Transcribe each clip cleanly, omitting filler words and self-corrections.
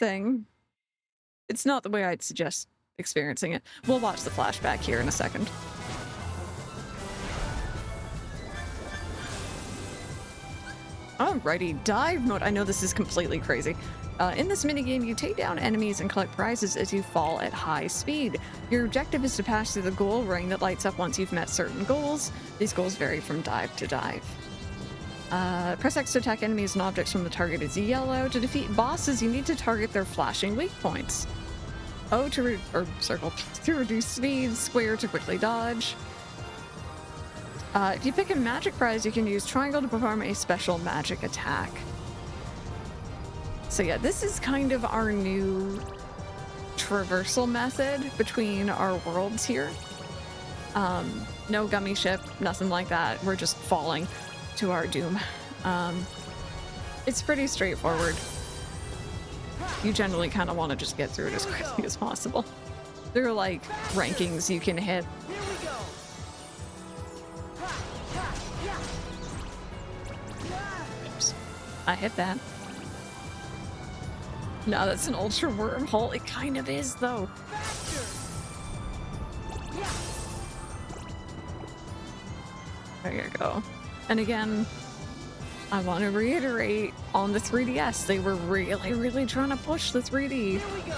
thing. It's not the way I'd suggest experiencing it. We'll watch the flashback here in a second. Alrighty, dive mode. I know this is completely crazy. In this minigame, you take down enemies and collect prizes as you fall at high speed. Your objective is to pass through the goal ring that lights up once you've met certain goals. These goals vary from dive to dive. Press X to attack enemies and objects when the target is yellow. To defeat bosses, you need to target their flashing weak points. O to circle to reduce speed, square to quickly dodge. If you pick a magic prize, you can use triangle to perform a special magic attack. So yeah, this is kind of our new traversal method between our worlds here. No gummy ship, nothing like that. We're just falling to our doom. It's pretty straightforward. You generally kind of want to just get through it as quickly as possible. There are like rankings you can hit. Oops. I hit that. No, that's an ultra wormhole. It kind of is, though. There you go. And again, I want to reiterate, on the 3DS, they were really, really trying to push the 3D. Here we go.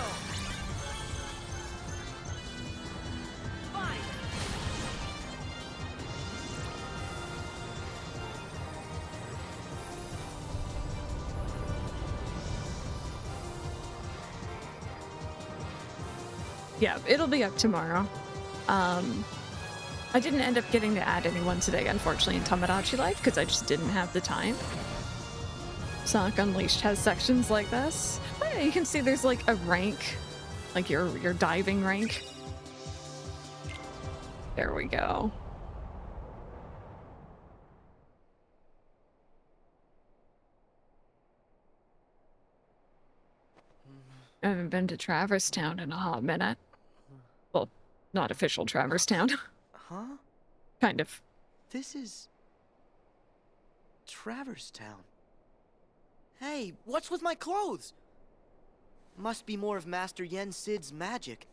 Yeah, it'll be up tomorrow. I didn't end up getting to add anyone today, unfortunately, in Tomodachi Life, because I just didn't have the time. Sonic Unleashed has sections like this. Oh, yeah, you can see there's like a rank, like your diving rank. There we go. I haven't been to Traverse Town in a hot minute. Well, not official Traverse Town. Huh? Kind of. This is Traverse Town. Hey, what's with my clothes? Must be more of Master Yen Sid's magic.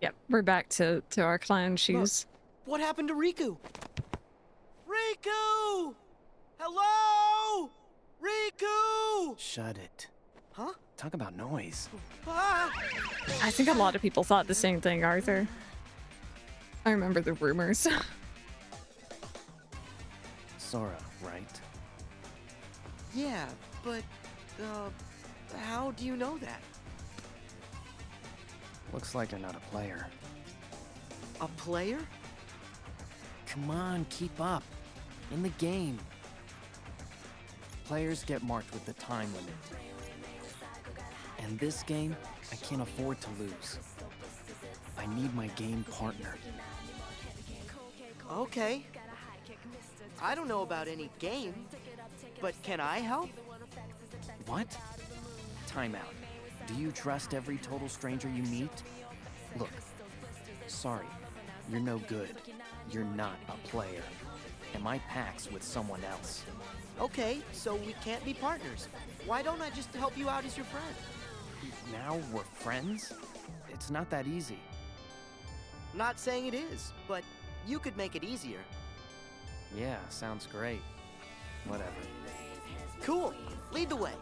Yep, we're back to our clown shoes. Look, what happened to Riku? Riku! Hello? Riku! Shut it. Huh? Talk about noise. Ah! I think a lot of people thought the same thing, Arthur. I remember the rumors. Sora, right? Yeah, but, how do you know that? Looks like you're not a player. A player? Come on, keep up. In the game. Players get marked with the time limit. And this game, I can't afford to lose. I need my game partner. Okay. I don't know about any game, but can I help? What? Time out. Do you trust every total stranger you meet? Look, sorry, you're no good. You're not a player. And my pack's with someone else. Okay, so we can't be partners. Why don't I just help you out as your friend? Now we're friends? It's not that easy. Not saying it is, but you could make it easier. Yeah, sounds great. Whatever. Cool, lead the way.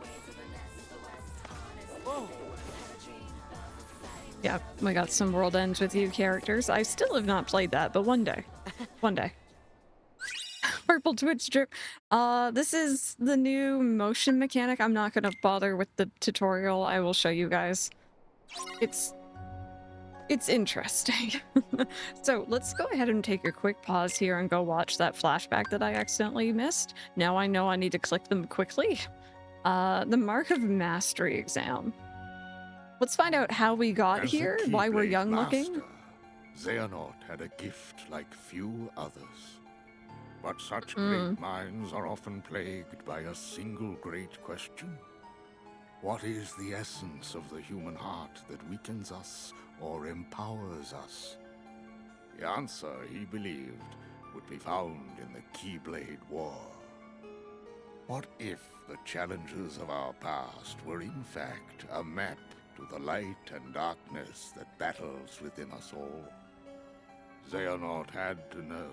Whoa. Yeah, we got some World Ends With You characters. I still have not played that, but one day. One day. Purple Twitch drip. This is the new motion mechanic. I'm not gonna bother with the tutorial. I will show you guys. It's interesting. So let's go ahead and take a quick pause here and go watch that flashback that I accidentally missed. Now I know I need to click them quickly. The Mark of Mastery exam. Let's find out how we got here, why we're young looking. Xehanort had a gift like few others. But such great minds are often plagued by a single great question. What is the essence of the human heart that weakens us or empowers us? The answer, he believed, would be found in the Keyblade War. What if the challenges of our past were in fact a map to the light and darkness that battles within us all? Xehanort had to know,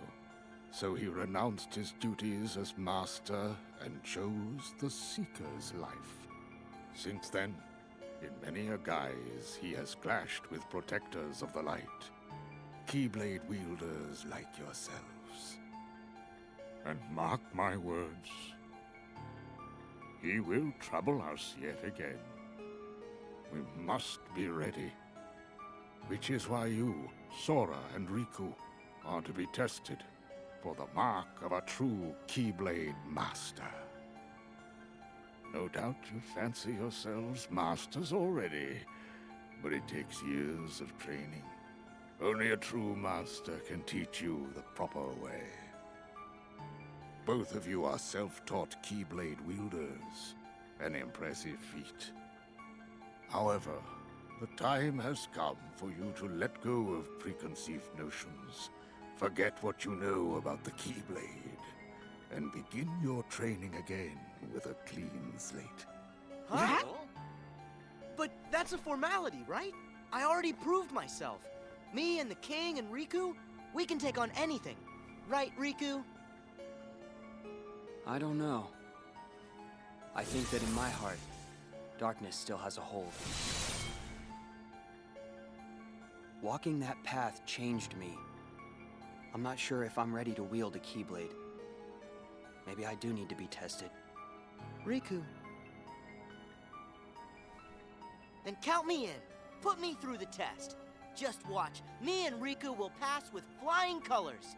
so he renounced his duties as master and chose the Seeker's life. Since then, in many a guise, he has clashed with protectors of the light, Keyblade wielders like yourselves. And mark my words, he will trouble us yet again. We must be ready. Which is why you, Sora and Riku, are to be tested for the mark of a true Keyblade master. No doubt you fancy yourselves masters already, but it takes years of training. Only a true master can teach you the proper way. Both of you are self-taught Keyblade wielders, an impressive feat. However, the time has come for you to let go of preconceived notions, forget what you know about the Keyblade, and begin your training again with a clean slate. Huh? But that's a formality, right? I already proved myself. Me and the King and Riku, we can take on anything. Right, Riku? I don't know. I think that in my heart, darkness still has a hold. Walking that path changed me. I'm not sure if I'm ready to wield a Keyblade. Maybe I do need to be tested. Riku. Then count me in. Put me through the test. Just watch. Me and Riku will pass with flying colors.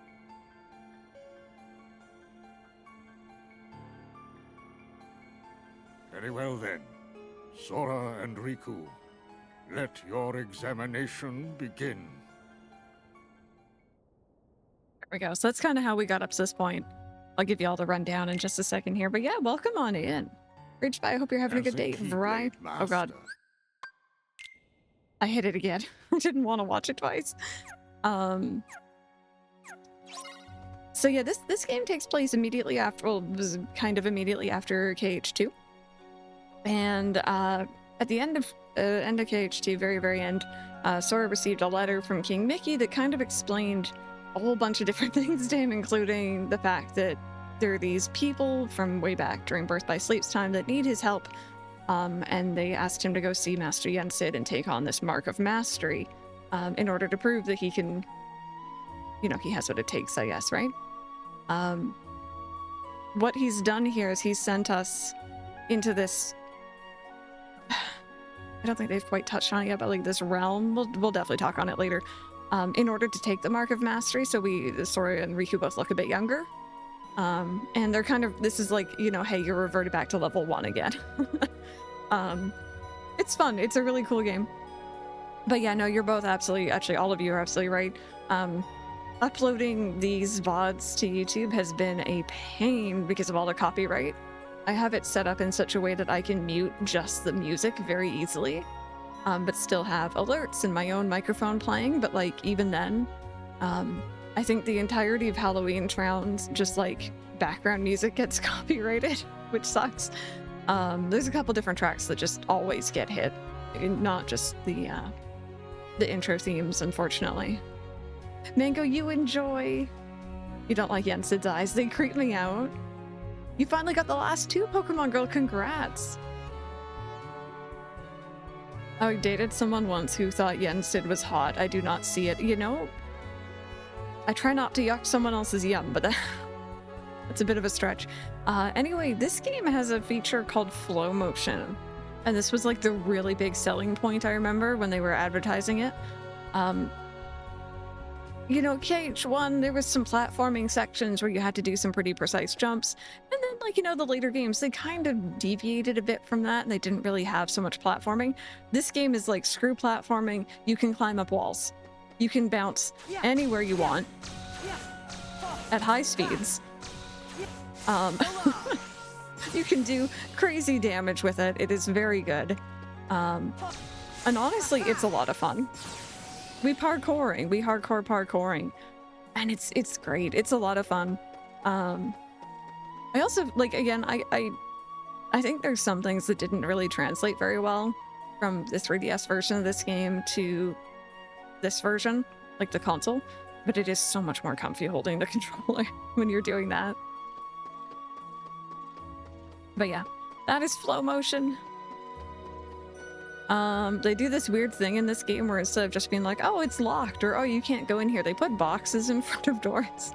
Very well then. Sora and Riku, let your examination begin. There we go. So that's kind of how we got up to this point. I'll give you all the rundown in just a second here. But yeah, welcome on in. Reach by, I hope you're having a good day. Vry. Oh god. I hit it again. I didn't want to watch it twice. So yeah, this game takes place immediately after, well, it was kind of immediately after KH2. And at the end of KH2, very end, Sora received a letter from King Mickey that kind of explained a whole bunch of different things to him, including the fact that there are these people from way back during Birth by Sleep's time that need his help. And they asked him to go see Master Yen Sid and take on this Mark of Mastery in order to prove that he can, you know, he has what it takes, I guess, right? What he's done here is he's sent us into this, I don't think they've quite touched on it yet, but like this realm, we'll definitely talk on it later, in order to take the Mark of Mastery. So Sora and Riku both look a bit younger. And they're kind of, this is like, you know, hey, you're reverted back to level 1 again. It's fun. It's a really cool game. But yeah, no, you're both absolutely, actually all of you are absolutely right. Uploading these VODs to YouTube has been a pain because of all the copyright. I have it set up in such a way that I can mute just the music very easily, but still have alerts and my own microphone playing. But like, even then, I think the entirety of Halloween Rounds, just like background music gets copyrighted, which sucks. There's a couple different tracks that just always get hit, not just the intro themes, unfortunately. Mango, you enjoy. You don't like Yen Sid's eyes, they creep me out. You finally got the last 2, Pokemon Girl, congrats. I dated someone once who thought Yen Sid was hot. I do not see it. You know, I try not to yuck someone else's yum, but that's a bit of a stretch. Anyway, this game has a feature called Flowmotion, and this was like the really big selling point, I remember, when they were advertising it. You know, KH1, there was some platforming sections where you had to do some pretty precise jumps, and then, like, you know, the later games, they kind of deviated a bit from that, and they didn't really have so much platforming. This game is like, screw platforming, you can climb up walls. You can bounce anywhere you want at high speeds. You can do crazy damage with it. It is very good. And honestly, it's a lot of fun. We hardcore parkouring. And it's great. It's a lot of fun. I also, like, again, I think there's some things that didn't really translate very well from the 3DS version of this game to this version, like the console. But it is so much more comfy holding the controller when you're doing that. But yeah, that is Flowmotion. They do this weird thing in this game where instead of just being like, oh, it's locked, or oh, you can't go in here, they put boxes in front of doors.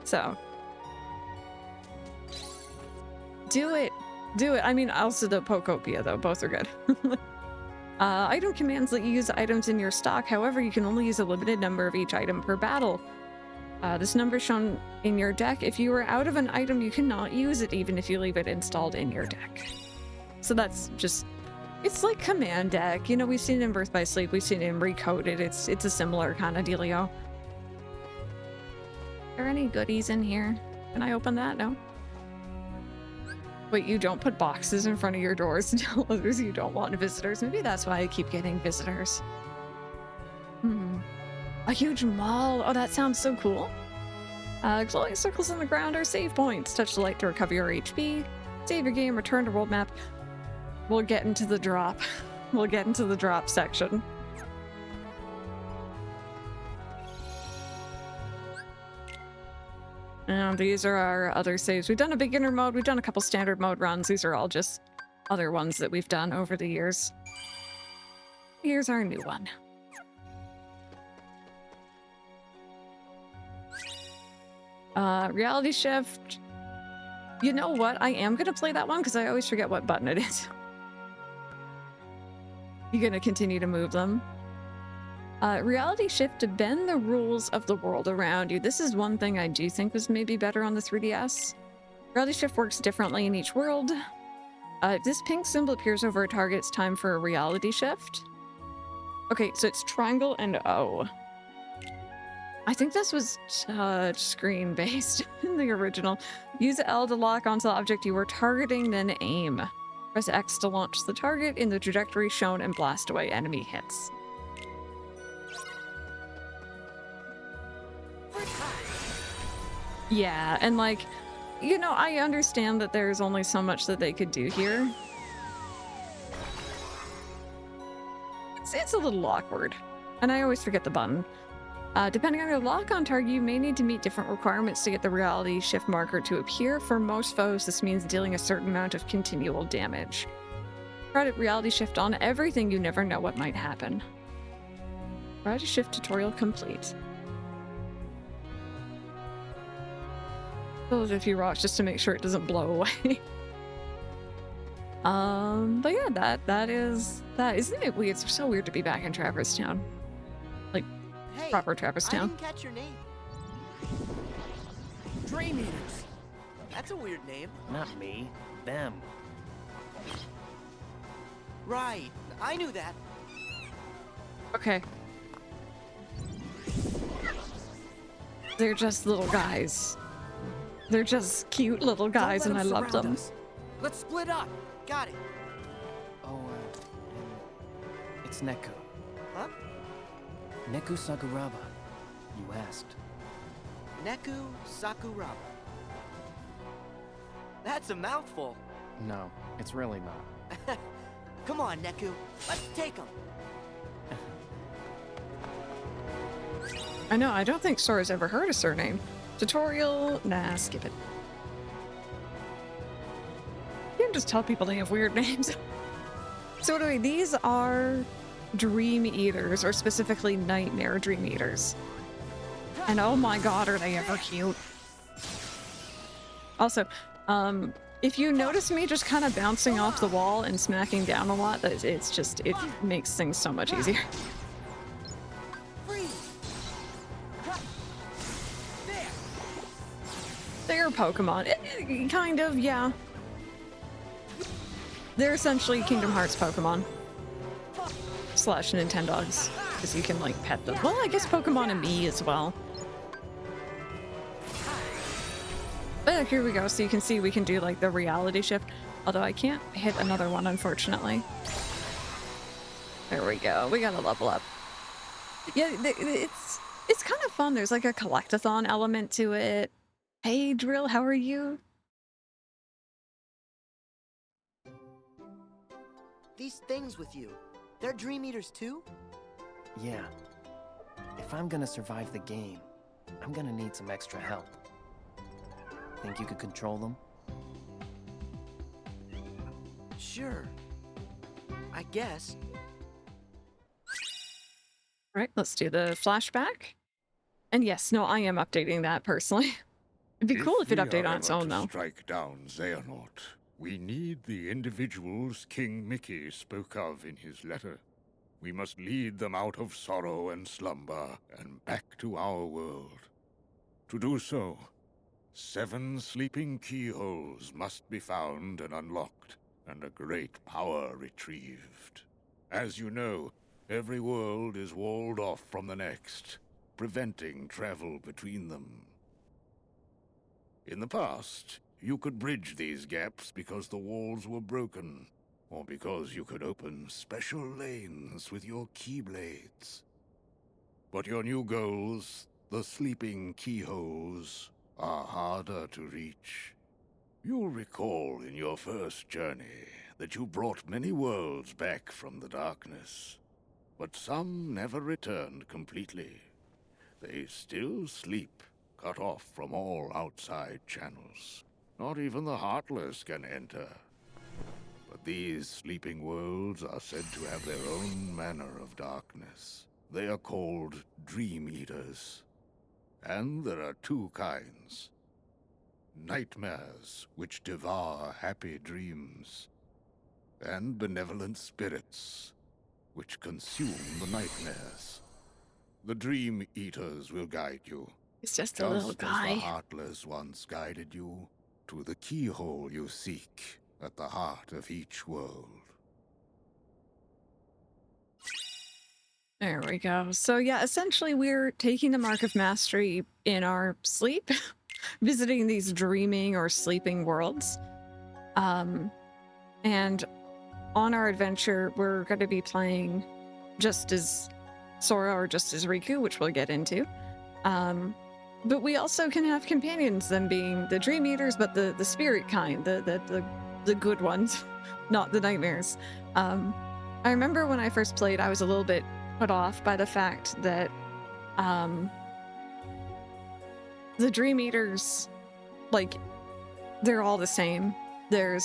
So. Do it. Do it. I mean, also the Pokopia, though. Both are good. Item commands let you use items in your stock. However, you can only use a limited number of each item per battle. This number is shown in your deck. If you are out of an item, you cannot use it, even if you leave it installed in your deck. So that's just... It's like command deck. You know, we've seen it in Birth by Sleep. We've seen it in Recoded. It's a similar kind of dealio. Are there any goodies in here? Can I open that? No? Wait, you don't put boxes in front of your doors to tell others you don't want visitors. Maybe that's why I keep getting visitors. A huge mall. Oh, that sounds so cool. Glowing circles on the ground are save points. Touch the light to recover your HP. Save your game, return to world map. We'll get into the drop. We'll get into the drop section. And these are our other saves. We've done a beginner mode. We've done a couple standard mode runs. These are all just other ones that we've done over the years. Here's our new one. Reality shift. You know what? I am gonna play that one because I always forget what button it is. You're gonna continue to move them. Reality shift to bend the rules of the world around you. This is one thing I do think was maybe better on the 3DS. Reality shift works differently in each world. If this pink symbol appears over a target, it's time for a reality shift. Okay, so it's triangle and O. I think this was touch screen based in the original. Use L to lock onto the object you were targeting, then aim. Press X to launch the target in the trajectory shown and blast away enemy hits. Yeah, and like, you know, I understand that there's only so much that they could do here. It's a little awkward, and I always forget the button. Depending on your lock-on target, you may need to meet different requirements to get the reality shift marker to appear. For most foes, this means dealing a certain amount of continual damage. Try to reality shift on everything, you never know what might happen. Reality shift tutorial complete. Those a few rocks just to make sure it doesn't blow away. But yeah, that isn't it weird? It's so weird to be back in Traverse Town. Like, Hey, proper Traverse I Town. didn't catch your name. Dream Eaters! That's a weird name. Not me. Them. Right, I knew that. Okay. They're just little guys. They're just cute little guys, and I love them. Let's split up. Got it. Oh, it's Neku. Huh? Neku Sakuraba. You asked. Neku Sakuraba. That's a mouthful. No, it's really not. Come on, Neku. Let's take him. I know, I don't think Sora's ever heard a surname. Tutorial? Nah, skip it. You can just tell people they have weird names. So anyway, these are Dream Eaters, or specifically Nightmare Dream Eaters. And oh my god, are they ever cute. Also, if you notice me just kind of bouncing off the wall and smacking down a lot, it's just, it makes things so much easier. They're Pokemon. Kind of, yeah. They're essentially Kingdom Hearts Pokemon. / Nintendogs. Because you can, like, pet them. Well, I guess Pokemon and me as well. But yeah, here we go. So you can see we can do like the reality shift. Although I can't hit another one, unfortunately. There we go. We gotta level up. Yeah, it's kind of fun. There's like a collectathon element to it. Hey, Drill, how are you? These things with you, they're Dream Eaters too? Yeah. If I'm gonna survive the game, I'm gonna need some extra help. Think you could control them? Sure. I guess. Right, let's do the flashback. And yes, no, I am updating that personally. It'd be cool if it updated on its own, though. Strike down Xehanort, we need the individuals King Mickey spoke of in his letter. We must lead them out of sorrow and slumber and back to our world. To do so, 7 sleeping keyholes must be found and unlocked, and a great power retrieved. As you know, every world is walled off from the next, preventing travel between them. In the past, you could bridge these gaps because the walls were broken, or because you could open special lanes with your Keyblades. But your new goals, the sleeping keyholes, are harder to reach. You'll recall in your first journey that you brought many worlds back from the darkness, but some never returned completely. They still sleep, cut off from all outside channels. Not even the Heartless can enter. But these sleeping worlds are said to have their own manner of darkness. They are called Dream Eaters. And there are 2 kinds. Nightmares, which devour happy dreams. And benevolent spirits, which consume the nightmares. The Dream Eaters will guide you. It's just a little guy. As the Heartless once guided you to the keyhole you seek at the heart of each world. There we go. So yeah, essentially we're taking the Mark of Mastery in our sleep, visiting these dreaming or sleeping worlds. And on our adventure, we're going to be playing just as Sora or just as Riku, which we'll get into. But we also can have companions, them being the Dream Eaters, but the spirit kind, the good ones, not the nightmares. I remember when I first played, I was a little bit put off by the fact that the Dream Eaters, like, they're all the same. There's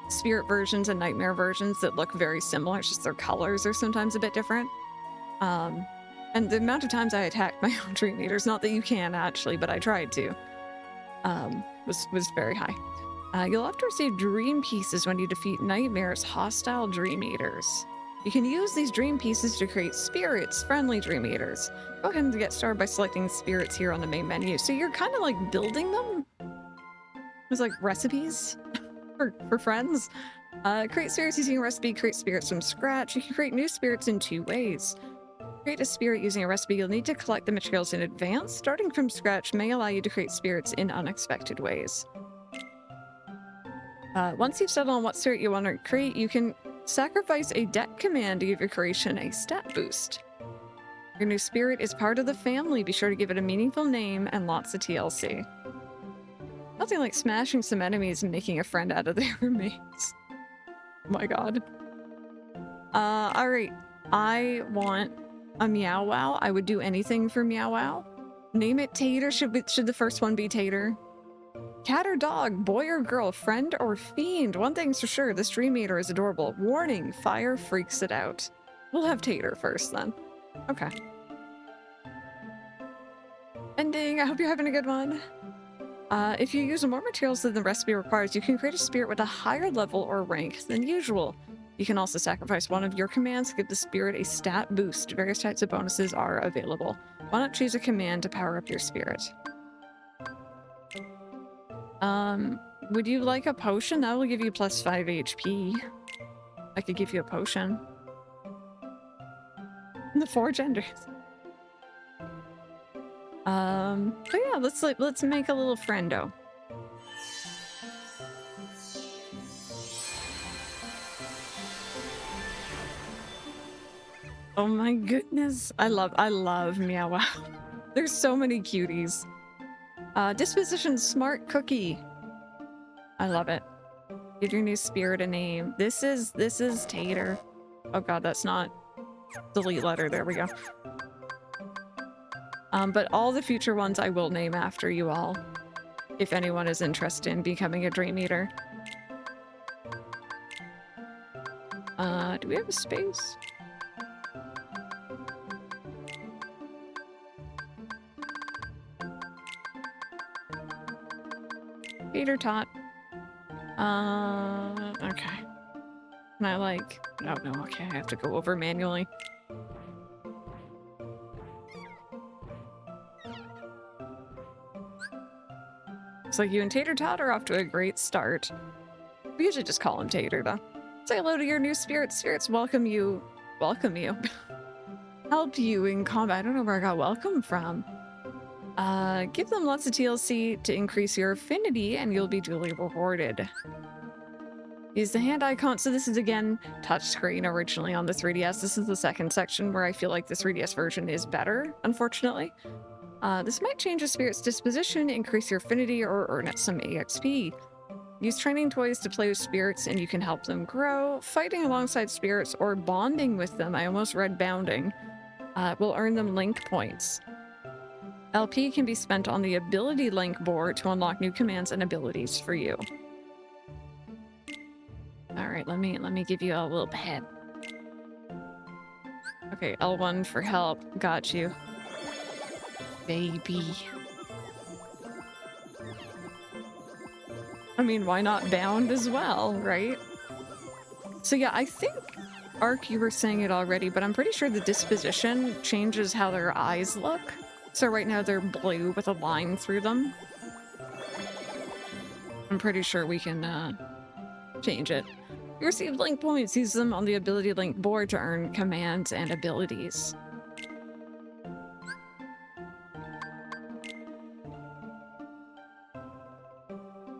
spirit versions and nightmare versions that look very similar. It's just their colors are sometimes a bit different. And the amount of times I attacked my own Dream Eaters, not that you can actually, but I tried to, was very high. You'll have to receive dream pieces when you defeat nightmares, hostile Dream Eaters. You can use these dream pieces to create spirits, friendly Dream Eaters. Go ahead and get started by selecting spirits here on the main menu. So you're kind of like building them. There's like recipes for friends. Create spirits using a recipe, create spirits from scratch. You can create new spirits in 2 ways. Create a spirit using a recipe. You'll need to collect the materials in advance. Starting from scratch may allow you to create spirits in unexpected ways. Once you've settled on what spirit you want to create, you can sacrifice a deck command to give your creation a stat boost. Your new spirit is part of the family. Be sure to give it a meaningful name and lots of TLC. Nothing like smashing some enemies and making a friend out of their roommates. Oh my god. Alright. I want a Meow Wow. I would do anything for Meow Wow. Name it Tater. Should the first one be Tater? Cat or dog, boy or girl, friend or fiend. One thing's for sure, this Dream Eater is adorable. Warning, fire freaks it out. We'll have Tater first then. Okay. Ending, I hope you're having a good one. If you use more materials than the recipe requires, you can create a spirit with a higher level or rank than usual. You can also sacrifice one of your commands to give the spirit a stat boost. Various types of bonuses are available. Why not choose a command to power up your spirit? Would you like a potion? That will give you plus 5 HP. I could give you a potion. The 4 genders. But yeah, let's make a little friendo. Oh my goodness. I love Meow Wow. There's so many cuties. Disposition Smart Cookie. I love it. Give your new spirit a name. This is Tater. Oh god, that's not. Delete letter. There we go. But all the future ones I will name after you all, if anyone is interested in becoming a Dream Eater. Do we have a space? Peter Tot. Okay. Can I like... Oh no, okay, I have to go over manually. Looks like you and Tater Tot are off to a great start. We usually just call him Tater, though. Say hello to your new spirits. Spirits welcome you. Welcome you. Help you in combat. I don't know where I got welcome from. Give them lots of TLC to increase your affinity, and you'll be duly rewarded. Use the hand icon. So this is, again, touchscreen originally on the 3DS. This is the second section where I feel like the 3DS version is better, unfortunately. This might change a spirit's disposition, increase your affinity, or earn it some EXP. Use training toys to play with spirits and you can help them grow. Fighting alongside spirits or bonding with them, I almost read bounding, will earn them link points. LP can be spent on the ability link board to unlock new commands and abilities for you. Alright, let me give you a little pet. Okay, L1 for help. Got you. Baby. I mean, why not bound as well, right? So yeah, I think, Ark, you were saying it already, but I'm pretty sure the disposition changes how their eyes look. So right now they're blue with a line through them. I'm pretty sure we can change it. You receive link points. Use them on the ability link board to earn commands and abilities.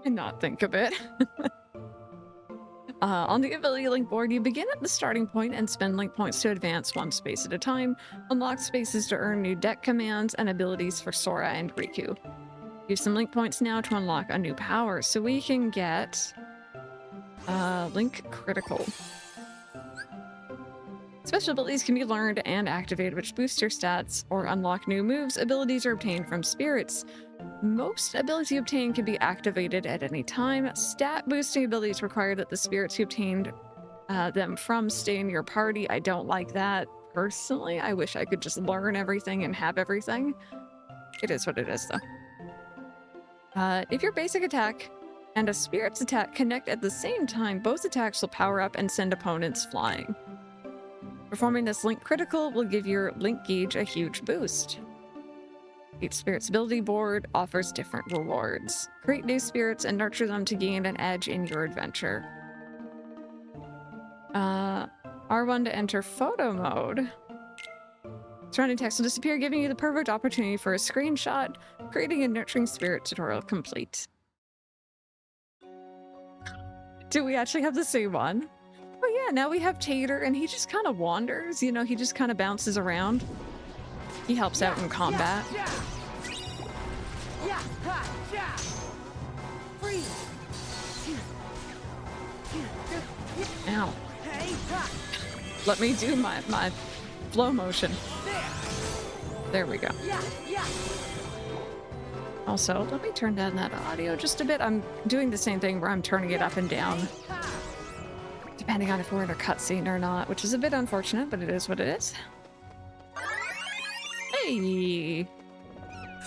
And not think of it. On the ability link board, you begin at the starting point and spend link points to advance one space at a time. Unlock spaces to earn new deck commands and abilities for Sora and Riku. Use some link points now to unlock a new power, so we can get Link Critical. Special abilities can be learned and activated, which boost your stats or unlock new moves. Abilities are obtained from spirits. Most abilities you obtain can be activated at any time. Stat boosting abilities require that the spirits you obtained them from stay in your party. I don't like that personally. I wish I could just learn everything and have everything. It is what it is, though. If your basic attack and a spirit's attack connect at the same time, both attacks will power up and send opponents flying. Performing this link critical will give your link gauge a huge boost. Each spirit's ability board offers different rewards. Create new spirits and nurture them to gain an edge in your adventure. R1 to enter photo mode. Surrounding text will disappear, giving you the perfect opportunity for a screenshot. Creating a nurturing spirit tutorial complete. Do we actually have the same one? Oh yeah, now we have Tater, and he just kind of wanders, you know, he just kind of bounces around. He helps out in combat. Ow. Let me do my flow motion. There we go. Also, let me turn down that audio just a bit. I'm doing the same thing where I'm turning it up and down, depending on if we're in a cutscene or not, which is a bit unfortunate, but it is what it is. Hey!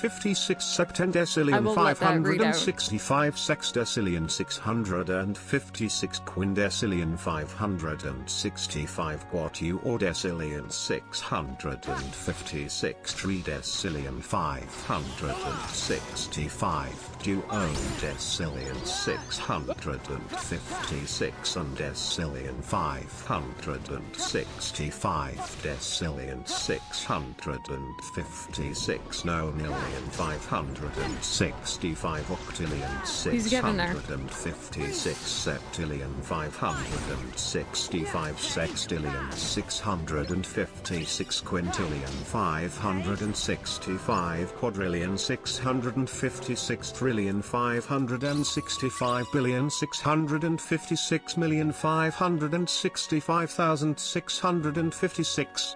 56 septendecillion 565 sexdecillion 656 quindecillion 565 quatuordecillion 656 tridecillion 565 you own Decillion 656 and Decillion 565 Decillion 656 no million 565 octillion 656 septillion 565 sextillion 656 quintillion 565 quadrillion 656 trillion 565 billion 656 million 565,656.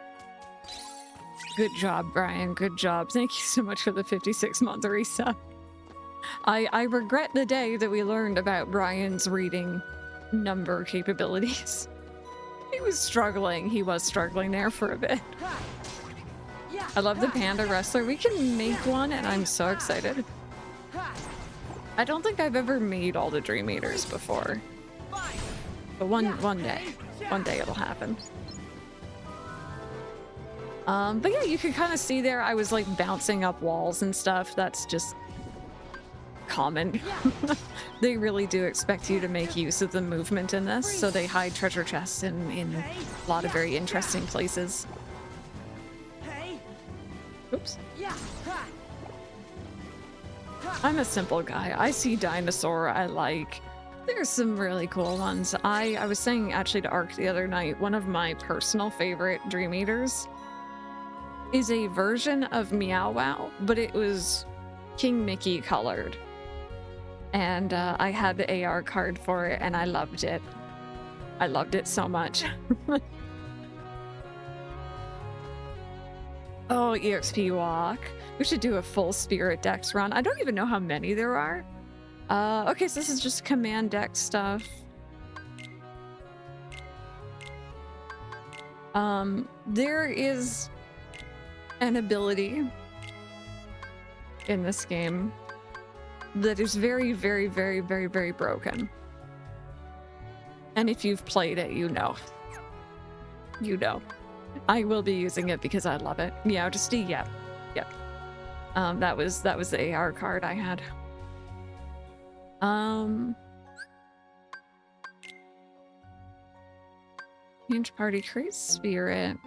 Good job, Brian. Good job. Thank you so much for the 56-month resub. I regret the day that we learned about Brian's reading number capabilities. He was struggling. He was struggling there for a bit. I love the panda wrestler. We can make one, and I'm so excited. I don't think I've ever made all the Dream Eaters before. But one day it'll happen. But yeah, you can kind of see there I was like bouncing up walls and stuff. That's just common. They really do expect you to make use of the movement in this, so they hide treasure chests in a lot of very interesting places. Oops. I'm a simple guy. I see dinosaur I like. There's some really cool ones. I was saying actually to Ark the other night, one of my personal favorite Dream Eaters is a version of Meow Wow, but it was King Mickey colored. And I had the AR card for it, and I loved it. I loved it so much. Oh, EXP walk. We should do a full Spirit Dex run. I don't even know how many there are. Okay, so this is just command deck stuff. There is an ability in this game that is very, very, very, very, very broken. And if you've played it, you know. You know. I will be using it because I love it. Yeah, just yep. That was the AR card I had. Change party, create spirit.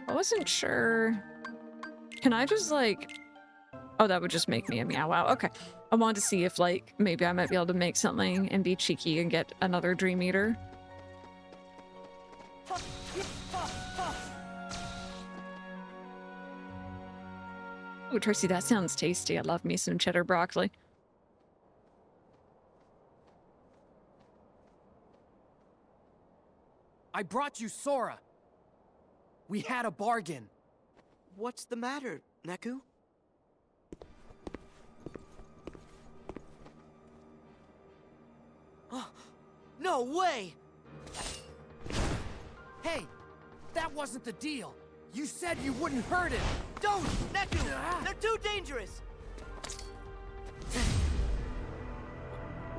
I wasn't sure. Can I just like... Oh, that would just make me a Meow Wow. Okay. I wanted to see if like maybe I might be able to make something and be cheeky and get another Dream Eater. Oh, Tracy, that sounds tasty. I love me some cheddar broccoli. I brought you Sora. We had a bargain. What's the matter, Neku? Oh, no way! Hey, that wasn't the deal. You said you wouldn't hurt it. Don't, Neku! They're too dangerous!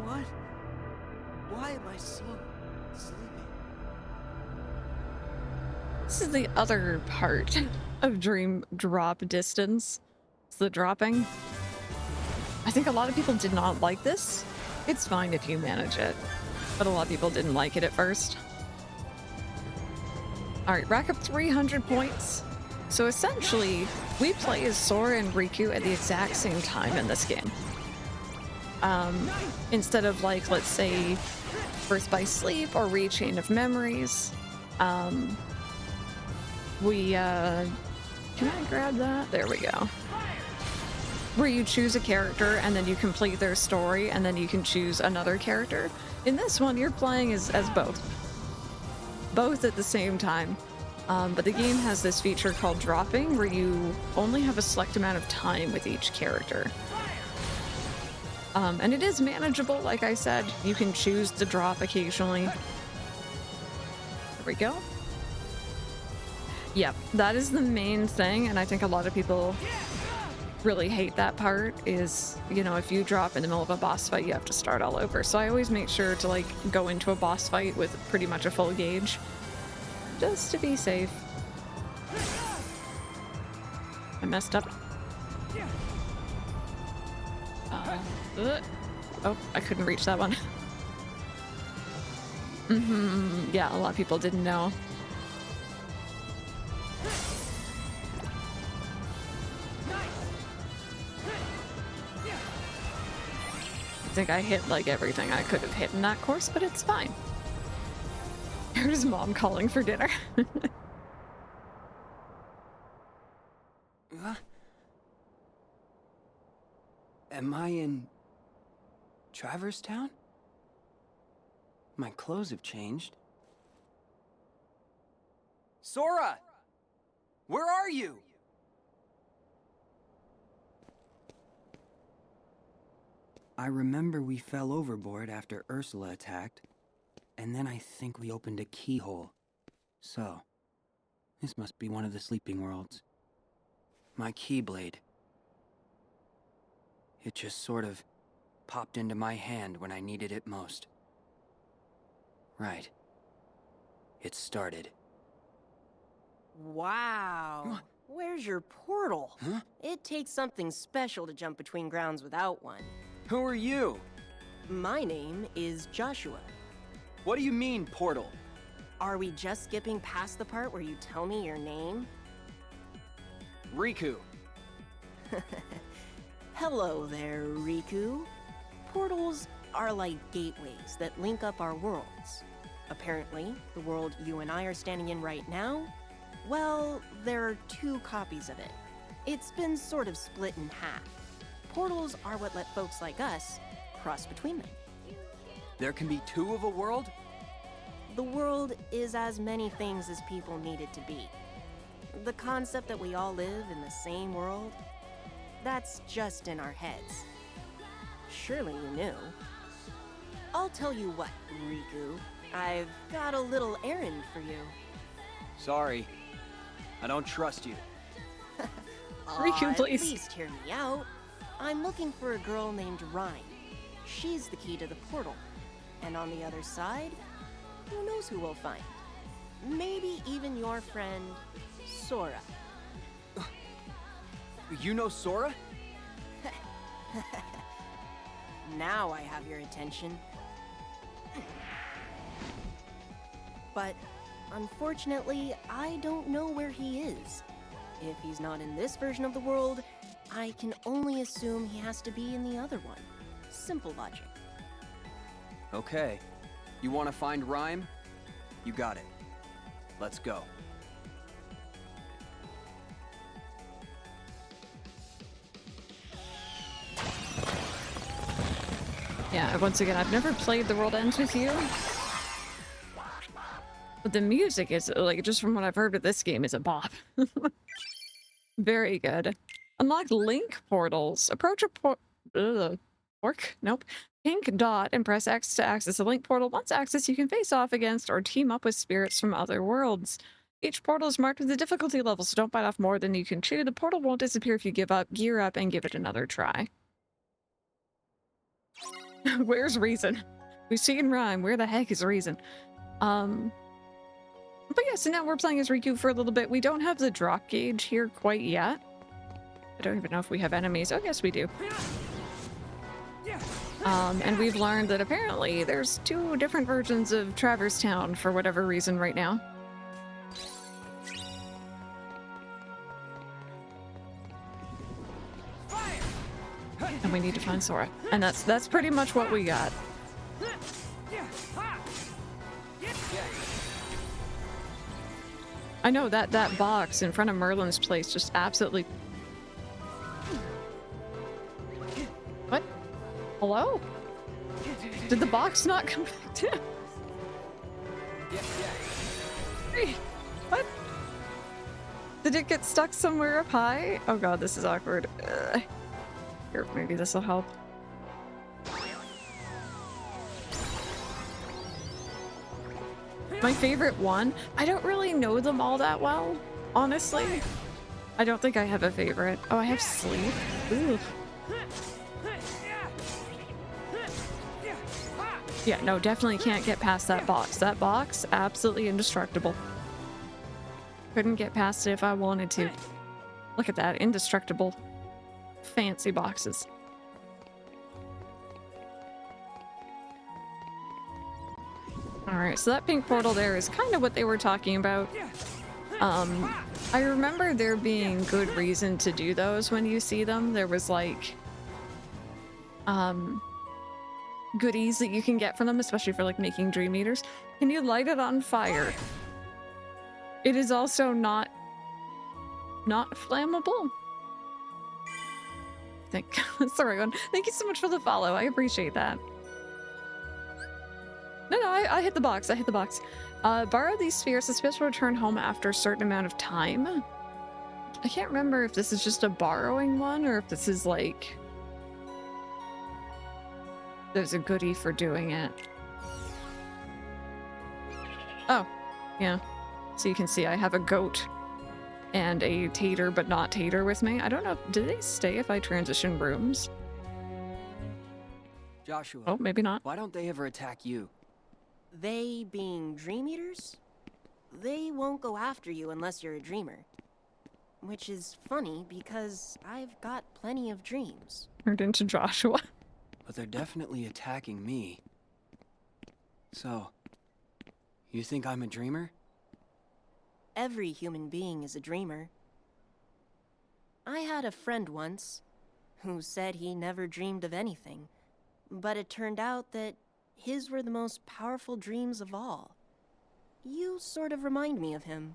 What? Why am I so sleepy? This is the other part of Dream Drop Distance. It's the dropping. I think a lot of people did not like this. It's fine if you manage it, but a lot of people didn't like it at first. Alright, rack up 300 points. So essentially, we play as Sora and Riku at the exact same time in this game. Instead of like, let's say, Birth by Sleep or Rechain of Memories. Can I grab that? There we go. Where you choose a character and then you complete their story and then you can choose another character. In this one, you're playing as both. Both at the same time. But the game has this feature called dropping where you only have a select amount of time with each character. And it is manageable, like I said. You can choose to drop occasionally. There we go. Yep, that is the main thing, and I think a lot of people really hate that part is, you know, if you drop in the middle of a boss fight, you have to start all over. So I always make sure to, like, go into a boss fight with pretty much a full gauge, just to be safe. I messed up. Oh, I couldn't reach that one. Yeah, a lot of people didn't know. I think I hit like everything I could have hit in that course, but it's fine. Here's Mom calling for dinner. Am I in Traverse Town? My clothes have changed. Sora! Where are you? I remember we fell overboard after Ursula attacked, and then I think we opened a keyhole. So, this must be one of the sleeping worlds. My Keyblade. It just sort of popped into my hand when I needed it most. Right. It started. Wow. Where's your portal? Huh? It takes something special to jump between grounds without one. Who are you? My name is Joshua. What do you mean, portal? Are we just skipping past the part where you tell me your name? Riku. Hello there, Riku. Portals are like gateways that link up our worlds. Apparently, the world you and I are standing in right now, well, there are 2 copies of it. It's been sort of split in half. Portals are what let folks like us cross between them. There can be 2 of a world? The world is as many things as people need it to be. The concept that we all live in the same world, that's just in our heads. Surely you knew. I'll tell you what, Riku. I've got a little errand for you. Sorry. I don't trust you. Riku, please. At least hear me out. I'm looking for a girl named Rhyme. She's the key to the portal. And on the other side, who knows who we'll find? Maybe even your friend, Sora. You know Sora? Now I have your attention. But unfortunately, I don't know where he is. If he's not in this version of the world, I can only assume he has to be in the other one. Simple logic. Okay. You want to find Rhyme? You got it. Let's go. Yeah, once again, I've never played The World Ends With You. But the music is, like, just from what I've heard of this game, is a bop. Very good. Unlock link portals. Approach a Nope. Pink dot and press X to access a link portal. Once accessed, you can face off against or team up with spirits from other worlds. Each portal is marked with a difficulty level, so don't bite off more than you can chew. The portal won't disappear if you give up. Gear up and give it another try. Where's Reason? We've seen Rhyme. Where the heck is Reason? But yeah, so now we're playing as Riku for a little bit. We don't have the drop gauge here quite yet. I don't even know if we have enemies. Oh, yes, we do. And we've learned that apparently there's 2 different versions of Traverse Town for whatever reason right now. And we need to find Sora. And that's pretty much what we got. I know that box in front of Merlin's place just absolutely... What? Hello? Did the box not come back down? Hey, what? Did it get stuck somewhere up high? Oh god, this is awkward. Here, maybe this will help. My favorite one, I don't really know them all that well, honestly. I don't think I have a favorite. Oh, I have Sleep. Ooh. Yeah, no, definitely can't get past that box. That box, absolutely indestructible. Couldn't get past it if I wanted to. Look at that, indestructible. Fancy boxes. Alright, so that pink portal there is kind of what they were talking about. I remember there being good reason to do those when you see them. There was like goodies that you can get from them, especially for like making dream eaters. Can you light it on fire? It is also not flammable. I think that's the right one. Thank you so much for the follow. I appreciate that. No, I hit the box. I hit the box. Borrow these spheres. The spheres will return home after a certain amount of time. I can't remember if this is just a borrowing one or if this is like... there's a goodie for doing it. Oh, yeah. So you can see I have a goat and a tater, but not tater with me. I don't know. Do they stay if I transition rooms? Joshua. Oh, maybe not. Why don't they ever attack you? They being dream eaters? They won't go after you unless you're a dreamer. Which is funny because I've got plenty of dreams. Turned into Joshua. But they're definitely attacking me. So, you think I'm a dreamer? Every human being is a dreamer. I had a friend once who said he never dreamed of anything, but it turned out that his were the most powerful dreams of all. You sort of remind me of him.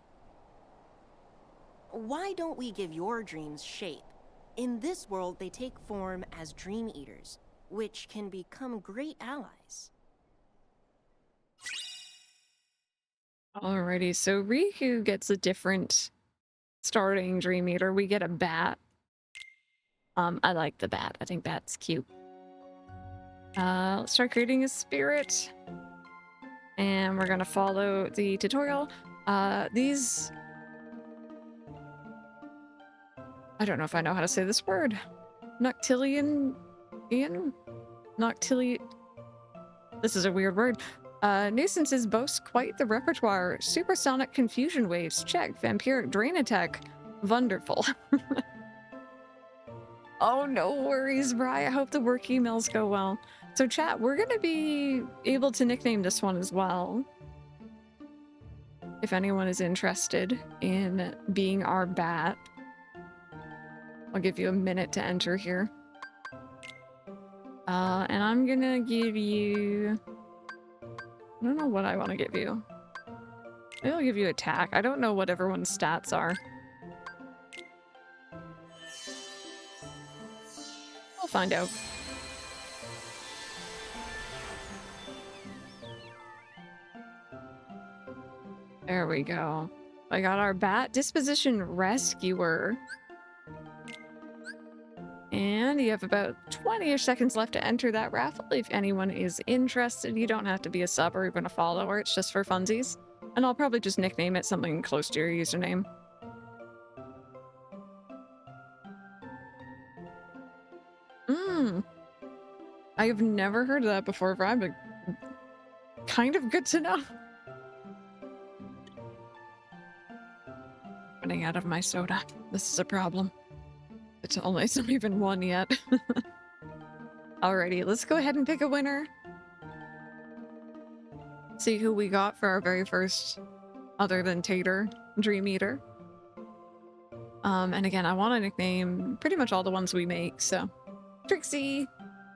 Why don't we give your dreams shape? In this world, they take form as dream eaters, which can become great allies. Alrighty, so Riku gets a different starting dream eater. We get a bat. I like the bat. I think bat's cute. Let's start creating a spirit. And we're gonna follow the tutorial. These... I don't know if I know how to say this word. Noctilian... Noctili... This is a weird word. Nuisances boast quite the repertoire. Supersonic confusion waves, check. Vampiric drain attack, wonderful. Oh, no worries, Bri. I hope the work emails go well. So chat, we're gonna be able to nickname this one as well. If anyone is interested in being our bat. I'll give you a minute to enter here. And I'm gonna give you... I don't know what I want to give you. Maybe I'll give you attack. I don't know what everyone's stats are. We'll find out. There we go. I got our bat disposition rescuer. And you have about 20-ish seconds left to enter that raffle. If anyone is interested, you don't have to be a sub or even a follower. It's just for funsies. And I'll probably just nickname it something close to your username. I have never heard of that before, Brad, but kind of good to know. Running out of my soda. This is a problem. It's not even one yet. Alrighty, let's go ahead and pick a winner. See who we got for our very first, other than Tater, Dream Eater. And again, I want to nickname pretty much all the ones we make, so. Trixie!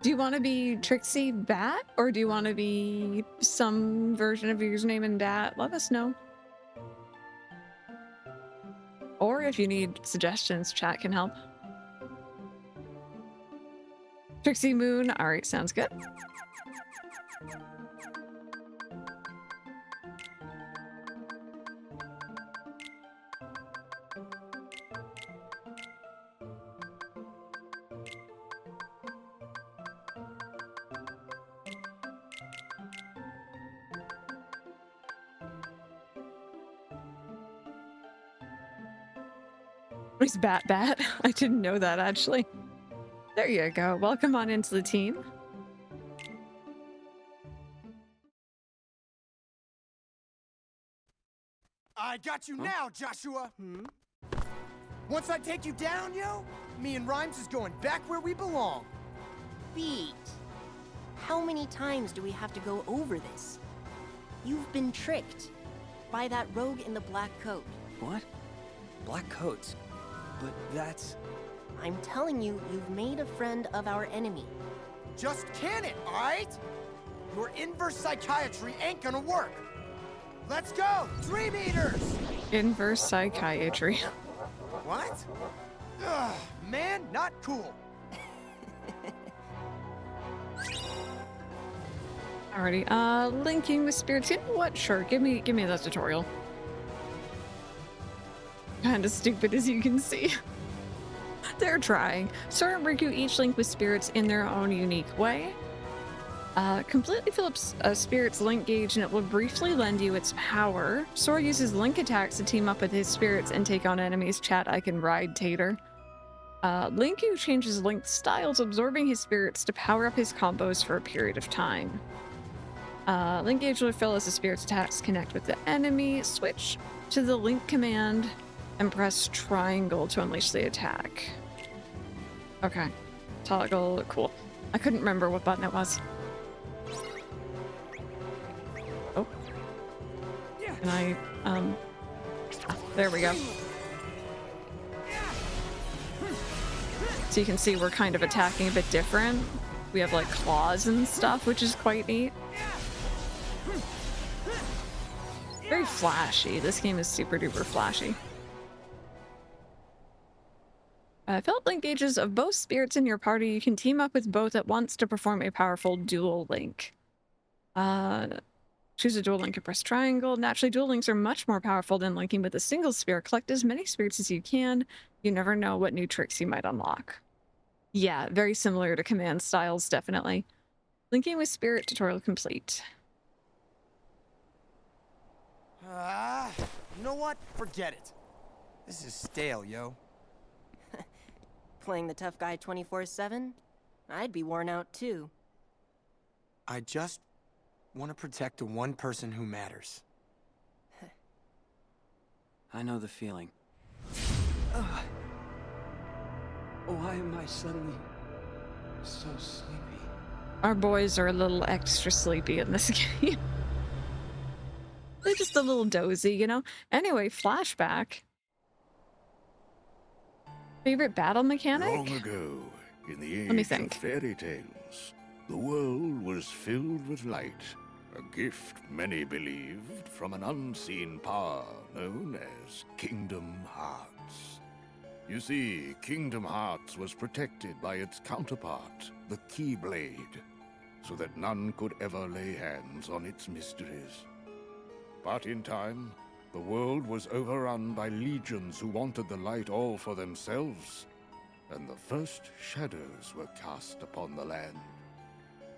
Do you want to be Trixie Bat? Or do you want to be some version of your username in Dat? Let us know. Or if you need suggestions, chat can help. Trixie Moon. Alright, sounds good. Where's Bat? I didn't know that, actually. There you go. Welcome on into the team. I got you now, Joshua! Once I take you down, yo, me and Rhymes is going back where we belong. Beat. How many times do we have to go over this? You've been tricked by that rogue in the black coat. What? Black coats? But that's... I'm telling you, you've made a friend of our enemy. Just can it, alright? Your inverse psychiatry ain't gonna work. Let's go! 3 meters! Inverse psychiatry. What? Ugh, man, not cool. Alrighty, linking with spirits. You know what? Sure, give me that tutorial. Kinda stupid, as you can see. They're trying. Sora and Riku each link with spirits in their own unique way. Completely fill up a spirit's link gauge and it will briefly lend you its power. Sora uses link attacks to team up with his spirits and take on enemies. Chat, I can ride Tater. Riku changes link styles, absorbing his spirits to power up his combos for a period of time. Link gauge will fill as the spirit's attacks connect with the enemy. Switch to the link command and press triangle to unleash the attack. Okay. Toggle, cool. I couldn't remember what button it was. Oh. Can I, there we go. So you can see we're kind of attacking a bit different. We have like claws and stuff, which is quite neat. Very flashy. This game is super duper flashy. Fill up link gauges of both spirits in your party. You can team up with both at once to perform a powerful dual link. Choose a dual link and press triangle. Naturally, dual links are much more powerful than linking with a single spirit. Collect as many spirits as you can. You never know what new tricks you might unlock. Yeah, very similar to command styles, definitely. Linking with spirit tutorial complete. You know what? Forget it. This is stale, yo. Playing the tough guy 24/7? I'd be worn out too. I just want to protect the one person who matters. I know the feeling. Why am I suddenly so sleepy? Our boys are a little extra sleepy in this game. They're just a little dozy, you know? Anyway, flashback. Favorite battle mechanic? Long ago, in the Let me age think. of fairy tales, the world was filled with light, a gift many believed from an unseen power known as Kingdom Hearts. You see, Kingdom Hearts was protected by its counterpart, the Keyblade, so that none could ever lay hands on its mysteries. But in time, the world was overrun by legions who wanted the light all for themselves, and the first shadows were cast upon the land.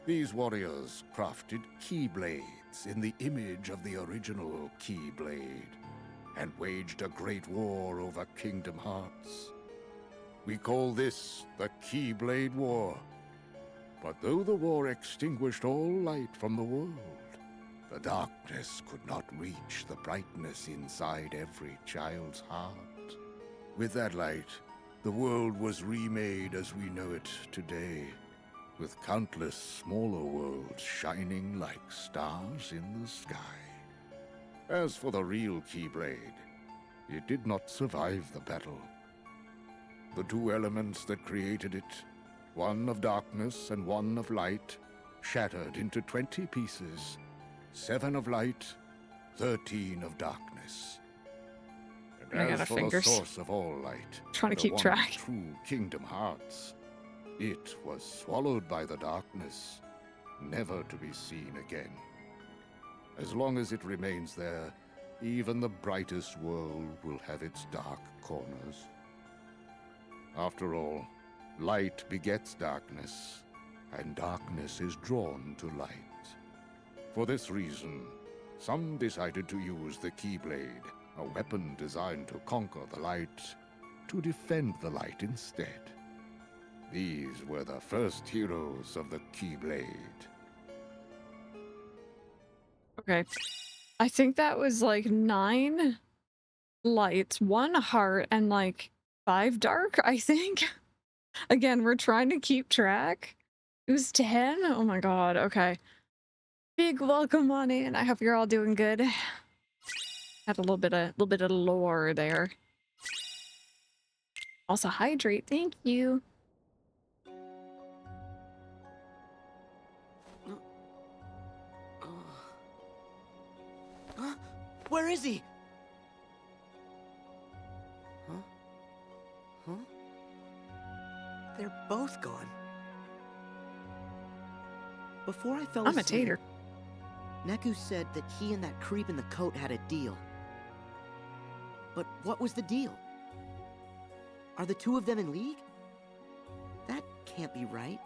These warriors crafted Keyblades in the image of the original Keyblade, and waged a great war over Kingdom Hearts. We call this the Keyblade War. But though the war extinguished all light from the world, the darkness could not reach the brightness inside every child's heart. With that light, the world was remade as we know it today, with countless smaller worlds shining like stars in the sky. As for the real Keyblade, it did not survive the battle. The two elements that created it, one of darkness and one of light, shattered into 20 pieces. 7 of light, 13 of darkness. And I got as our for fingers. the source of all light, Trying to the keep one track. true Kingdom Hearts, it was swallowed by the darkness, never to be seen again. As long as it remains there, even the brightest world will have its dark corners. After all, light begets darkness, and darkness is drawn to light. For this reason, some decided to use the Keyblade, a weapon designed to conquer the light, to defend the light instead. These were the first heroes of the Keyblade. Okay. I think that was like 9 lights, 1 heart, and like 5 dark, I think. Again, we're trying to keep track. It was 10? Oh my god, okay. Big welcome on in. I hope you're all doing good. Had a little bit of lore there. Also hydrate, thank you. Huh? Where is he? Huh? Huh? They're both gone. Before I fell I'm a asleep, tater. Neku said that he and that creep in the coat had a deal. But what was the deal? Are the two of them in league? That can't be right.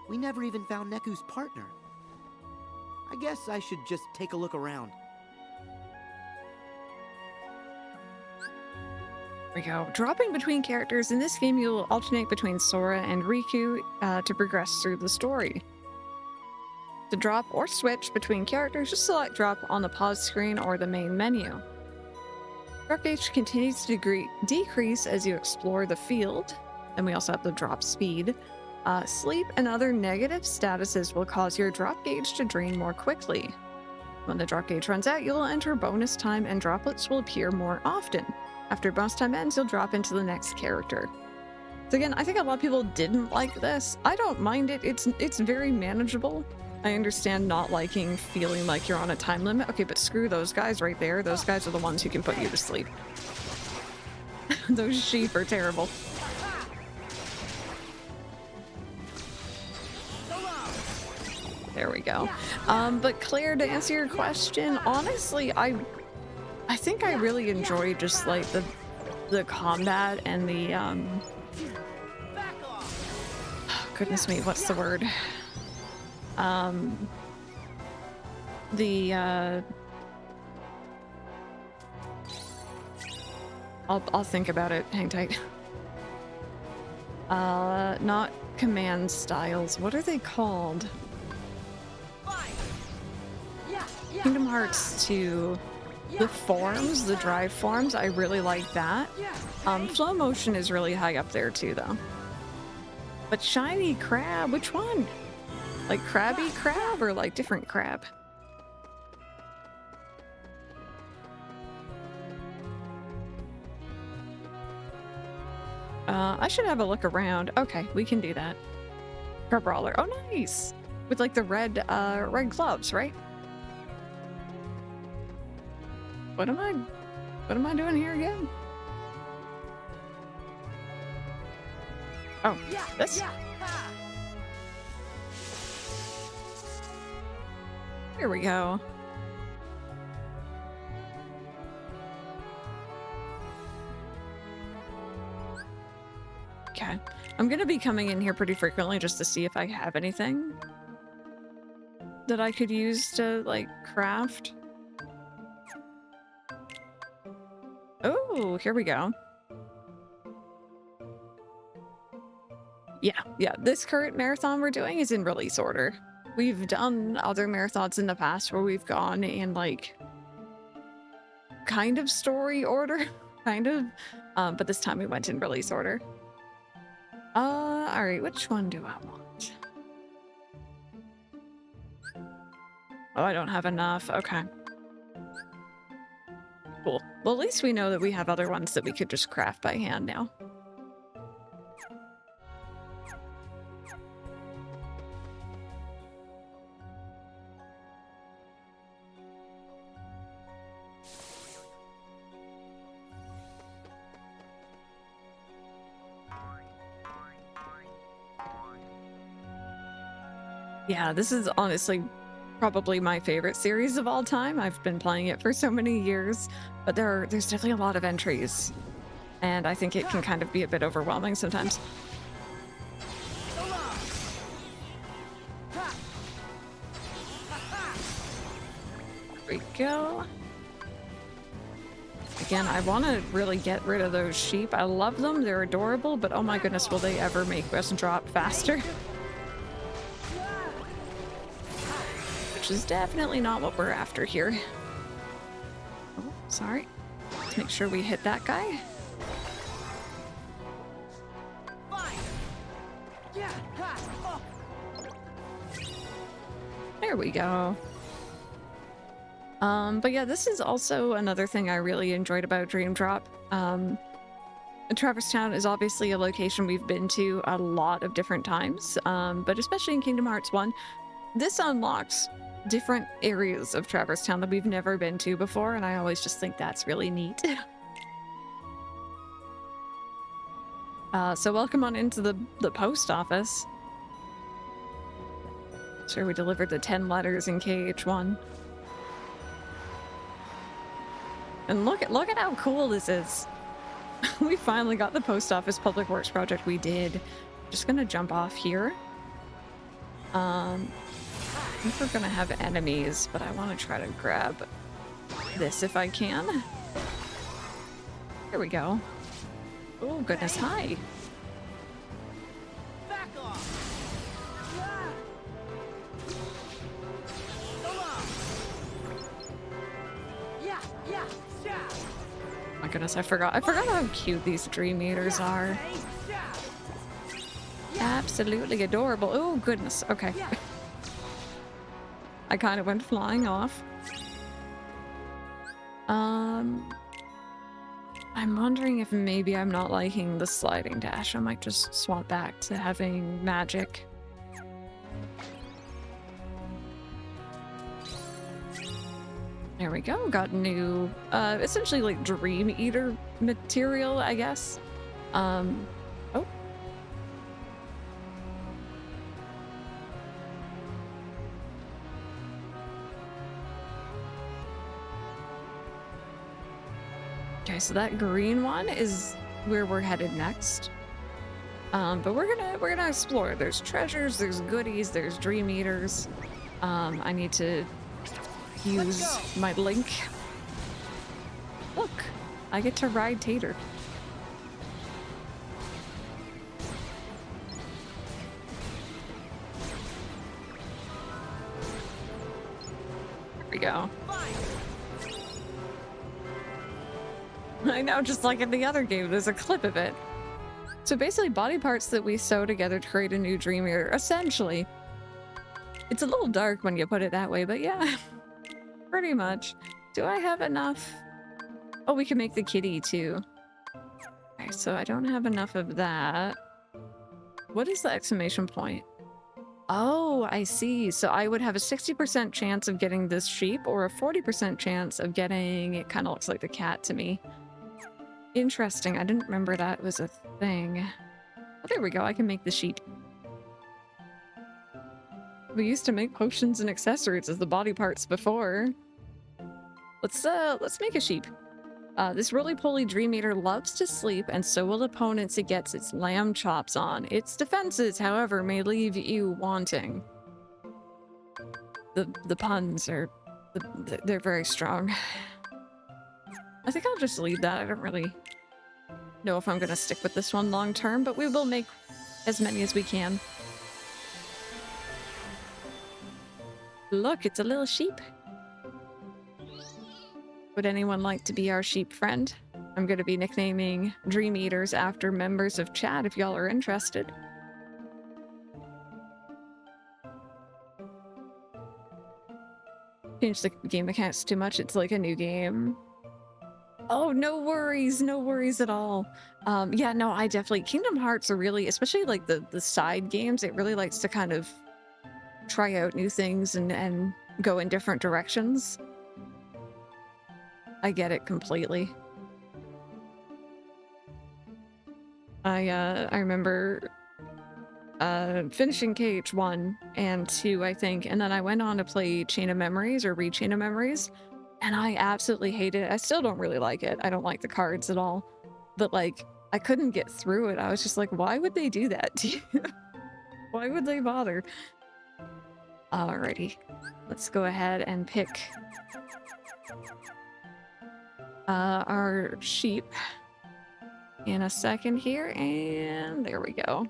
We never even found Neku's partner. I guess I should just take a look around. There we go. Dropping between characters. In this game, you'll alternate between Sora and Riku to progress through the story. To drop or switch between characters, just select drop on the pause screen or the main menu. Drop gauge continues to decrease as you explore the field. And we also have the drop speed. Sleep and other negative statuses will cause your drop gauge to drain more quickly. When the drop gauge runs out, you'll enter bonus time and droplets will appear more often. After bonus time ends, you'll drop into the next character. So again, I think a lot of people didn't like this. I don't mind it. It's very manageable. I understand not liking feeling like you're on a time limit. Okay, but screw those guys right there. Those guys are the ones who can put you to sleep. Those sheep are terrible. There we go. But Claire, to answer your question, honestly, I think I really enjoy just like the combat and the goodness me, what's the word? I'll think about it. Hang tight. Not command styles. What are they called? Kingdom Hearts 2. The forms, the drive forms, I really like that. Flowmotion is really high up there too, though. But shiny crab, which one? Like crabby crab or like different crab? I should have a look around. Okay, we can do that. Crab brawler. Oh, nice. With like the red gloves, right? What am I doing here again? Oh, this? Here we go. Okay. I'm gonna be coming in here pretty frequently just to see if I have anything that I could use to, like, craft. Oh, here we go. Yeah, this current marathon we're doing is in release order. We've done other marathons in the past where we've gone in, like, kind of story order, kind of, but this time we went in release order. Alright, which one do I want? Oh, I don't have enough. Okay. Cool. Well, at least we know that we have other ones that we could just craft by hand now. Yeah, this is honestly probably my favorite series of all time. I've been playing it for so many years, but there's definitely a lot of entries, and I think it can kind of be a bit overwhelming sometimes. There we go. Again, I want to really get rid of those sheep. I love them, they're adorable, but oh my goodness, will they ever make us drop faster? Which is definitely not what we're after here. Oh, sorry. Let's make sure we hit that guy. There we go. But yeah, this is also another thing I really enjoyed about Dream Drop. Traverse Town is obviously a location we've been to a lot of different times, but especially in Kingdom Hearts 1, this unlocks different areas of Traverse Town that we've never been to before, and I always just think that's really neat. So welcome on into the post office. Sure, we delivered the 10 letters in KH1. And look at how cool this is. We finally got the post office public works project. We did. Just gonna jump off here. I think we're gonna have enemies, but I want to try to grab this if I can. Here we go. Oh goodness, hi. Back off. Yeah, yeah, yeah. My goodness, I forgot how cute these Dream Eaters are. Absolutely adorable. Oh goodness, okay. I kind of went flying off. I'm wondering if maybe I'm not liking the sliding dash. I might just swap back to having magic. There we go. Got new, essentially like Dream Eater material, I guess. Oh. Okay, so that green one is where we're headed next. But we're gonna explore. There's treasures, there's goodies, there's Dream Eaters. I need to use my link. Look, I get to ride Tater. There we go. I know, just like in the other game, there's a clip of it. So basically, body parts that we sew together to create a new Dream Eater, essentially. It's a little dark when you put it that way, but yeah, pretty much. Do I have enough? Oh, we can make the kitty too. Okay, so I don't have enough of that. What is the exclamation point? Oh, I see. So I would have a 60% chance of getting this sheep or a 40% chance of getting, it kind of looks like the cat to me. Interesting. I didn't remember that was a thing. Oh, there we go. I can make the sheep. We used to make potions and accessories as the body parts before. Let's make a sheep. This roly-poly Dream Eater loves to sleep, and so will opponents it gets its lamb chops on. Its defenses, however, may leave you wanting. The puns are... they're very strong. I think I'll just leave that. I don't really know if I'm gonna stick with this one long term, but we will make as many as we can. Look, it's a little sheep. Would anyone like to be our sheep friend? I'm going to be nicknaming Dream Eaters after members of chat if y'all are interested. Change the game mechanics too much, it's like a new game. Oh, no worries at all. Yeah, no, I definitely... Kingdom Hearts are really, especially like the side games, it really likes to kind of try out new things and go in different directions. I get it completely. I remember finishing KH1 and 2, I think, and then I went on to play Chain of Memories or Re-Chain of Memories, and I absolutely hated it. I still don't really like it. I don't like the cards at all. But like, I couldn't get through it. I was just like, why would they do that to you? Why would they bother? Alrighty. Let's go ahead and pick our sheep in a second here, and there we go.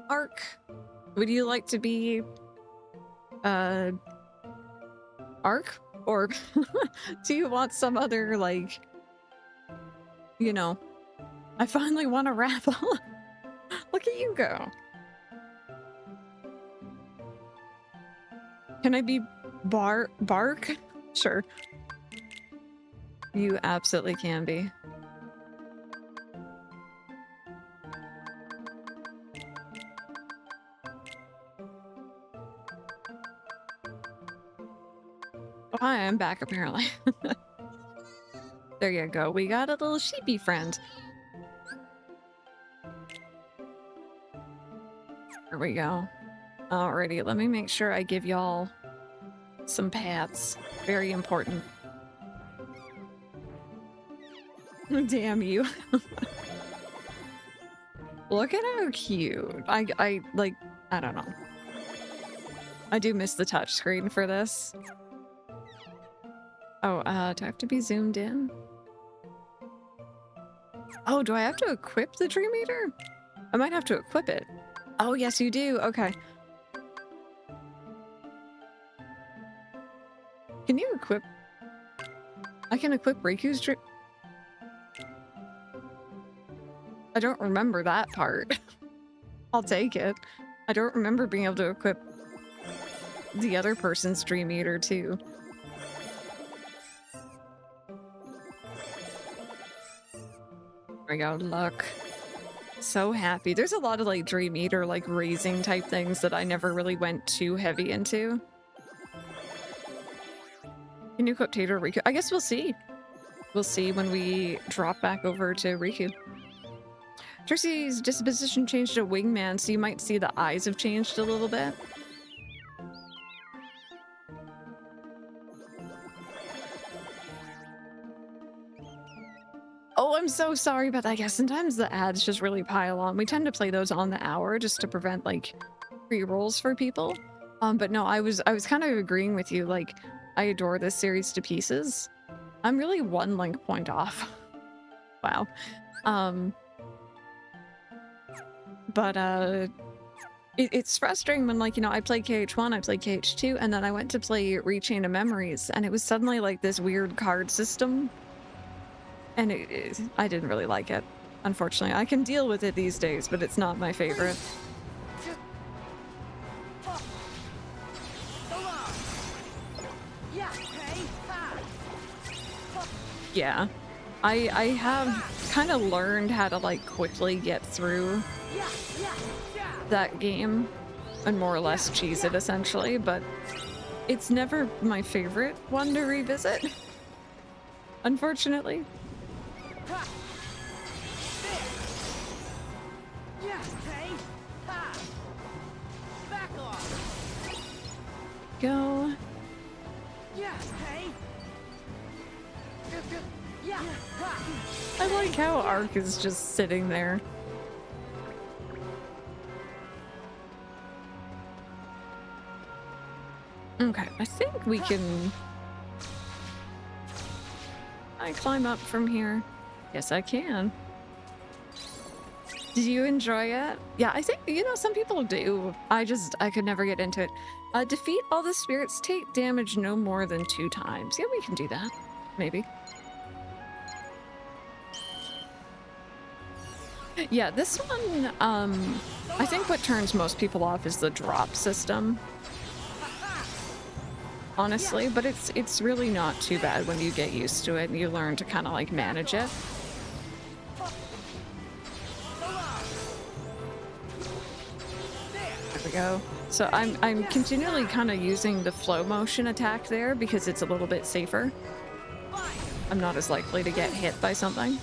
Ark, would you like to be Ark? Or do you want some other, like, you know, I finally won a raffle. Look at you go. Can I be Bark? Sure. You absolutely can be. Oh, hi, I'm back apparently. There you go. We got a little sheepy friend. There we go. Alrighty, let me make sure I give y'all some paths. Very important. Damn you. Look at how cute. I like, I don't know. I do miss the touch screen for this. Oh, do I have to be zoomed in? Oh, do I have to equip the Dream Eater? I might have to equip it. Oh, yes, you do. Okay. Can you equip? I can equip Riku's Dream. I don't remember that part. I'll take it. I don't remember being able to equip the other person's Dream Eater too. There we go, look. So happy. There's a lot of like Dream Eater, like raising type things that I never really went too heavy into. Can you equip Tater Riku? I guess we'll see. We'll see when we drop back over to Riku. Trixie's disposition changed to Wingman, so you might see the eyes have changed a little bit. Oh, I'm so sorry about that. Yeah, sometimes the ads just really pile on. We tend to play those on the hour just to prevent like pre-rolls for people. But no, I was kind of agreeing with you. Like, I adore this series to pieces. I'm really one link point off. Wow. But it's frustrating when, like, you know, I played KH1, I played KH2, and then I went to play Rechain of Memories, and it was suddenly like this weird card system. And I didn't really like it, unfortunately. I can deal with it these days, but it's not my favorite. Yeah, I have kind of learned how to like quickly get through that game and more or less cheese it essentially, but it's never my favorite one to revisit, unfortunately. Go. I like how Ark is just sitting there. Okay, I think we can... I climb up from here. Yes, I can. Did you enjoy it? Yeah, I think, you know, some people do. I could never get into it. Defeat all the spirits, take damage no more than 2 times. Yeah, we can do that. Maybe. Yeah, this one, I think what turns most people off is the drop system. Honestly, but it's really not too bad when you get used to it and you learn to kind of like manage it. There we go. So I'm continually kind of using the Flowmotion attack there because it's a little bit safer. I'm not as likely to get hit by something.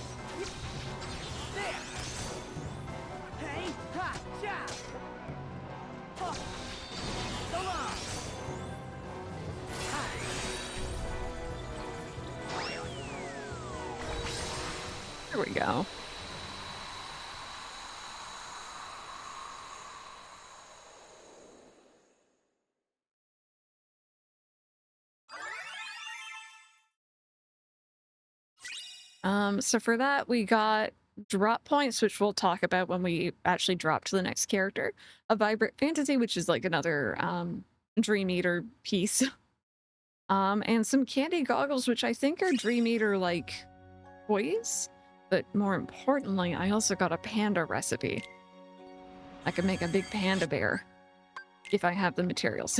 There we go. So for that, we got drop points, which we'll talk about when we actually drop to the next character. A Vibrant Fantasy, which is like another Dream Eater piece. And some candy goggles, which I think are Dream Eater like toys. But more importantly, I also got a panda recipe. I could make a big panda bear if I have the materials.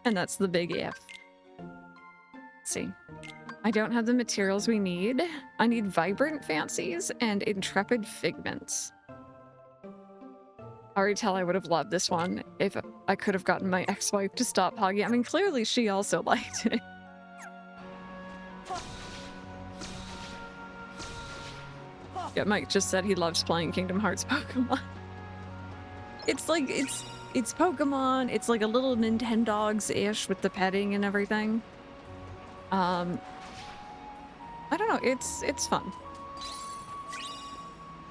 And that's the big if. Let's see. I don't have the materials we need. I need vibrant fancies and intrepid figments. I already tell I would have loved this one if I could have gotten my ex-wife to stop hugging. I mean, clearly she also liked it. Yeah, Mike just said he loves playing Kingdom Hearts Pokemon. It's like, it's Pokemon. It's like a little Nintendogs-ish with the petting and everything. I don't know, it's fun.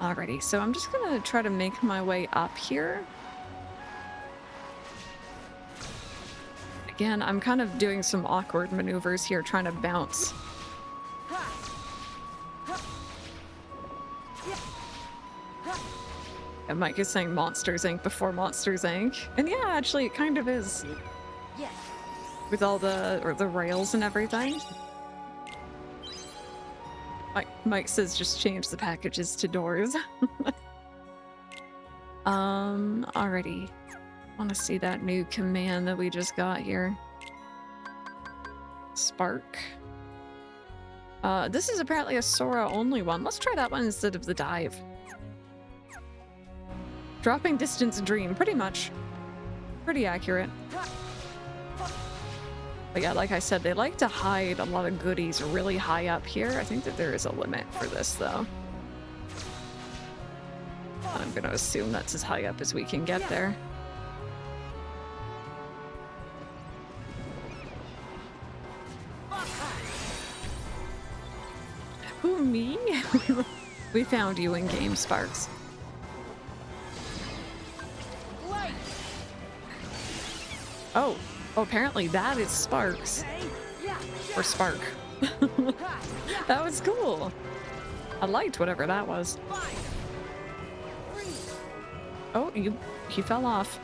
Alrighty, so I'm just gonna try to make my way up here. Again, I'm kind of doing some awkward maneuvers here, trying to bounce. And Mike is saying Monsters Inc. before Monsters Inc. And yeah, actually, it kind of is. With all the rails and everything. Mike says just change the packages to doors. Alrighty. Want to see that new command that we just got here. Spark. This is apparently a Sora only one. Let's try that one instead of the dive. Dropping distance dream, pretty much. Pretty accurate. But yeah, like I said, they like to hide a lot of goodies really high up here. I think that there is a limit for this, though. I'm gonna assume that's as high up as we can get there. Who, me? We found you in game, Sparks. Oh, apparently that is Sparks. Or Spark. That was cool. I liked whatever that was. Oh, he fell off.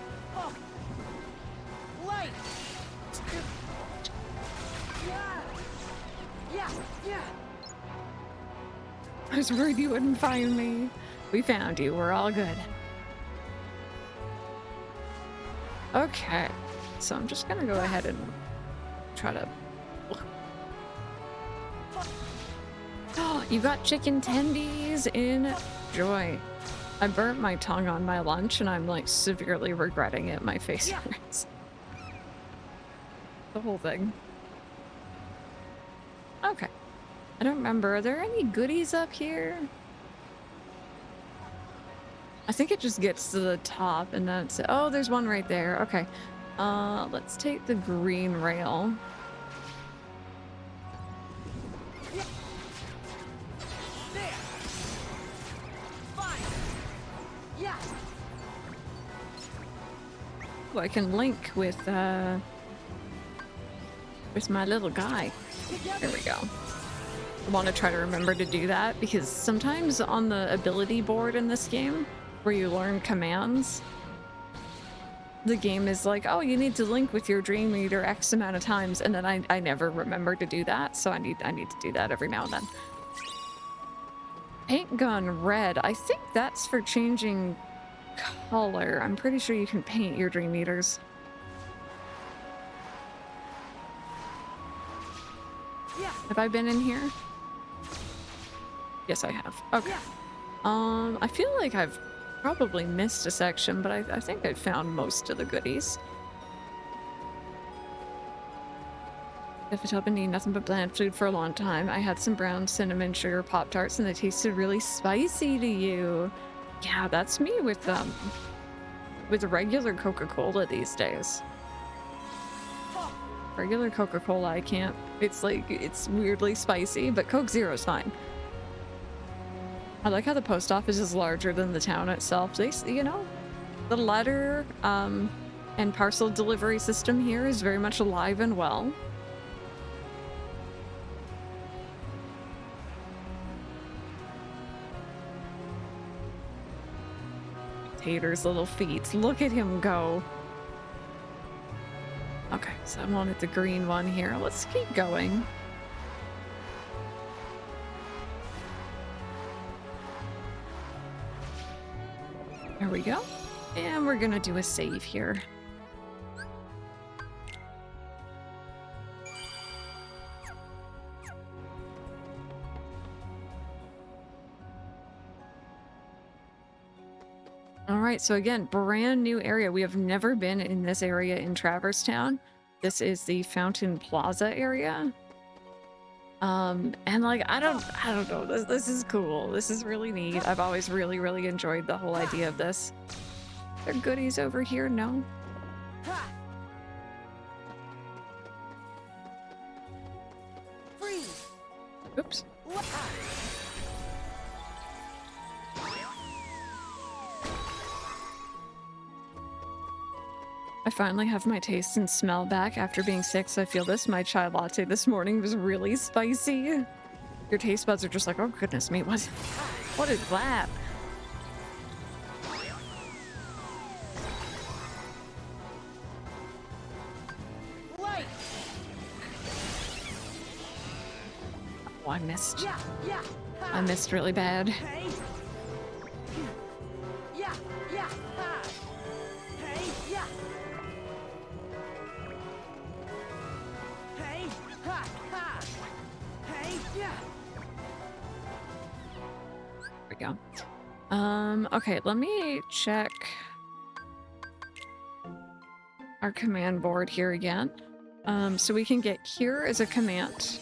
I was worried you wouldn't find me. We found you. We're all good. Okay. So I'm just gonna go ahead and try to... Oh, you got chicken tendies? Enjoy. I burnt my tongue on my lunch and I'm like severely regretting it. My face hurts. The whole thing. Okay. I don't remember. Are there any goodies up here? I think it just gets to the top and that's it. Oh, there's one right there. Okay. Let's take the green rail. Ooh, I can link with my little guy. There we go. I want to try to remember to do that because sometimes on the ability board in this game, where you learn commands, the game is like, oh, you need to link with your Dream Eater X amount of times, and then I never remember to do that, so I need to do that every now and then. Paint gun red. I think that's for changing color. I'm pretty sure you can paint your Dream Eaters. Have I been in here? Yes, I have. Okay. I feel like I've probably missed a section, but I think I found most of the goodies. If I've been eating nothing but bland food for a long time, I had some brown cinnamon sugar Pop-Tarts and they tasted really spicy to you. Yeah, that's me with regular Coca-Cola these days. Regular Coca-Cola, I can't. It's like, it's weirdly spicy, but Coke Zero is fine. I like how the post office is larger than the town itself. They, you know, the letter and parcel delivery system here is very much alive and well. Tater's little feet. Look at him go. Okay, So I wanted the green one here. Let's keep going. There we go. And we're gonna do a save here. All right, so again, brand new area. We have never been in this area in Traverse Town. This is the Fountain Plaza area. And like, I don't know, this is cool. This is really neat. I've always really enjoyed the whole idea of this. Are there goodies over here? No. Freeze. Oops. I finally have my taste and smell back after being sick, so I feel this. My chai latte this morning was really spicy. Your taste buds are just like, oh goodness me, what is that? Light. Oh, I missed. Yeah, yeah. I missed really bad. Hey. Yeah, yeah. Ha. Hey, yeah. Hey, ha, ha. Hey, yeah. There we go. Okay, let me check our command board here again. So we can get cure as a command.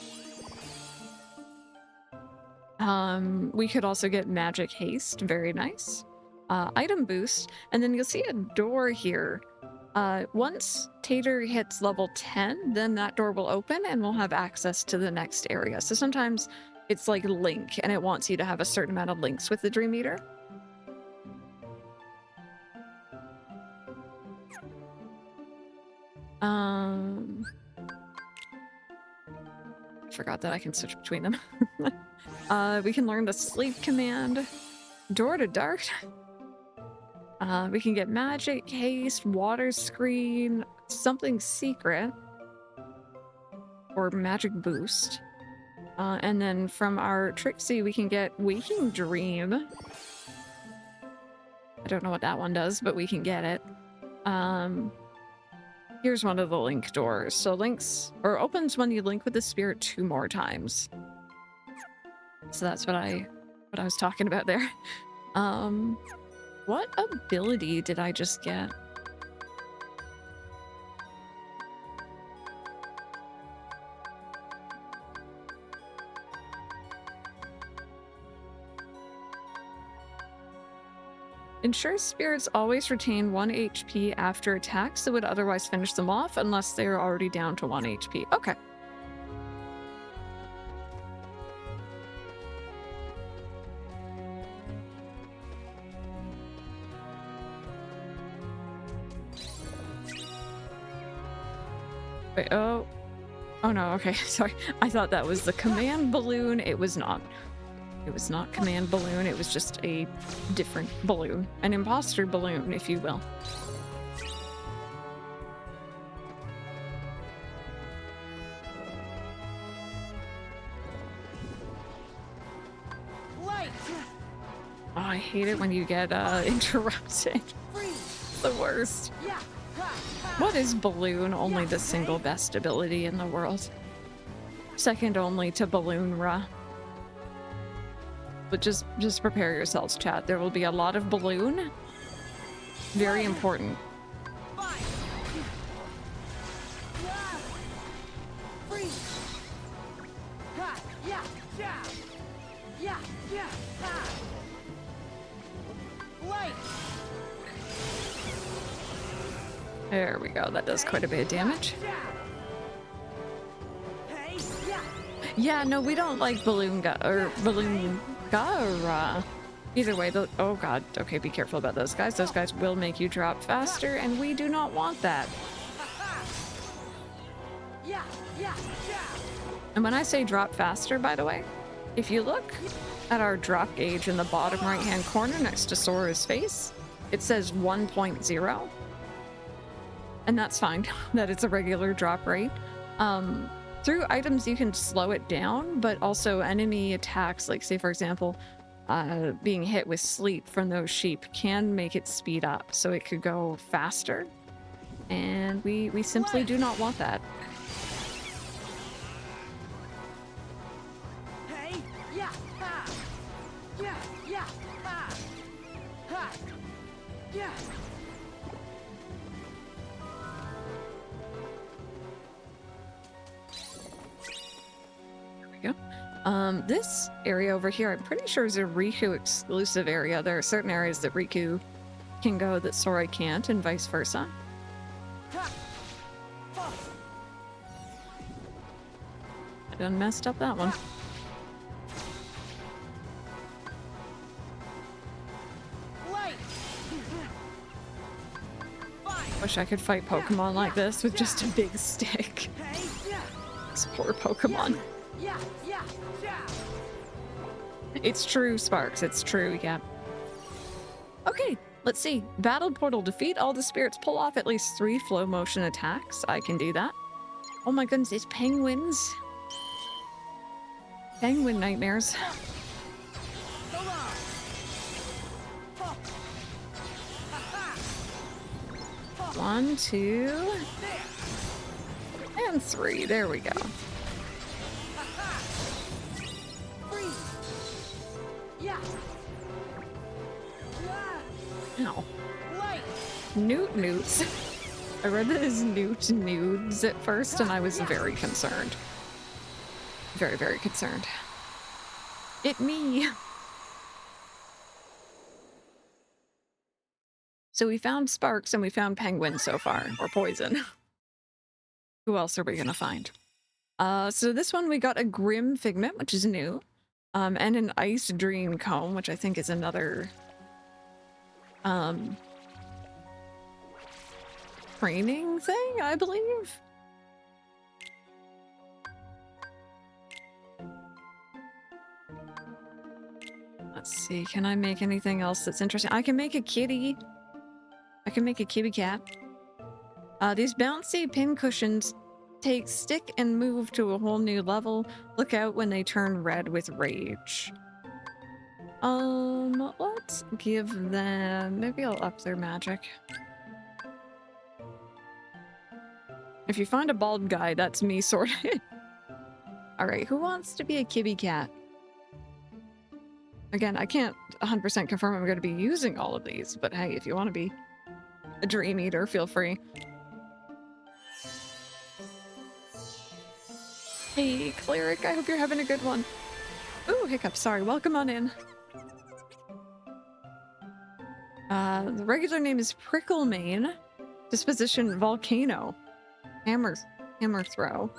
We could also get magic haste, very nice. Item boost, and then you'll see a door here. Once Tater hits level 10, then that door will open and we'll have access to the next area. So sometimes it's like Link, and it wants you to have a certain amount of links with the Dream Eater. Forgot that I can switch between them. We can learn the sleep command. Door to dark. We can get magic, haste, water screen, something secret, or magic boost. And then from our Trixie, we can get waking dream. I don't know what that one does, but we can get it. Here's one of the link doors. So links, or opens when you link with the spirit 2 more times. So that's what I was talking about there. What ability did I just get? Ensures spirits always retain 1 HP after attacks that would otherwise finish them off unless they are already down to 1 HP. Okay. Wait, oh no, okay, sorry. I thought that was the command balloon. It was not. It was not command balloon, it was just a different balloon. An imposter balloon, if you will. Light. Oh, I hate it when you get interrupted. Freeze. It's the worst. Yeah. Ha, ha. What is balloon? Only the single best ability in the world. Second only to Balloon Ra. But just prepare yourselves, chat. There will be a lot of balloon. Very important. Fire. Yeah. Freeze. Ha. Yeah. Yeah. Yeah. Yeah. Ha. Light. There we go. That does quite a bit of damage. Yeah. Hey. Yeah. Yeah, no, we don't like Balloon Gara. Either way, oh god, okay, be careful about those guys. Those guys will make you drop faster, and we do not want that. Yeah. Yeah. Yeah. And when I say drop faster, by the way, if you look at our drop gauge in the bottom right-hand corner next to Sora's face, it says 1.0. and that's fine that it's a regular drop rate. Through items you can slow it down, but also enemy attacks, like say for example, being hit with sleep from those sheep can make it speed up, so it could go faster. And we simply do not want that. Hey, yeah, ha. Yeah, yeah, ha. Ha. Yeah. There we go. This area over here, I'm pretty sure is a Riku exclusive area. There are certain areas that Riku can go that Sora can't, and vice versa. Ha. Oh. I done messed up that one. Light. Fire. Wish I could fight Pokemon like this with just a big stick. Hey, yeah. This poor Pokemon. Yeah, yeah, yeah. It's true, Sparks. It's true, yeah. Okay, let's see. Battle Portal. Defeat all the spirits. Pull off at least 3 Flowmotion attacks. I can do that. Oh my goodness, it's penguins. Penguin nightmares. So long. Oh. Ha-ha. 1, 2, There. and 3. There we go. Ha-ha. Freeze. Yeah. Yeah. Ow. Light. Newt newts. I read it as newt nudes at first, and I was very concerned. Very, very concerned. It me. So we found Sparks and we found Penguin so far, or Poison. Who else are we gonna find? So this one we got a Grim Figment, which is new, and an Ice Dream Comb, which I think is another training thing, I believe. Let's see, can I make anything else that's interesting? I can make a kitty. I can make a kitty cat. These bouncy pin cushions take stick and move to a whole new level. Look out when they turn red with rage. Let's give them... Maybe I'll up their magic. If you find a bald guy, that's me sorted. Alright, who wants to be a kitty cat? Again, I can't 100% confirm I'm going to be using all of these, but hey, if you want to be a Dream Eater, feel free. Hey, Cleric, I hope you're having a good one. Ooh, hiccup, sorry. Welcome on in. The regular name is Pricklemane. Disposition, Volcano. Hammer throw.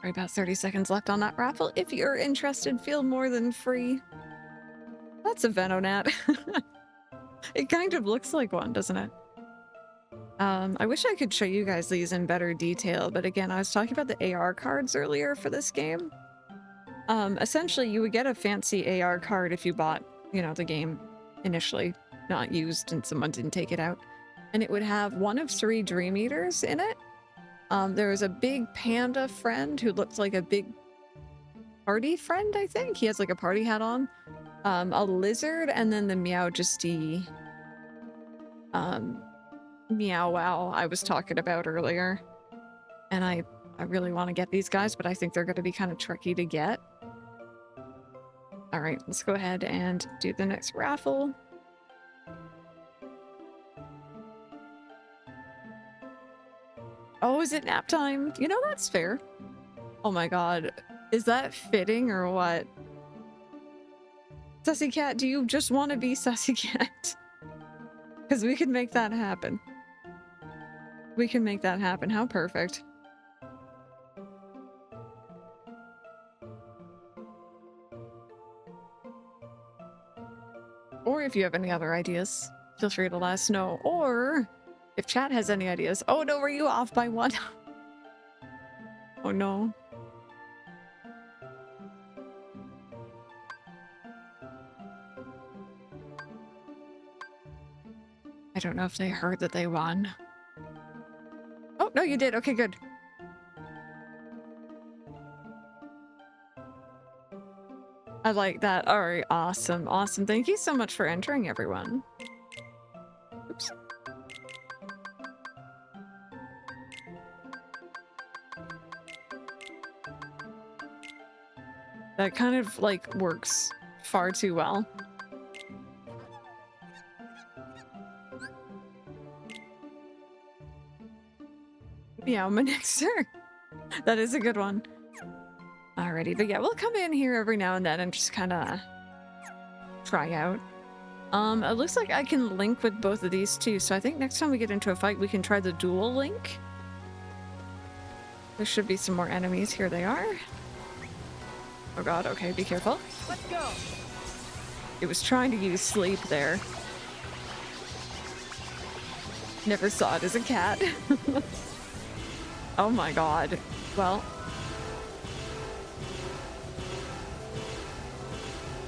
Right, about 30 seconds left on that raffle. If you're interested, feel more than free. That's a Venonat. It kind of looks like one, doesn't it? I wish I could show you guys these in better detail, but again, I was talking about the AR cards earlier for this game. Essentially, you would get a fancy AR card if you bought, you know, the game initially, not used and someone didn't take it out. And it would have one of 3 Dream Eaters in it. There was a big panda friend who looked like a big party friend, I think. He has like a party hat on. A lizard, and then the Meowjesty Meow Wow I was talking about earlier. And I really want to get these guys, but I think they're going to be kind of tricky to get. Alright, let's go ahead and do the next raffle. Oh, is it nap time? You know, that's fair. Oh my god. Is that fitting or what? Sassy Cat, do you just want to be Sassy Cat? Because we can make that happen. We can make that happen. How perfect. Or if you have any other ideas, feel free to let us know. Or if chat has any ideas. Oh no, were you off by 1? Oh no. don't know if they heard that they won. Oh, no, you did. Okay, good. I like that. All right, awesome, awesome. Thank you so much for entering, everyone. Oops. That kind of, like, works far too well. Meow Manixer. That is a good one. Alrighty, but yeah, we'll come in here every now and then and just kind of try out. It looks like I can link with both of these too, so I think next time we get into a fight, we can try the dual link. There should be some more enemies. Here they are. Oh god, okay, be careful. Let's go. It was trying to use sleep there. Never saw it as a cat. Oh my god. Well,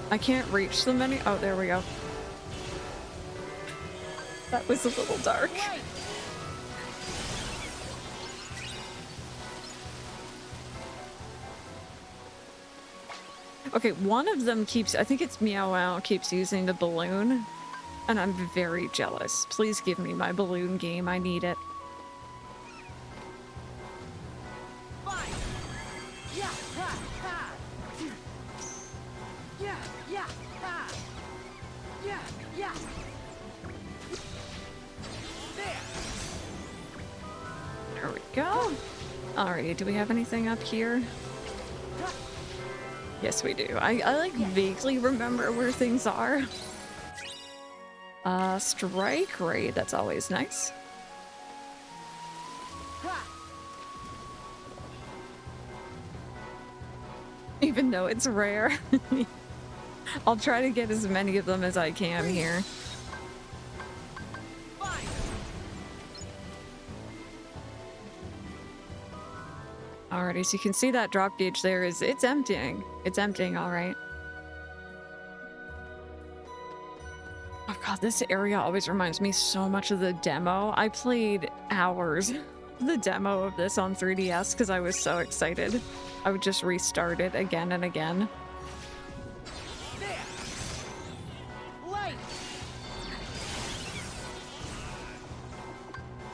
I can't reach them any. Oh, there we go. That was a little dark. Right. Okay, one of them keeps, I think it's Meow Wow, keeps using the balloon, and I'm very jealous. Please give me my balloon game. I need it. Fine. Yeah. Ha. Ha. Yeah. Yeah. Ha. Yeah. Yeah. There. There we go. Alrighty, do we have anything up here? Yes, we do. I like vaguely remember where things are. Strike rate, that's always nice. Even though it's rare. I'll try to get as many of them as I can here. Alrighty, so you can see that drop gauge there is, it's emptying. It's emptying, alright. Oh god, this area always reminds me so much of the demo. I played hours the demo of this on 3DS because I was so excited. I would just restart it again and again. There. Light.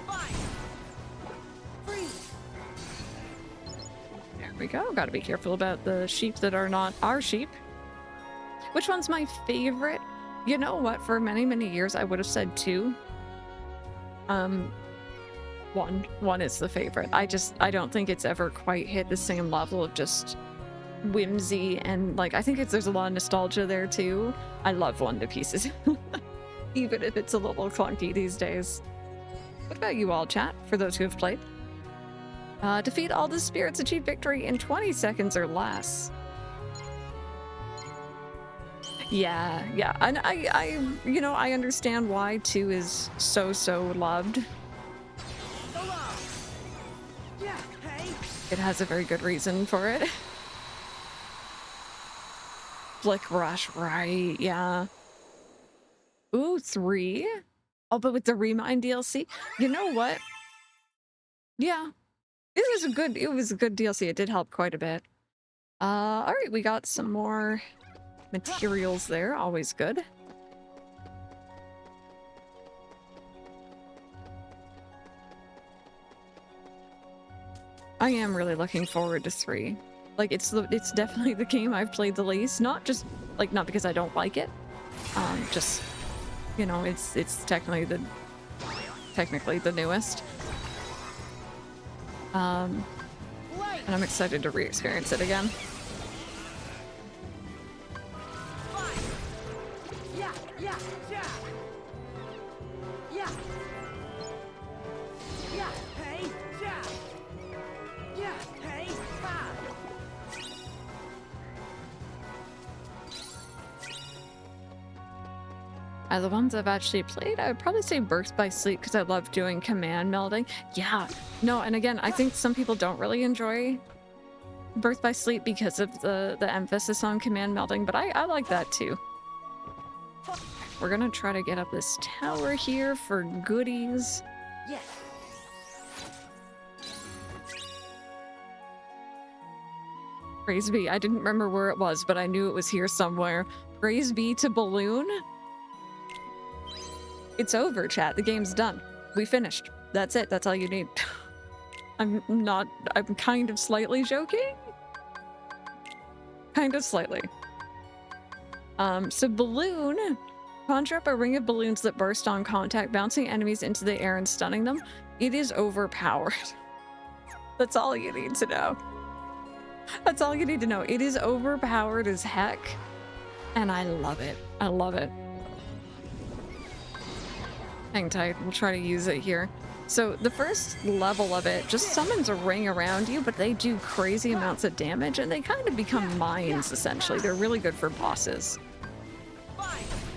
Fine. Freeze. There we go. Gotta be careful about the sheep that are not our sheep. Which one's my favorite? You know what? For many, many years, I would have said 2. One is the favorite. I don't think it's ever quite hit the same level of just whimsy and like, I think there's a lot of nostalgia there too. I love 1 to pieces. Even if it's a little clunky these days. What about you all, chat, for those who have played? Defeat all the spirits, achieve victory in 20 seconds or less. Yeah, and I understand why 2 is so loved. Yeah. Hey. It has a very good reason for it. Flick Rush, right, yeah. Ooh, 3? Oh, but with the Remind DLC? You know what? Yeah. It was a good DLC. It did help quite a bit. Alright, we got some more materials there, always good. I am really looking forward to 3. Like, it's definitely the game I've played the least. Not just like, not because I don't like it. Just, you know, it's technically the newest. And I'm excited to re-experience it again. Yeah. Yeah. Yeah. Yeah. Yeah. Hey. Yeah. Yeah. Hey. Ha. The ones I've actually played, I would probably say Birth by Sleep because I love doing command melding. Yeah, no, and again, I think some people don't really enjoy Birth by Sleep because of the emphasis on command melding, but I like that too. We're gonna try to get up this tower here for goodies. Yes. Praise be. I didn't remember where it was, but I knew it was here somewhere. Praise be to Balloon. It's over, chat. The game's done. We finished. That's it. That's all you need. I'm kind of slightly joking. Kind of slightly. So Balloon, conjure up a ring of balloons that burst on contact, bouncing enemies into the air and stunning them. It is overpowered. That's all you need to know. That's all you need to know. It is overpowered as heck, and I love it. I love it. Hang tight. We'll try to use it here. So the first level of it just summons a ring around you, but they do crazy amounts of damage, and they kind of become mines, essentially. They're really good for bosses.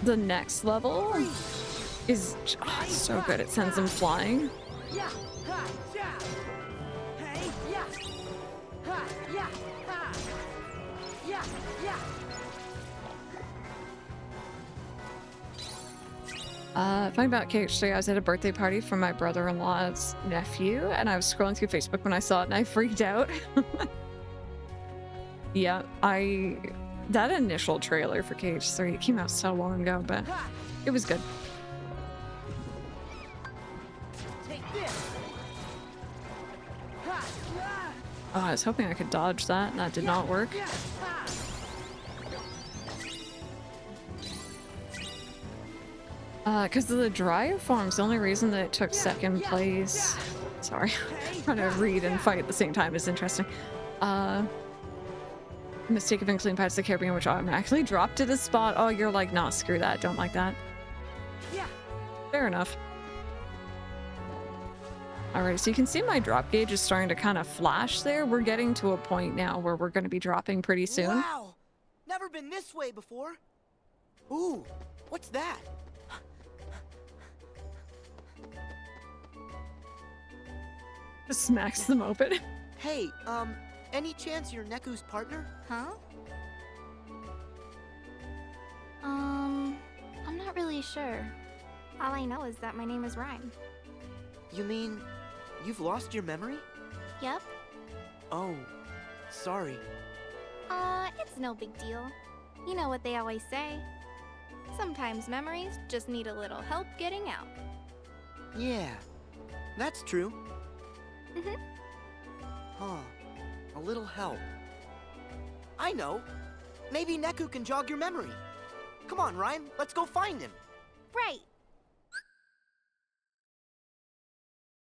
The next level is so good. It sends them flying. Funny about KH3, I was at a birthday party for my brother-in-law's nephew, and I was scrolling through Facebook when I saw it, and I freaked out. Yeah, that initial trailer for KH3, it came out so long ago, but it was good. Oh, I was hoping I could dodge that, and that did not work. Because of the dryer forms, the only reason that it took second place... Sorry, trying to read and fight at the same time is interesting. Mistake of unclean pipes, the Caribbean, which automatically dropped to the spot. Oh, you're like, nah, screw that, don't like that. Fair enough. Alright, so you can see my drop gauge is starting to kind of flash there. We're getting to a point now where we're going to be dropping pretty soon. Wow! Never been this way before. Ooh, what's that? Just smacks them open. Hey, any chance you're Neku's partner? Huh? I'm not really sure. All I know is that my name is Rhyme. You mean you've lost your memory? Yep. Oh, sorry. It's no big deal. You know what they always say. Sometimes memories just need a little help getting out. Yeah, that's true. Mhm. Huh. A little help. I know. Maybe Neku can jog your memory. Come on, Rhyme. Let's go find him. Right.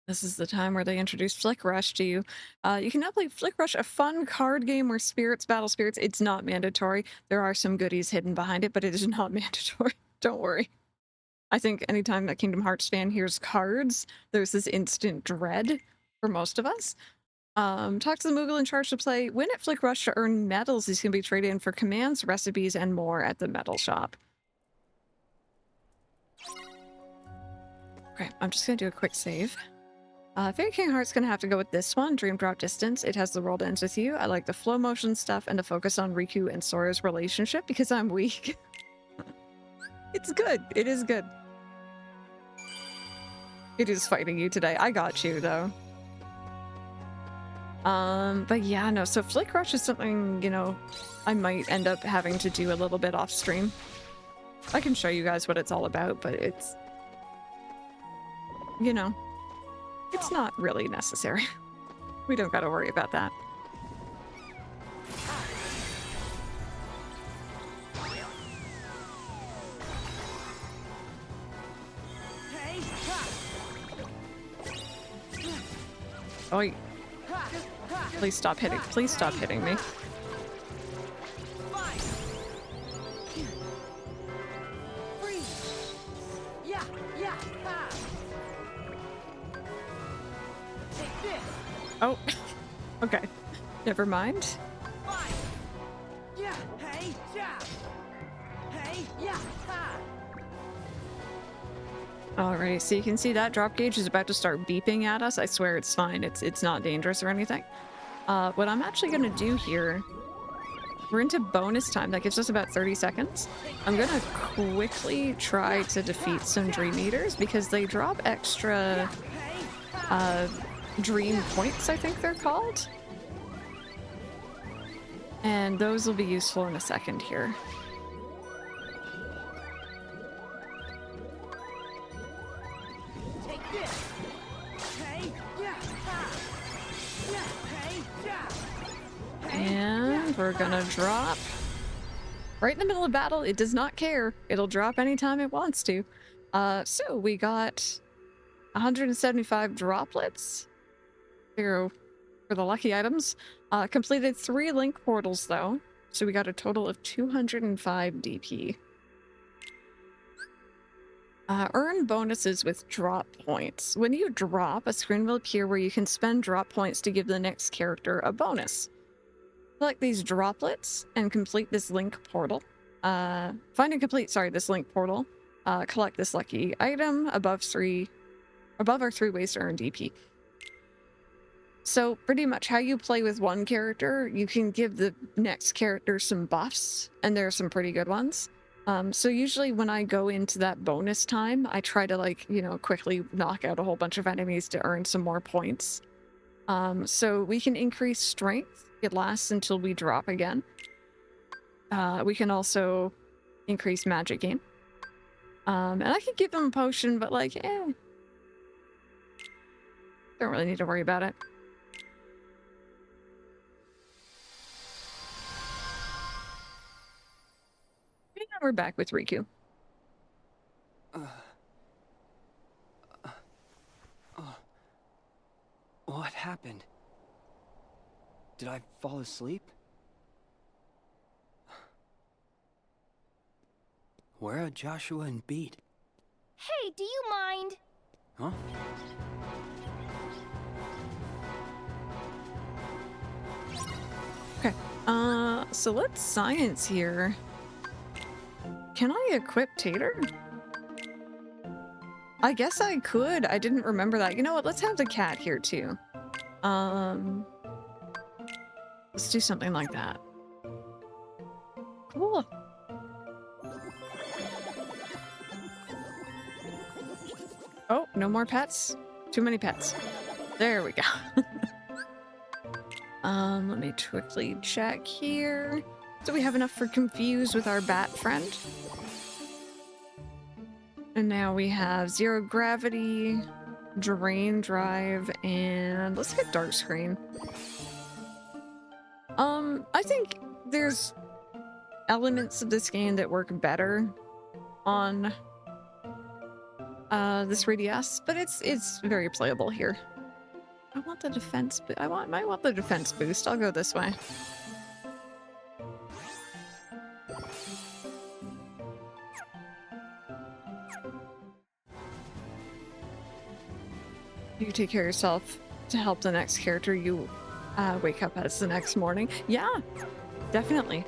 This is the time where they introduce Flick Rush to you. You can now play Flick Rush, a fun card game where spirits battle spirits. It's not mandatory. There are some goodies hidden behind it, but it is not mandatory. Don't worry. I think anytime a Kingdom Hearts fan hears cards, there's this instant dread for most of us. Talk to the Moogle in charge to play. Win at Flick Rush to earn medals. These can be traded in for commands, recipes, and more at the medal shop. Okay, I'm just gonna do a quick save. Fairy King Heart's gonna have to go with this one, Dream Drop Distance. It has the world ends with you. I like the Flowmotion stuff and the focus on Riku and Sora's relationship because I'm weak. It's good. It is good. It is fighting you today. I got you, though. But yeah, no, so Flick Rush is something, you know, I might end up having to do a little bit off stream. I can show you guys what it's all about, but it's, you know, it's not really necessary. We don't gotta worry about that. Oh, please stop hitting. Please stop hitting me. Oh, okay. Never mind. Alright, so you can see that drop gauge is about to start beeping at us. I swear it's fine. It's not dangerous or anything. What I'm actually gonna do here We're into bonus time. That gives us about 30 seconds. I'm gonna quickly try to defeat some Dream Eaters because they drop extra dream points, I think they're called. And those will be useful in a second here. Take this. Hey, yeah, ha. Yeah, hey, yeah. And we're gonna drop right in the middle of battle. It does not care. It'll drop anytime it wants to. So we got 175 droplets. 0 for the lucky items. Completed 3 link portals though, so we got a total of 205 DP. Earn bonuses with drop points. When you drop, a screen will appear where you can spend drop points to give the next character a bonus. Select these droplets and complete this link portal. Find and complete, this link portal. Collect this lucky item above our 3 ways to earn DP. So pretty much how you play with one character, you can give the next character some buffs, and there are some pretty good ones. So usually when I go into that bonus time, I try to quickly knock out a whole bunch of enemies to earn some more points. So we can increase strength. It lasts until we drop again. We can also increase magic gain. And I could give them a potion, but don't really need to worry about it. And we're back with Riku. What happened? Did I fall asleep? Where are Joshua and Beat? Hey, do you mind? Huh? Okay. So let's science here. Can I equip Tater? I guess I could. I didn't remember that. You know what? Let's have the cat here too. Let's do something like that. Cool. Oh, no more pets? Too many pets. There we go. Let me quickly check here. So we have enough for Confused with our bat friend. And now we have Zero Gravity, Drain Drive, and let's get Dark Screen. I think there's elements of this game that work better on this 3DS, but it's very playable here. I want the defense, I might want the defense boost. I'll go this way. You take care of yourself to help the next character you wake up as the next morning. Yeah, definitely.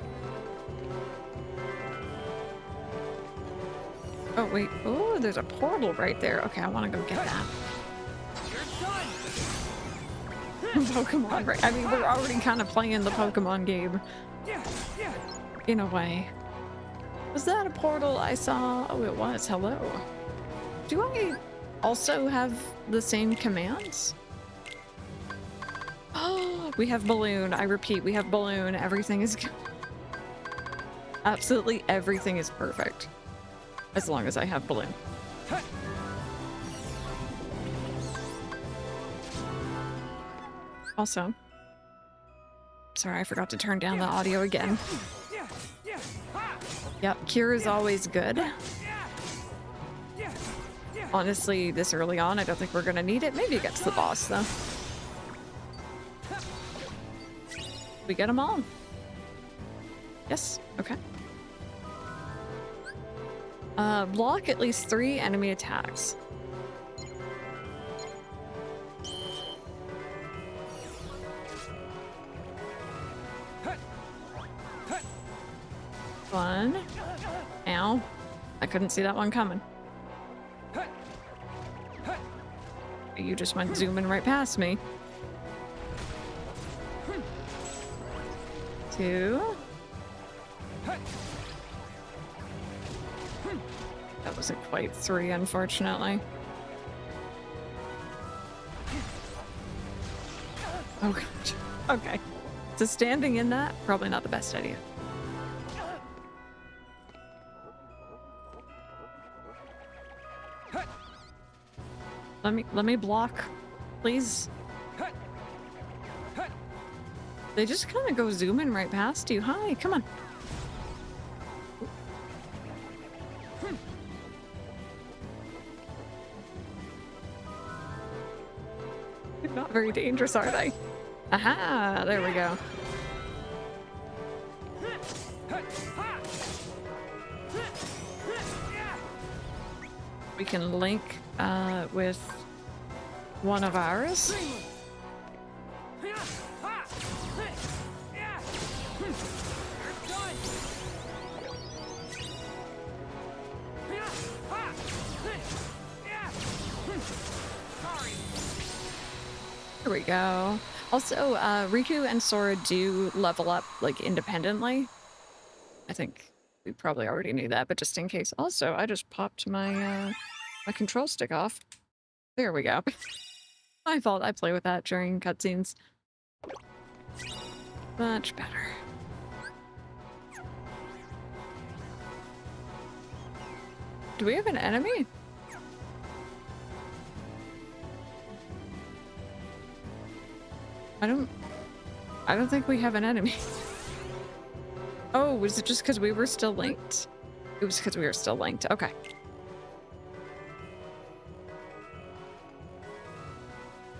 Oh, wait. Oh, there's a portal right there. Okay, I want to go get that. Pokemon, right? I mean, we're already kind of playing the Pokemon game. In a way. Was that a portal I saw? Oh, it was. Hello. Do I also have the same commands? Oh, we have Balloon. I repeat, we have Balloon. Everything is good. Absolutely everything is perfect. As long as I have Balloon. Also, sorry, I forgot to turn down the audio again. Yep, Cure is always good. Honestly, this early on, I don't think we're gonna need it. Maybe it gets the boss, though. We get them all. Yes, okay. Block at least 3 enemy attacks. One. Ow. I couldn't see that one coming. You just went zooming right past me. 2. that wasn't quite 3, unfortunately. Oh god. Okay. So standing in that, probably not the best idea. Let me block, please. They just kind of go zooming right past you. Hi, come on. They're not very dangerous, are they? Aha, there we go. We can link with one of ours. There we go. Also, Riku and Sora do level up, like, independently. I think we probably already knew that, but just in case. Also, I just popped my, my control stick off. There we go. My fault, I play with that during cutscenes. Much better. Do we have an enemy? I don't think we have an enemy. Oh, was it just because we were still linked? It was because we were still linked. Okay.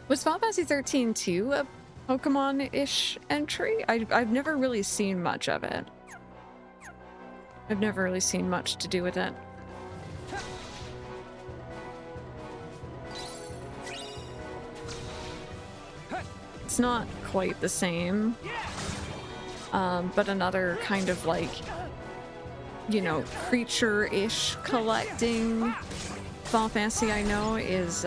Was Final Fantasy 13 too a Pokemon-ish entry? I've never really seen much of it. I've never really seen much to do with it. It's not quite the same, but another kind of like, you know, creature-ish collecting Final Fantasy I know is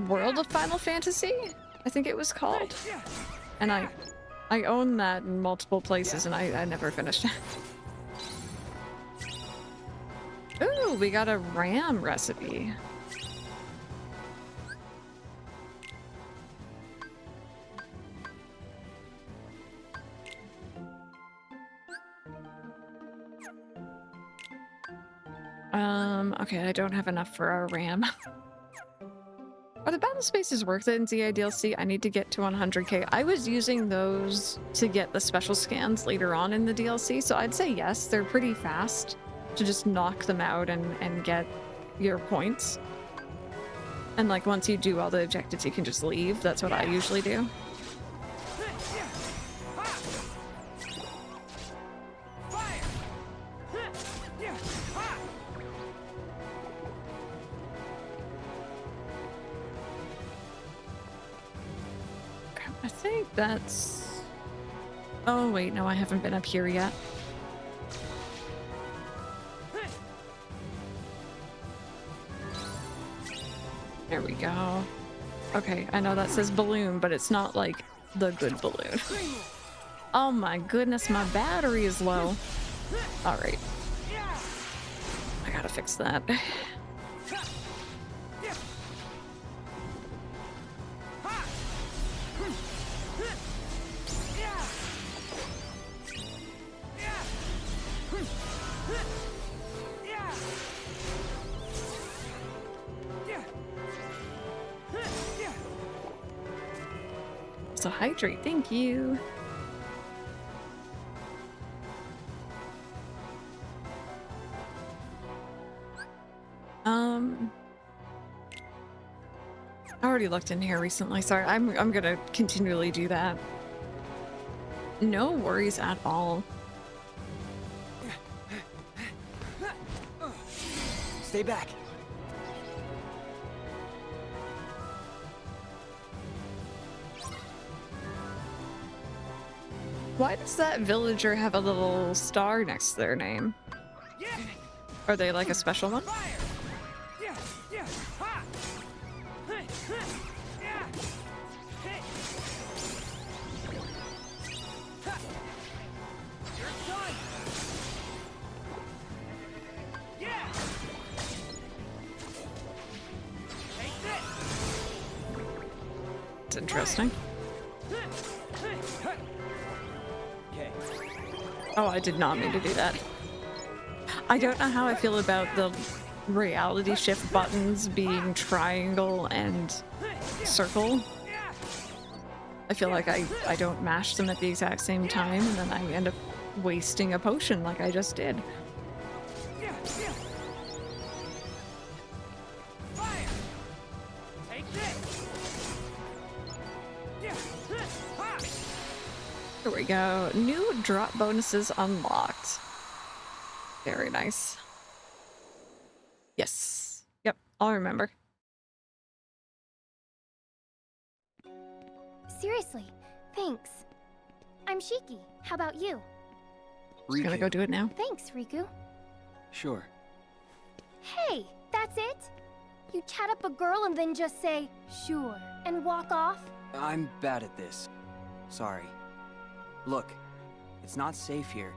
World of Final Fantasy, I think it was called, and I own that in multiple places and I never finished it. Ooh, we got a RAM recipe. Okay, I don't have enough for our RAM. Are the battle spaces worth it in ZI DLC? I need to get to 100k. I was using those to get the special scans later on in the DLC, so I'd say yes, they're pretty fast to just knock them out and get your points. And like once you do all the objectives, you can just leave. That's what I usually do. I think that's... Oh wait, no, I haven't been up here yet. There we go. Okay, I know that says balloon, but it's not like the good balloon. Oh my goodness, my battery is low. Alright. I gotta fix that. So hydrate, thank you. I already looked in here recently. Sorry, I'm gonna continually do that. No worries at all. Stay back. Why does that villager have a little star next to their name? Are they like a special one? That's interesting. Okay. Oh, I did not mean to do that. I don't know how I feel about the reality shift buttons being triangle and circle. I feel like I don't mash them at the exact same time, and then I end up wasting a potion like I just did. There we go. New drop bonuses unlocked. Very nice. Yes. Yep, I'll remember. Seriously, thanks. I'm Shiki. How about you? Just gonna go do it now. Thanks, Riku. Sure. Hey, that's it? You chat up a girl and then just say, sure, and walk off? I'm bad at this. Sorry. Look, it's not safe here.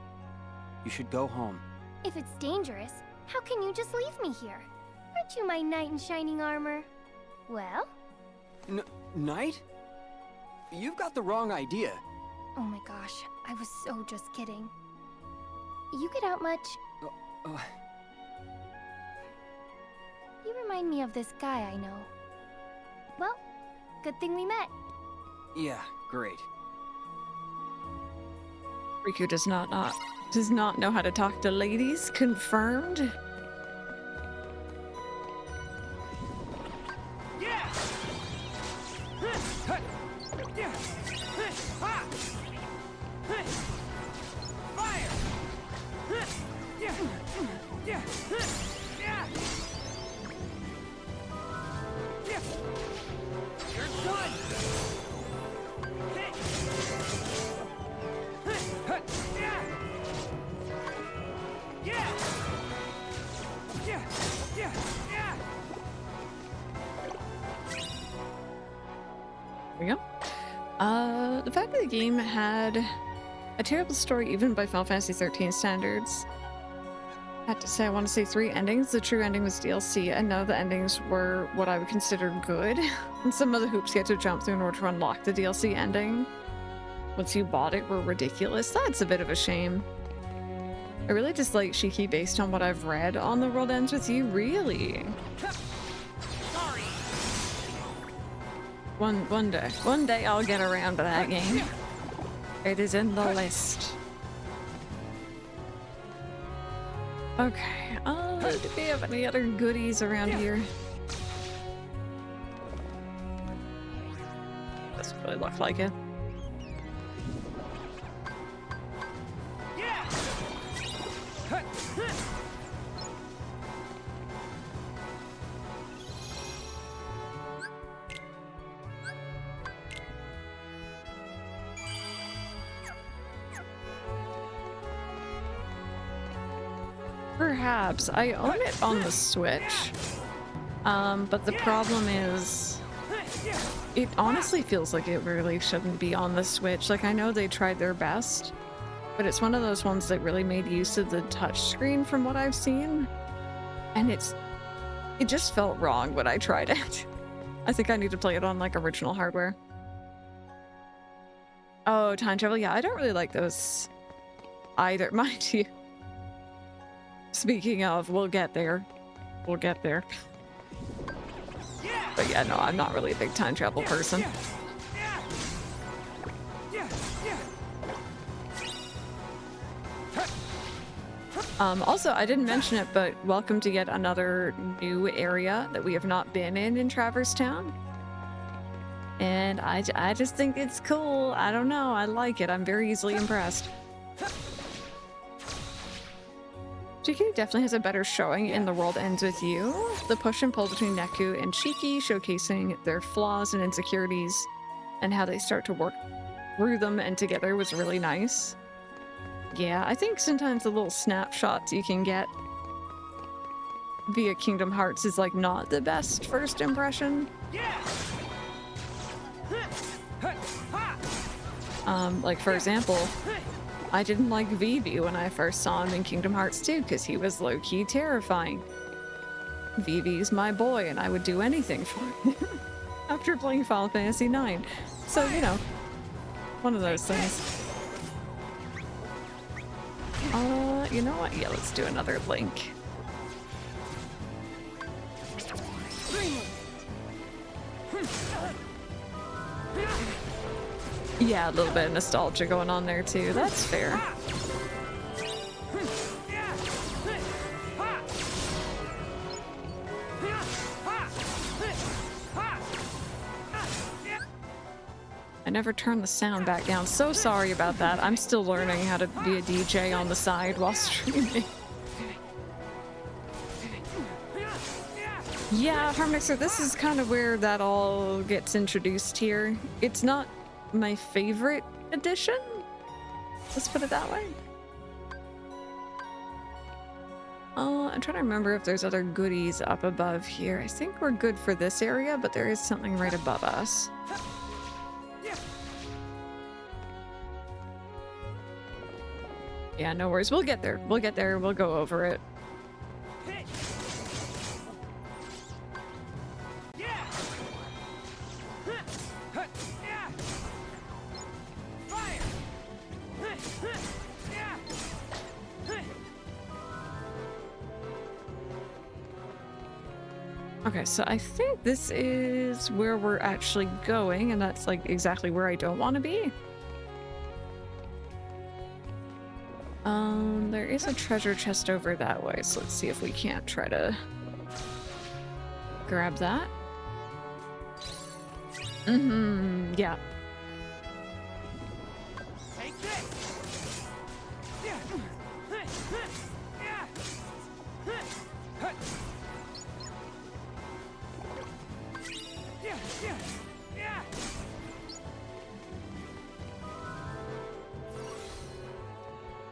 You should go home. If it's dangerous, how can you just leave me here? Aren't you my knight in shining armor? Well? Knight? You've got the wrong idea. Oh my gosh, I was so just kidding. You get out much? You remind me of this guy I know. Well, good thing we met. Yeah, great. Riku does not know how to talk to ladies. Confirmed. There we go. The fact that the game had a terrible story even by Final Fantasy 13 standards. I had to say, I want to say 3 endings. The true ending was DLC, and none of the endings were what I would consider good. And some of the hoops you had to jump through in order to unlock the DLC ending once you bought it were ridiculous. That's a bit of a shame. I really dislike Shiki based on what I've read on The World Ends With You. Really? One day I'll get around to that game. It is in the list. Okay, do we have any other goodies around here? Doesn't really look like it. Perhaps. I own it on the Switch. But the problem is, it honestly feels like it really shouldn't be on the Switch. Like, I know they tried their best, but it's one of those ones that really made use of the touchscreen from what I've seen. And it just felt wrong when I tried it. I think I need to play it on, like, original hardware. Oh, time travel. Yeah, I don't really like those either, mind you. Speaking of, we'll get there. We'll get there. But yeah, no, I'm not really a big time travel person. Also, I didn't mention it, but welcome to yet another new area that we have not been in Traverse Town. And I just think it's cool. I don't know. I like it. I'm very easily impressed. Shiki definitely has a better showing in The World Ends With You. The push and pull between Neku and Shiki, showcasing their flaws and insecurities and how they start to work through them and together, was really nice. Yeah, I think sometimes the little snapshots you can get via Kingdom Hearts is like not the best first impression. Like for example, I didn't like Vivi when I first saw him in Kingdom Hearts 2 because he was low-key terrifying. Vivi's my boy and I would do anything for him. after playing Final Fantasy IX. So, you know, one of those things. You know what? Yeah, let's do another Link. Yeah, a little bit of nostalgia going on there too. That's fair. I never turned the sound back down. So sorry about that. I'm still learning how to be a DJ on the side while streaming. Yeah, Harmixer, this is kind of where that all gets introduced here. It's not my favorite edition. Let's put it that way. I'm trying to remember if there's other goodies up above here. I think we're good for this area, but there is something right above us. Yeah, no worries. We'll get there. We'll get there. We'll go over it. Okay, so I think this is where we're actually going, and that's like exactly where I don't want to be. There is a treasure chest over that way, so let's see if we can't try to grab that. Yeah.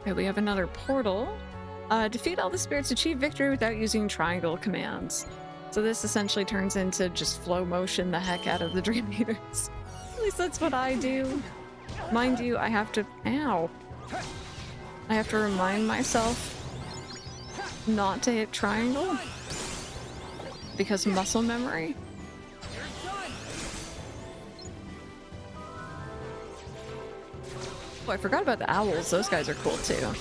Okay, we have another portal. Defeat all the spirits, achieve victory without using triangle commands. So this essentially turns into just Flowmotion the heck out of the Dream Eaters. At least that's what I do. Mind you, I have to... Ow. I have to remind myself not to hit triangle. Because muscle memory. Oh, I forgot about the owls. Those guys are cool too.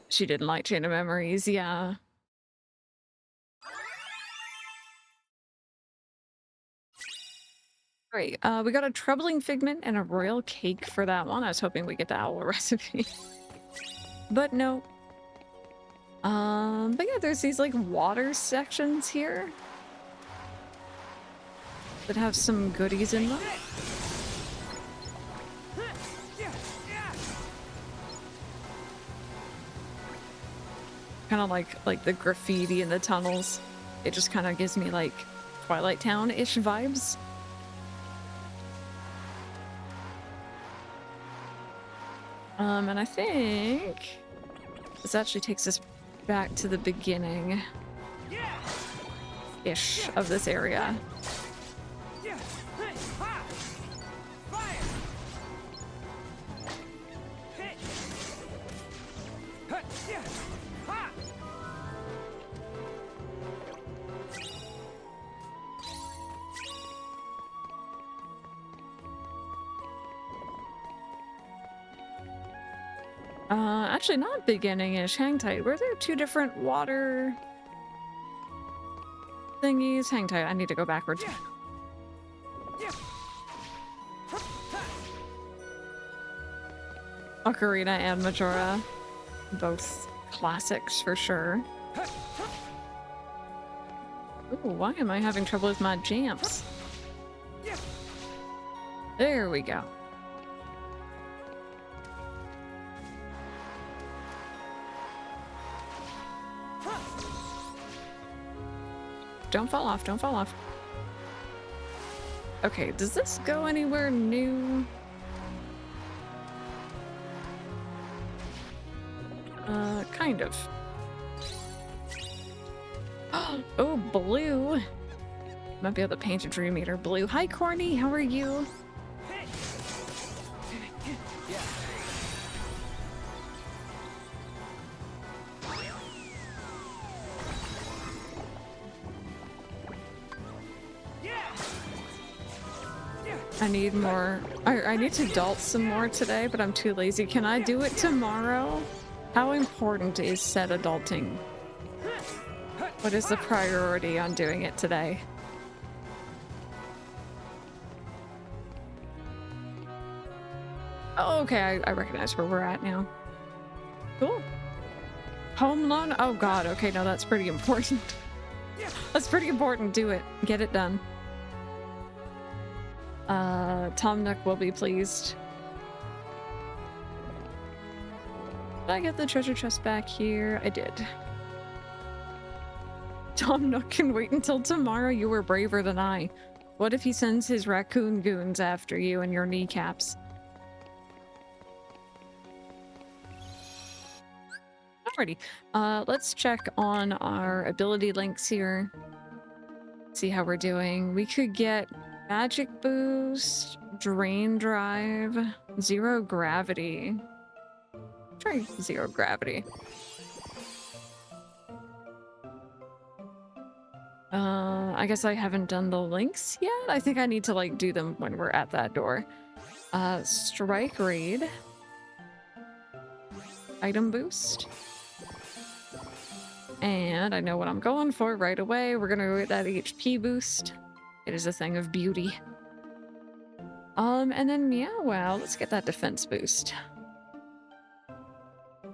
She didn't like Chain of Memories, yeah. Great. We got a troubling figment and a royal cake for that one. I was hoping we get the owl recipe. But no. But yeah, there's these like water sections here that have some goodies in them. Kind of like the graffiti in the tunnels. It just kind of gives me like Twilight Town-ish vibes. And I think this actually takes us back to the beginning-ish of this area. Actually not beginning-ish, hang tight. Were there two different water thingies? Hang tight, I need to go backwards. Ocarina and Majora, both classics for sure. Ooh, why am I having trouble with my jumps? There we go. Don't fall off, don't fall off. Okay, does this go anywhere new? Kind of. Oh, blue. Might be able to paint a Dream Eater blue. Hi, Corny, how are you? I need more. I need to adult some more today, but I'm too lazy. Can I do it tomorrow? How important is said adulting? What is the priority on doing it today? Oh, okay, I recognize where we're at now. Cool. Home loan? Oh god, okay, no, that's pretty important. That's pretty important. Do it. Get it done. Tom Nook will be pleased. Did I get the treasure chest back here? I did. Tom Nook can wait until tomorrow. You were braver than I. What if he sends his raccoon goons after you and your kneecaps? Alrighty. Let's check on our ability links here. See how we're doing. We could get magic boost, drain drive, zero gravity. Try zero gravity. I guess I haven't done the links yet. I think I need to like do them when we're at that door. Strike raid. Item boost. And I know what I'm going for right away. We're gonna go get that HP boost. It is a thing of beauty. And then Meow Wow, let's get that defense boost.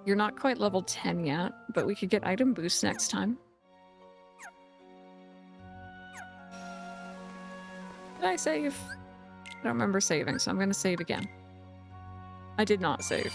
You're not quite level 10 yet, but we could get item boost next time. Did I save? I don't remember saving, so I'm gonna save again. I did not save.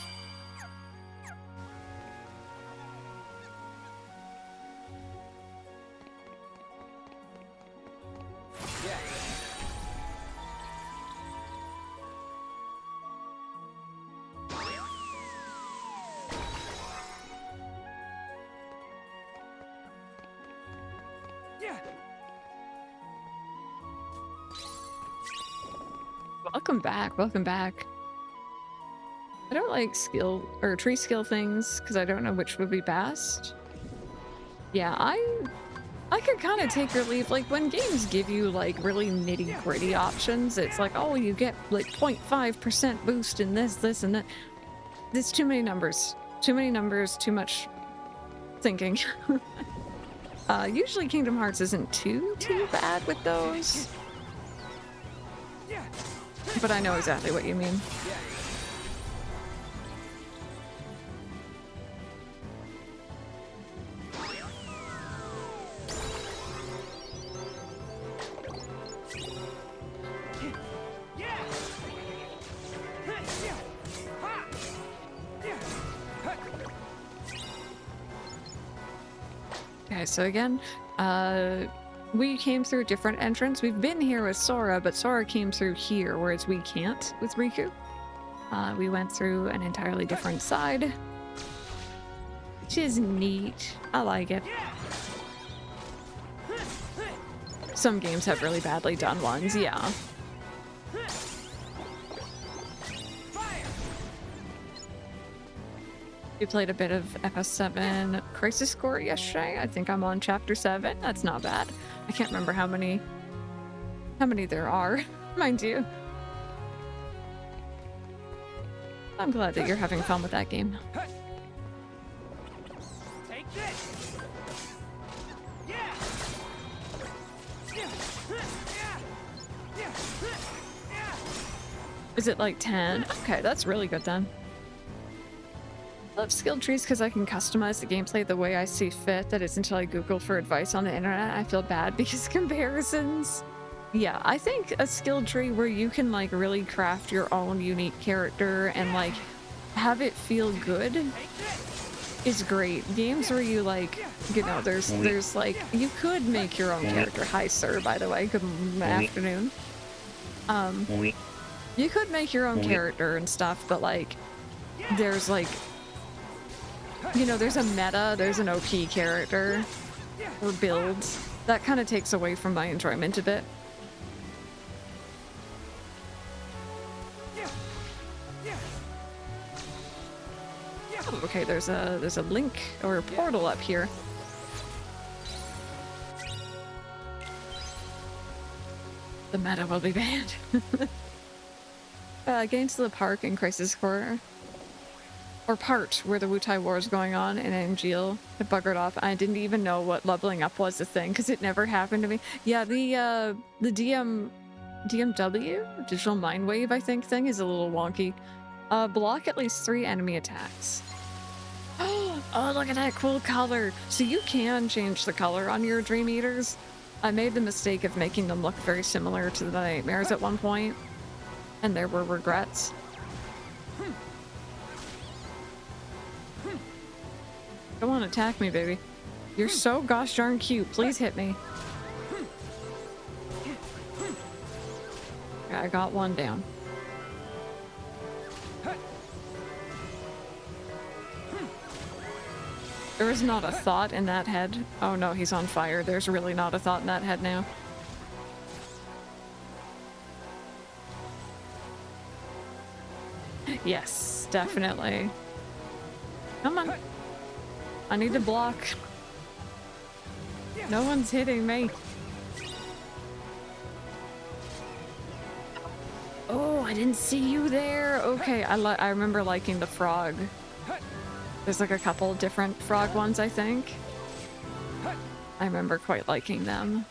Welcome back, welcome back. I don't like skill or tree skill things because I don't know which would be best. Yeah, I could kind of take or leave. Like when games give you like really nitty gritty options, it's like, oh, you get like 0.5% boost in this, and that. There's too many numbers. Too many numbers, too much thinking. Usually Kingdom Hearts isn't too bad with those. But I know exactly what you mean. Okay, so again, we came through a different entrance. We've been here with Sora, but Sora came through here, whereas we can't with Riku. We went through an entirely different side, which is neat. I like it. Some games have really badly done ones, yeah. We played a bit of FS7 Crisis Core yesterday. I think I'm on chapter 7. That's not bad. I can't remember how many there are, mind you. I'm glad that you're having fun with that game. Take this. Is it like 10? Okay, that's really good then. I love skilled trees because I can customize the gameplay the way I see fit. That is until I Google for advice on the internet. I feel bad because comparisons. Yeah, I think a skilled tree where you can like really craft your own unique character and like have it feel good is great. Games where you like, you know, there's like, you could make your own character. Hi sir, by the way, good afternoon. You could make your own character and stuff, but like, there's like, you know, there's a meta, there's an OP character, or builds. That kind of takes away from my enjoyment a bit. Oh, okay, there's a link or a portal up here. The meta will be banned. Getting to the park in Crisis Core, or part where the Wutai War is going on, and Angeal had buggered off. I didn't even know what leveling up was a thing because it never happened to me. Yeah, the DMW, Digital Mind Wave, I think, thing is a little wonky. Block at least 3 enemy attacks. Oh, look at that cool color. So you can change the color on your Dream Eaters. I made the mistake of making them look very similar to the Nightmares at one point, and there were regrets. Come on, attack me, baby. You're so gosh darn cute. Please hit me. Okay, I got one down. There is not a thought in that head. Oh no, he's on fire. There's really not a thought in that head now. Yes, definitely. Come on. I need to block. No one's hitting me. Oh, I didn't see you there. Okay, I remember liking the frog. There's like a couple different frog ones, I think. I remember quite liking them.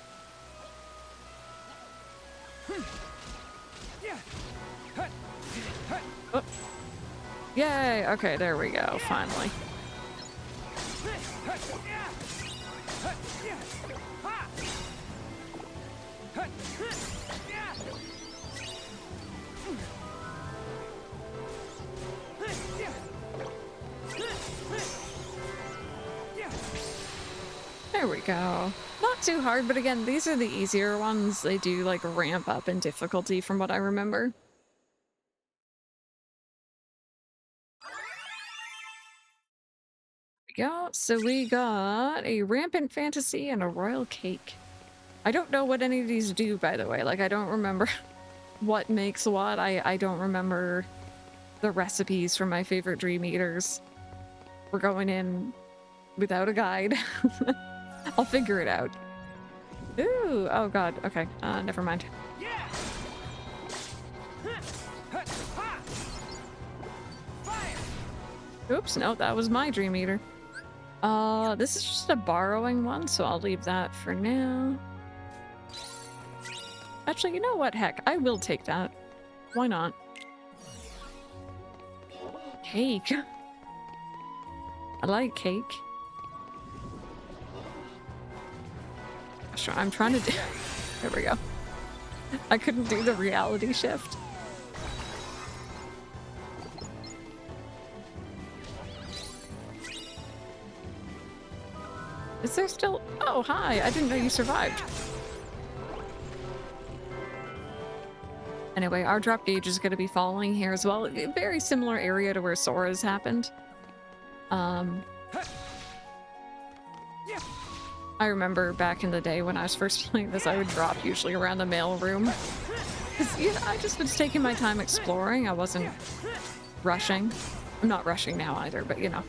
Oh. Yay! Okay, there we go, finally. There we go. Not too hard, but again, these are the easier ones. They do like ramp up in difficulty from what I remember. There we go. So we got a Rampant Fantasy and a Royal Cake. I don't know what any of these do, by the way. Like, I don't remember what makes what. I don't remember the recipes from my favorite Dream Eaters. We're going in without a guide. I'll figure it out. Ooh, oh god, okay, never mind. Oops, no, that was my Dream Eater. This is just a borrowing one, so I'll leave that for now. Actually, you know what, heck, I will take that. Why not? Cake. I like cake. I'm trying to do... There we go. I couldn't do the reality shift. Is there still... Oh, hi! I didn't know you survived. Anyway, our drop gauge is going to be following here as well. A very similar area to where Sora's happened. I remember back in the day when I was first playing this, I would drop usually around the mail room. Because, you know, I just was taking my time exploring. I wasn't rushing. I'm not rushing now either, but you know.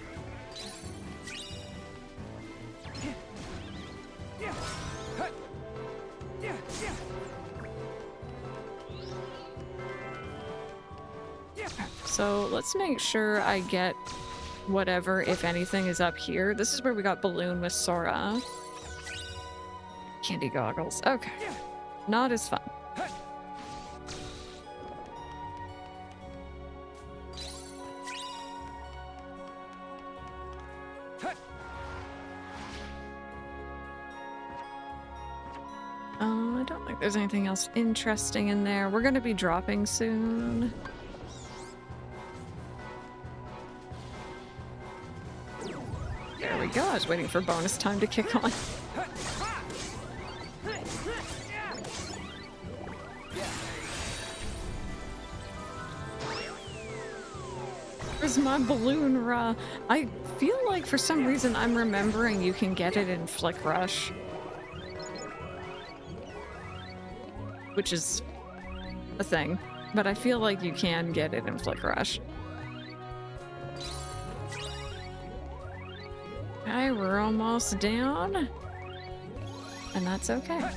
So let's make sure I get whatever, if anything, is up here. This is where we got Balloon with Sora. Candy goggles. Okay. Not as fun. I don't think there's anything else interesting in there. We're gonna be dropping soon. There we go. I was waiting for bonus time to kick on. Where's my balloon raw? I feel like for some reason I'm remembering you can get it in Flick Rush. Which is a thing, but I feel like you can get it in Flick Rush. Okay, we're almost down. And that's okay.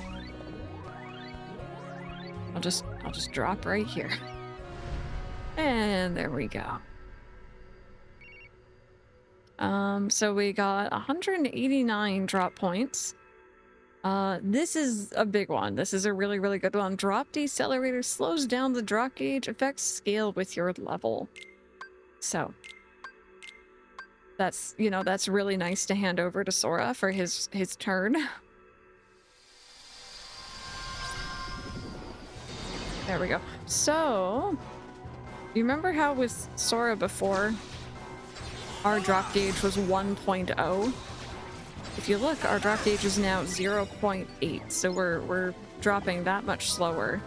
I'll just drop right here. And there we go. So we got 189 drop points. This is a big one. This is a really, really good one. Drop decelerator slows down the drop gauge, effects scale with your level. So that's, you know, that's really nice to hand over to Sora for his turn. There we go. So, you remember how with Sora before, our drop gauge was 1.0? If you look, our drop gauge is now 0.8, so we're dropping that much slower.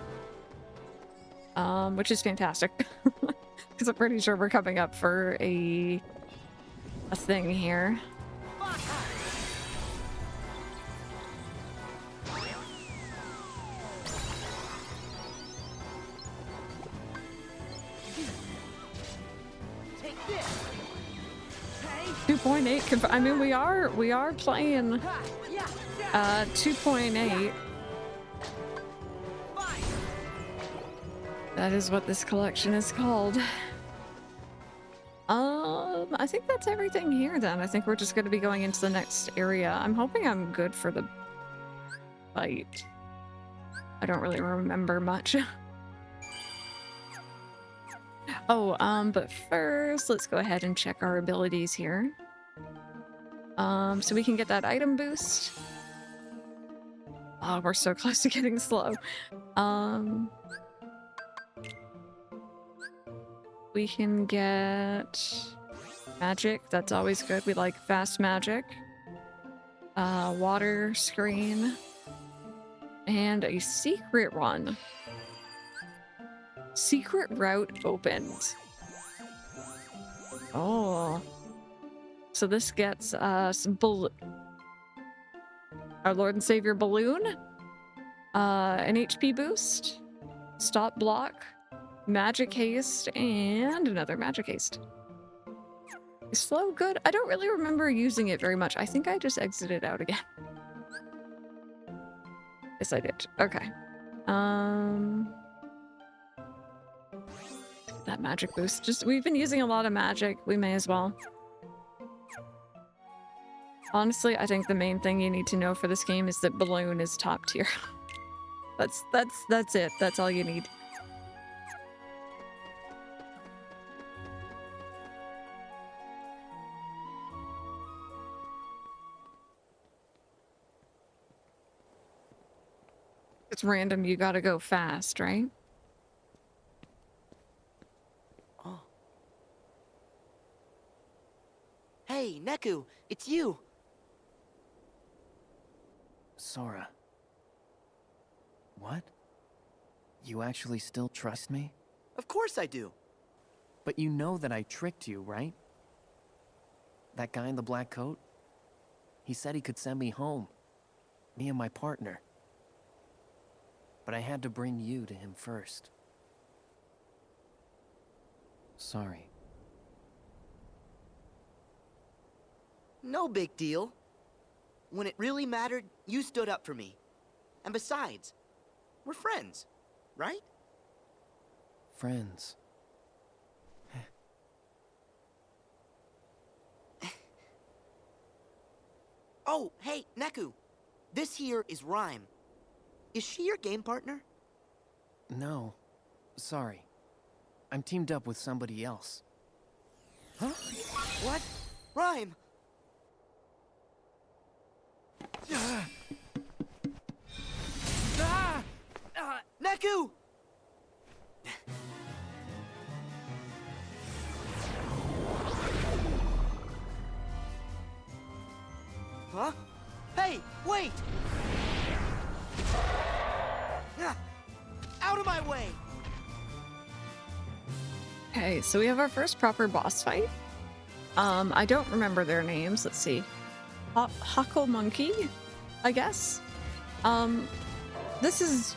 Which is fantastic. Because I'm pretty sure we're coming up for a thing here. Take this. Hey. 2.8. I mean, we are playing Ha. Yeah. 2.8. Fine. That is what this collection is called. I think that's everything here then. I think we're just going to be going into the next area. I'm hoping I'm good for the fight. I don't really remember much. Oh, but first, let's go ahead and check our abilities here. So we can get that item boost. Oh, we're so close to getting slow. We can get magic. That's always good. We like fast magic. Water screen. And a secret run. Secret route opened. Oh. So this gets us our Lord and Savior Balloon. An HP boost. Stop block. Magic haste. And another magic haste. Slow, good. I don't really remember using it very much. I think I just exited out again. Yes, I did. Okay. That magic boost. Just, we've been using a lot of magic. We may as well. Honestly, I think the main thing you need to know for this game is that Balloon is top tier. That's it. That's all you need. It's random, you gotta go fast, right? Oh. Hey, Neku, it's you. Sora. What? You actually still trust me? Of course I do. But you know that I tricked you, right? That guy in the black coat? He said he could send me home. Me and my partner. But I had to bring you to him first. Sorry. No big deal. When it really mattered, you stood up for me. And besides, we're friends, right? Friends. Oh, hey, Neku. This here is Rhyme. Is she your game partner? No. Sorry. I'm teamed up with somebody else. Huh? What? Rhyme! Neku! Huh? Hey, wait! Out of my way! Okay, so we have our first proper boss fight. I don't remember their names. Let's see. Hako Monkey, I guess. This is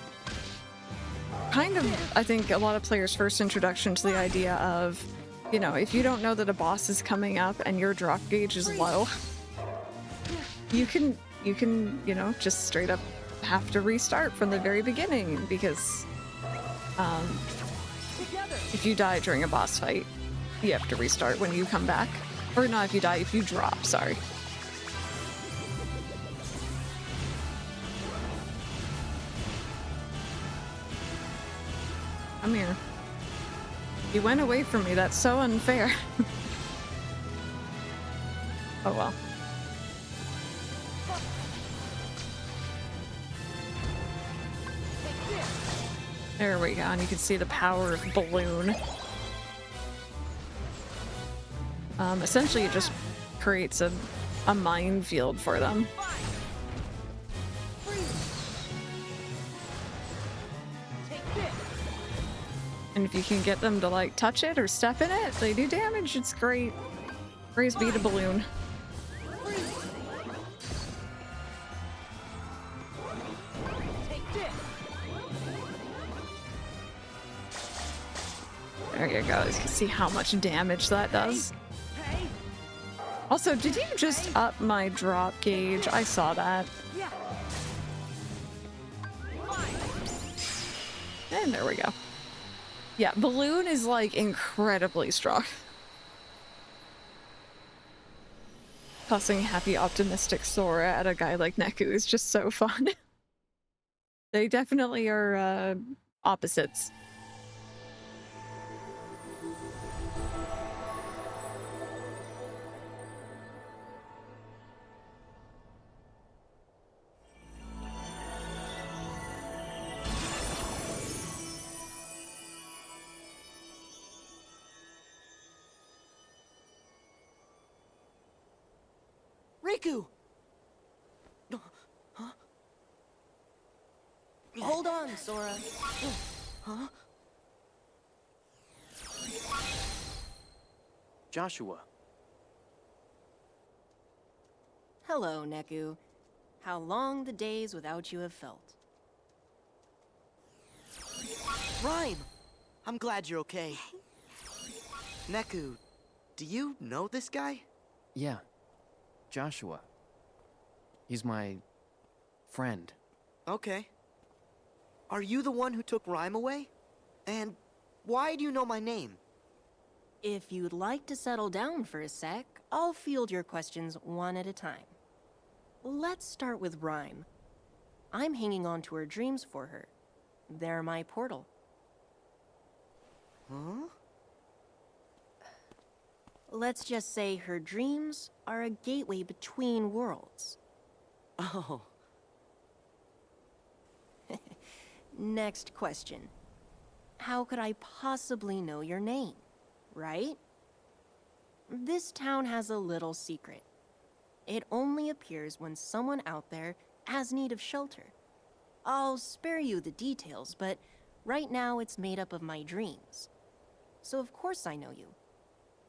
kind of, I think, a lot of players' first introduction to the idea of, you know, if you don't know that a boss is coming up and your drop gauge is low, you can, you know, just straight up have to restart from the very beginning because, Together. If you die during a boss fight, you have to restart when you come back. Or not if you die, if you drop, sorry. Come here. You went away from me, that's so unfair. Oh well. There we go, and you can see the power of balloon. Essentially, it just creates a minefield for them. And if you can get them to like touch it or step in it, they do damage. It's great. Praise be to balloon. There you go. You can see how much damage that does. Also, did you just up my drop gauge? I saw that. And there we go. Yeah, balloon is like incredibly strong. Tossing happy, optimistic Sora at a guy like Neku is just so fun. They definitely are opposites. Riku! Huh? Hold on, Sora. Huh? Joshua. Hello, Neku. How long the days without you have felt. Rhyme! I'm glad you're okay. Neku, do you know this guy? Yeah. Joshua. He's my friend. Okay. Are you the one who took Rhyme away? And why do you know my name? If you'd like to settle down for a sec, I'll field your questions one at a time. Let's start with Rhyme. I'm hanging on to her dreams for her. They're my portal. Huh? Let's just say her dreams are a gateway between worlds. Oh. Next question. How could I possibly know your name, right? This town has a little secret. It only appears when someone out there has need of shelter. I'll spare you the details, but right now it's made up of my dreams. So of course I know you.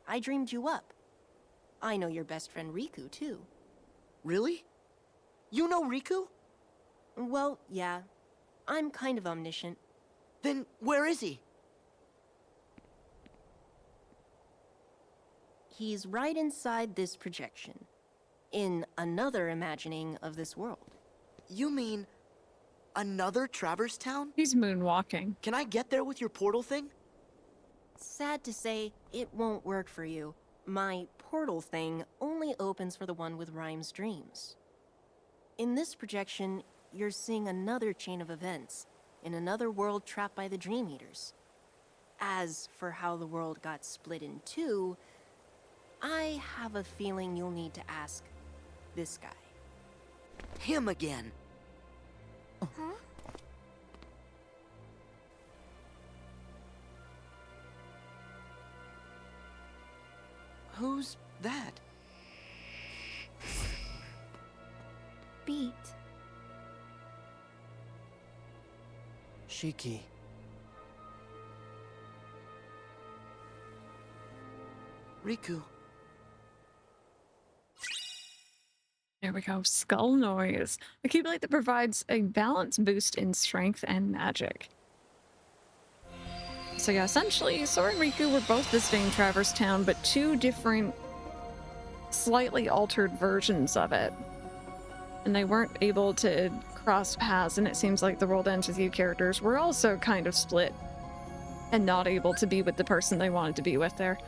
I dreamed you up. I know your best friend Riku, too. Really? You know Riku? Well, yeah. I'm kind of omniscient. Then where is he? He's right inside this projection. In another imagining of this world. You mean another Traverse Town? He's moonwalking. Can I get there with your portal thing? Sad to say, it won't work for you. My portal thing only opens for the one with Rhyme's dreams. In this projection, you're seeing another chain of events, in another world trapped by the Dream Eaters. As for how the world got split in two, I have a feeling you'll need to ask this guy. Him again. Huh? Who's that? Beat. Shiki. Riku. There we go. Skull noise. A Keyblade that provides a balance boost in strength and magic. So yeah, essentially, Sora and Riku were both visiting Traverse Town, but two different, slightly altered versions of it. And they weren't able to cross paths, and it seems like the World Ends With You characters were also kind of split and not able to be with the person they wanted to be with there.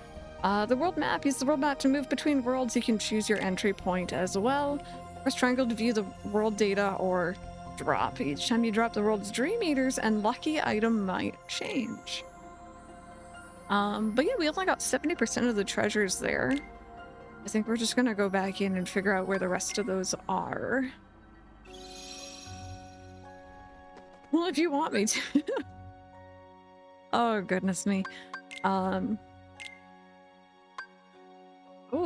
The world map. Use the world map to move between worlds. You can choose your entry point as well. Press triangle to view the world data or drop. Each time you drop the world's dream eaters, and lucky item might change. But yeah, we only got 70% of the treasures there. I think we're just gonna go back in and figure out where the rest of those are. Well, if you want me to. Oh, goodness me. Oh,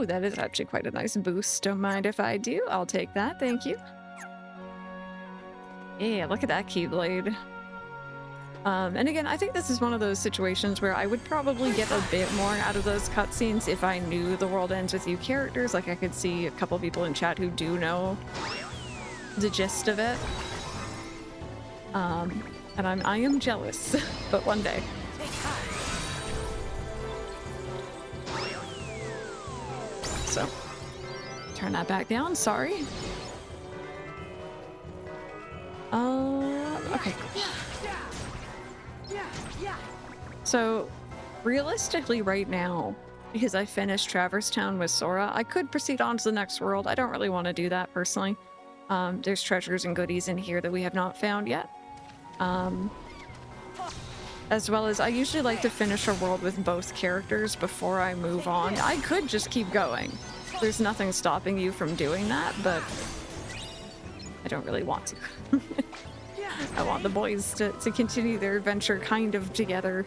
that is actually quite a nice boost. Don't mind if I do. I'll take that. Thank you. Yeah, look at that Keyblade. And again, I think this is one of those situations where I would probably get a bit more out of those cutscenes if I knew the world ends with you characters. Like, I could see a couple people in chat who do know the gist of it. And I am jealous, but one day. So, turn that back down, sorry. Okay. So, realistically right now, because I finished Traverse Town with Sora, I could proceed on to the next world. I don't really want to do that personally. There's treasures and goodies in here that we have not found yet. As well as I usually like to finish a world with both characters before I move on. I could just keep going. There's nothing stopping you from doing that, but I don't really want to. I want the boys to continue their adventure kind of together.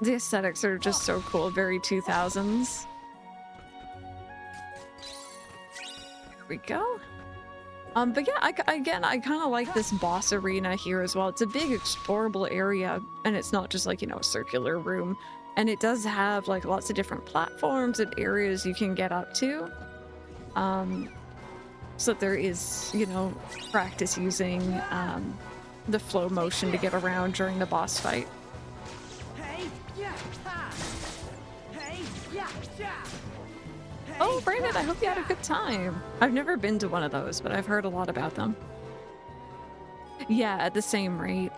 The aesthetics are just so cool, very 2000s. There we go. But yeah, I kind of like this boss arena here as well. It's a big explorable area, and it's not just like, you know, a circular room. And it does have like lots of different platforms and areas you can get up to. So that there is, you know, practice using the flow motion to get around during the boss fight. Oh, Brandon, I hope you had a good time. I've never been to one of those, but I've heard a lot about them. Yeah, at the same rate.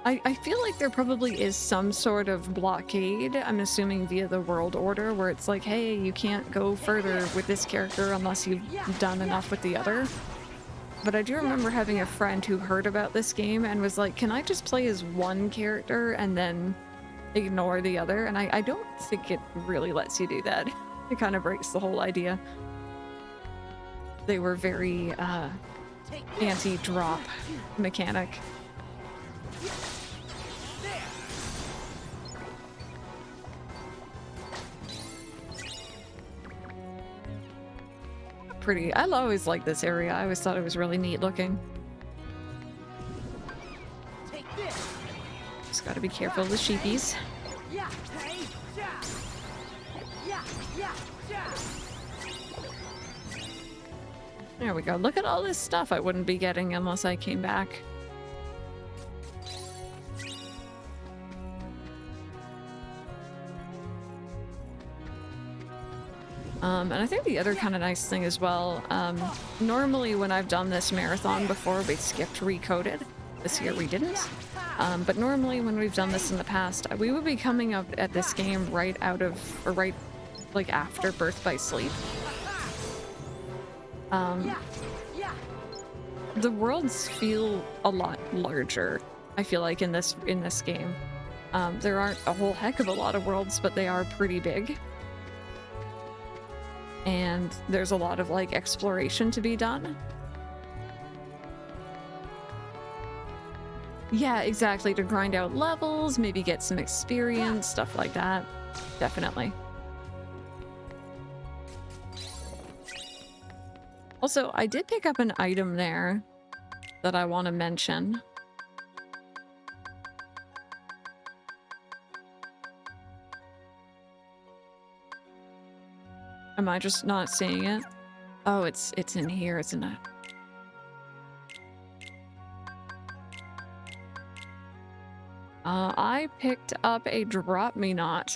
I feel like there probably is some sort of blockade, I'm assuming via the world order, where it's like, hey, you can't go further with this character unless you've done enough with the other. But I do remember having a friend who heard about this game and was like, can I just play as one character and then ignore the other? And I don't think it really lets you do that. It kind of breaks the whole idea. They were very anti-drop mechanic. Pretty. I always liked this area. I always thought it was really neat looking. Just gotta be careful of the sheepies. There we go. Look at all this stuff I wouldn't be getting unless I came back. And I think the other kind of nice thing as well, normally when I've done this marathon before, we skipped Recoded. This year we didn't. But normally when we've done this in the past, we would be coming up at this game right out of, or right like after Birth by Sleep. The worlds feel a lot larger, I feel like, in this game. There aren't a whole heck of a lot of worlds, but they are pretty big. And there's a lot of like exploration to be done. Yeah, exactly, to grind out levels, maybe get some experience, stuff like that. Definitely. Also, I did pick up an item there that I want to mention. Am I just not seeing it? Oh, it's in here, isn't it? I picked up a Drop Me Not.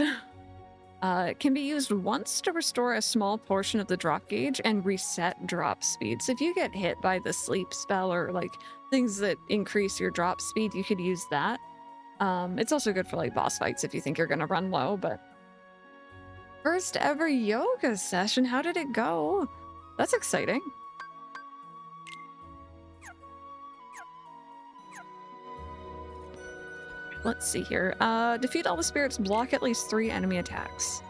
It can be used once to restore a small portion of the drop gauge and reset drop speed. So if you get hit by the sleep spell or like things that increase your drop speed, you could use that. It's also good for like boss fights if you think you're gonna run low, but first ever yoga session, how did it go? That's exciting. Let's see here. Defeat all the spirits, block at least 3 enemy attacks.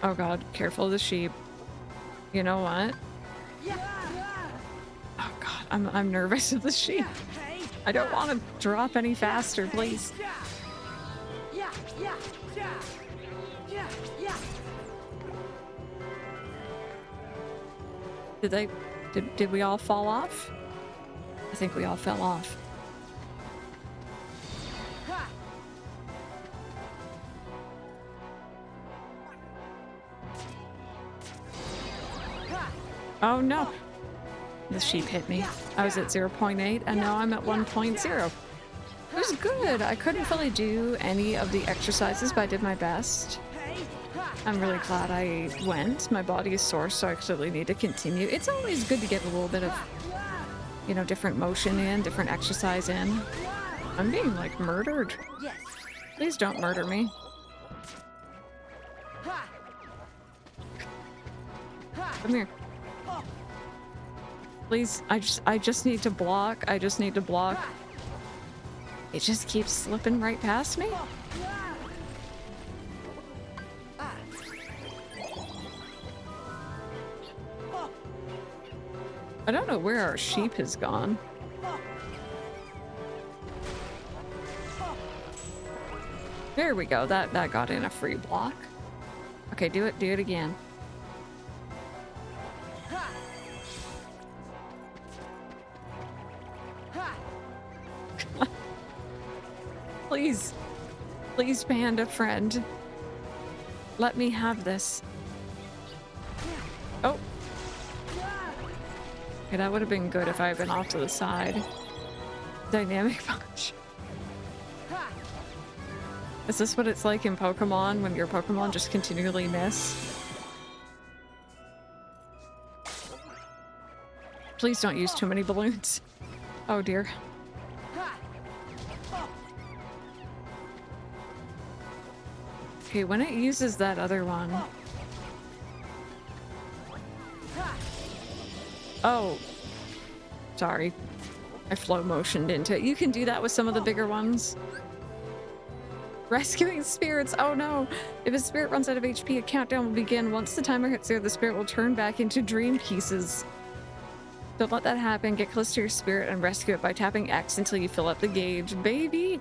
Oh god, careful of the sheep. You know what? Oh god, I'm nervous of the sheep. I don't want to drop any faster, please. Did we all fall off? I think we all fell off. Oh no! The sheep hit me. I was at 0.8 and now I'm at 1.0. It was good. I couldn't fully do any of the exercises, but I did my best. I'm really glad I went. My body is sore, so I clearly need to continue. It's always good to get a little bit of, you know, different motion in, different exercise in. I'm being, like, murdered. Please don't murder me. Come here. Please, I just need to block. I just need to block. It just keeps slipping right past me. I don't know where our sheep has gone. There we go. That got in a free block. Okay, do it again. Please. Please, panda friend. Let me have this. Oh. Okay, that would have been good if I had been off to the side. Dynamic punch. Is this what it's like in Pokemon when your Pokemon just continually miss? Please don't use too many balloons. Oh dear. Okay, when it uses that other one... Oh. Sorry. I flow motioned into it. You can do that with some of the bigger ones. Rescuing spirits. Oh no. If a spirit runs out of HP, a countdown will begin. Once the timer hits 0, the spirit will turn back into dream pieces. Don't let that happen. Get close to your spirit and rescue it by tapping X until you fill up the gauge. Baby!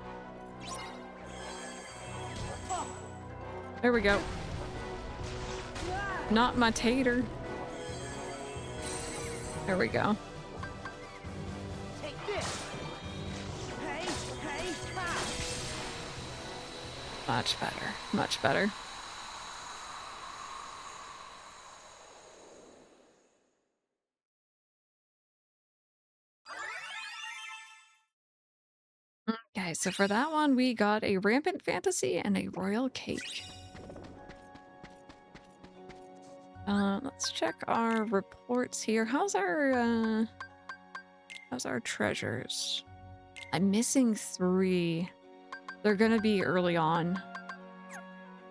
There we go. Not my tater. There we go. Much better. Much better. Okay, so for that one, we got a Rampant Fantasy and a Royal Cake. Let's check our reports here. How's our treasures? I'm missing 3. They're gonna be early on.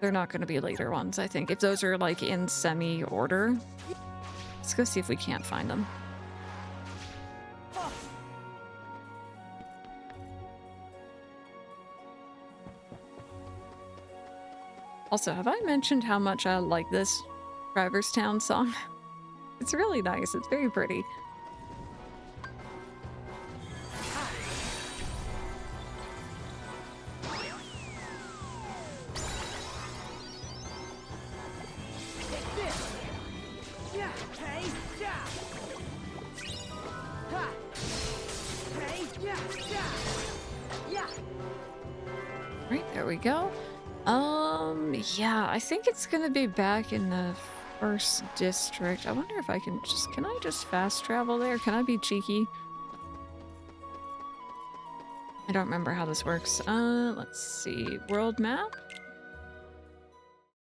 They're not gonna be later ones, I think. If those are like in semi-order. Let's go see if we can't find them. Also, have I mentioned how much I like this Driver's Town song? It's really nice. It's very pretty. Right, there we go. Yeah, I think it's gonna be back in the first district. I wonder if I can I just fast travel there? Can I be cheeky? I don't remember how this works. Let's see. World map?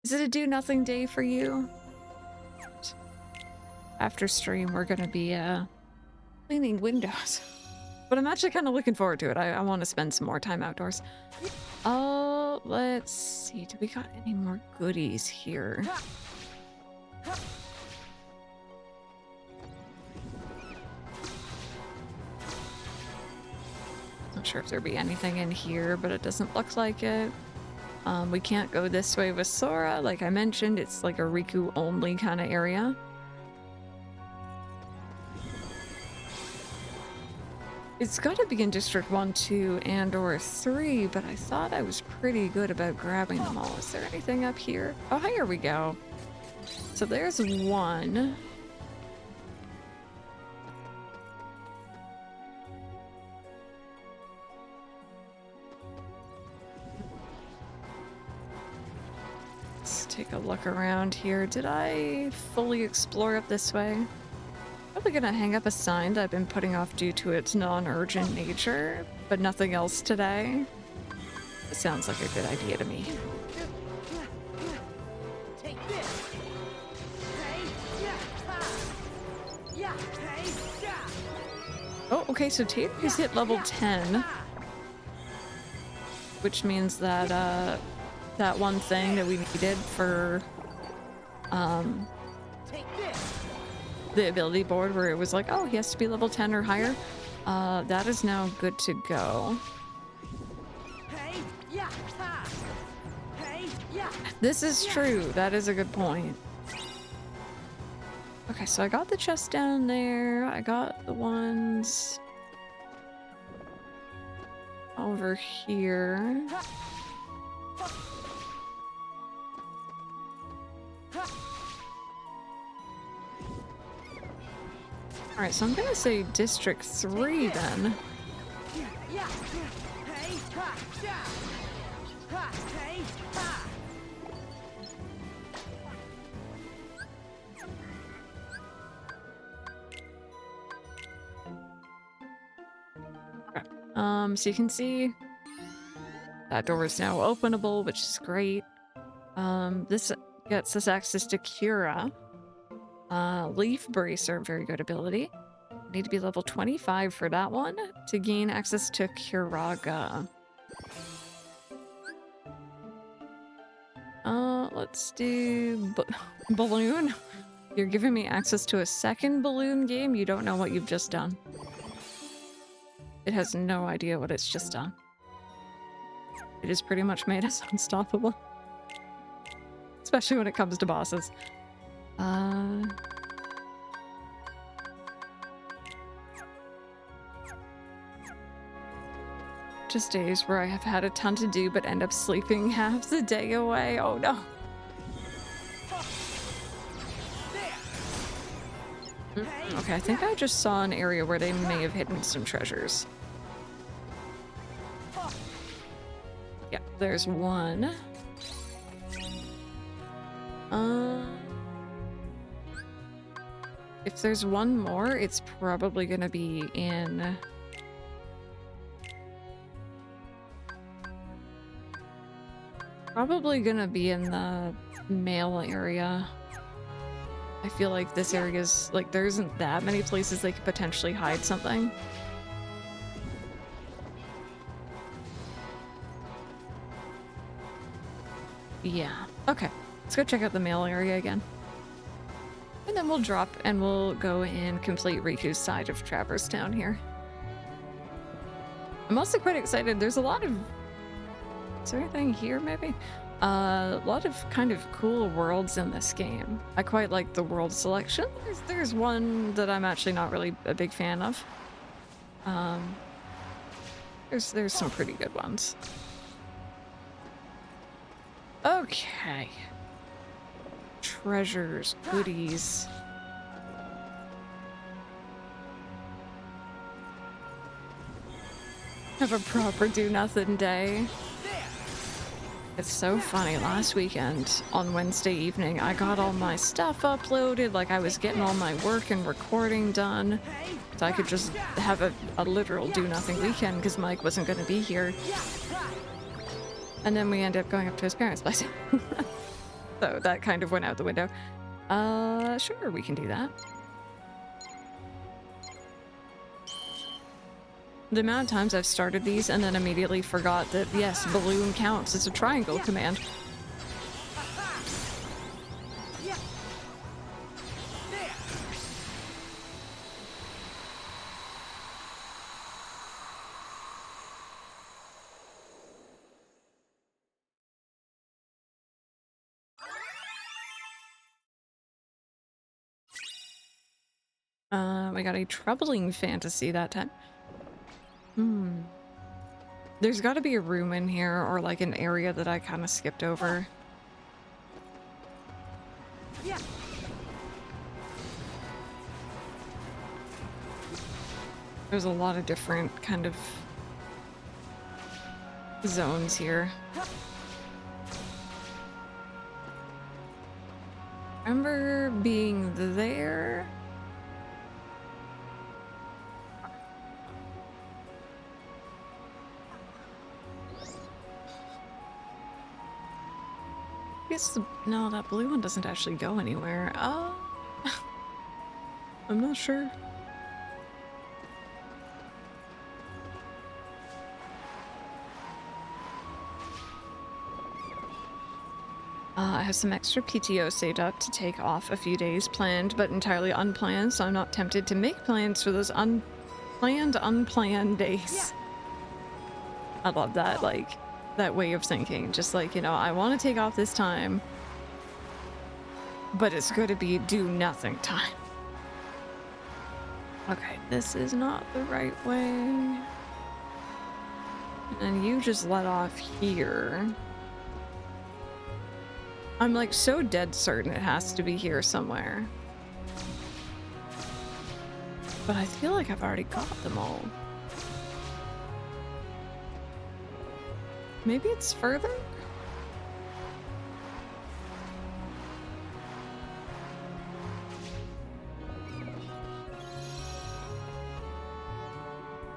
Is it a do-nothing day for you? After stream, we're gonna be cleaning windows. But I'm actually kind of looking forward to it. I want to spend some more time outdoors. Oh, let's see. Do we got any more goodies here? Not sure if there'd be anything in here, but it doesn't look like it. We can't go this way with Sora. Like I mentioned, it's like a Riku only kind of area. It's got to be in District 1, 2, and or 3, but I thought I was pretty good about grabbing them all. Is there anything up here? Oh, here we go. So there's one. Let's take a look around here. Did I fully explore up this way? Probably gonna hang up a sign that I've been putting off due to its non-urgent nature, but nothing else today. It sounds like a good idea to me. Take this. Oh, okay, so Tate has hit level 10, which means that that one thing that we needed for the ability board where it was like, oh, he has to be level 10 or higher, that is now good to go. This is true. That is a good point. Okay, so I got the chest down there. I got the ones over here. Alright, so I'm gonna say District 3 then. So you can see that door is now openable, which is great. This gets us access to Cura. Leaf Bracer, very good ability. Need to be level 25 for that one to gain access to Curaga. Let's do Balloon. You're giving me access to a second balloon game? You don't know what you've just done. It has no idea what it's just done. It has pretty much made us unstoppable. Especially when it comes to bosses. Just days where I have had a ton to do but end up sleeping half the day away. Oh no. Okay, I think I just saw an area where they may have hidden some treasures. Yeah, there's one. If there's one more, it's probably gonna be in... Probably gonna be in the mail area. I feel like this area's, like, there isn't that many places they could potentially hide something. Yeah. Okay. Let's go check out the mail area again. And then we'll drop and we'll go and complete Riku's side of Traverse Town here. I'm also quite excited. There's a lot of... Is there anything here, maybe? A lot of kind of cool worlds in this game. I quite like the world selection. There's one that I'm actually not really a big fan of. There's some pretty good ones. Okay. Treasures, goodies. Have a proper do-nothing day. It's so funny, last weekend, on Wednesday evening, I got all my stuff uploaded, like I was getting all my work and recording done, so I could just have a literal do-nothing weekend because Mike wasn't going to be here. And then we ended up going up to his parents' place. So that kind of went out the window. Sure, we can do that. The amount of times I've started these and then immediately forgot that, yes, balloon counts as a triangle command. I got a troubling fantasy that time. There's got to be a room in here or like an area that I kind of skipped over. Yeah. There's a lot of different kind of zones here. I remember being there. I guess no, that blue one doesn't actually go anywhere. I'm not sure. I have some extra PTO saved up to take off a few days, planned but entirely unplanned, so I'm not tempted to make plans for those unplanned days. I love that, like, that way of thinking. Just like, you know, I want to take off this time, but it's going to be do nothing time. Okay, this is not the right way. And you just let off here. I'm like so dead certain it has to be here somewhere. But I feel like I've already got them all. Maybe it's further?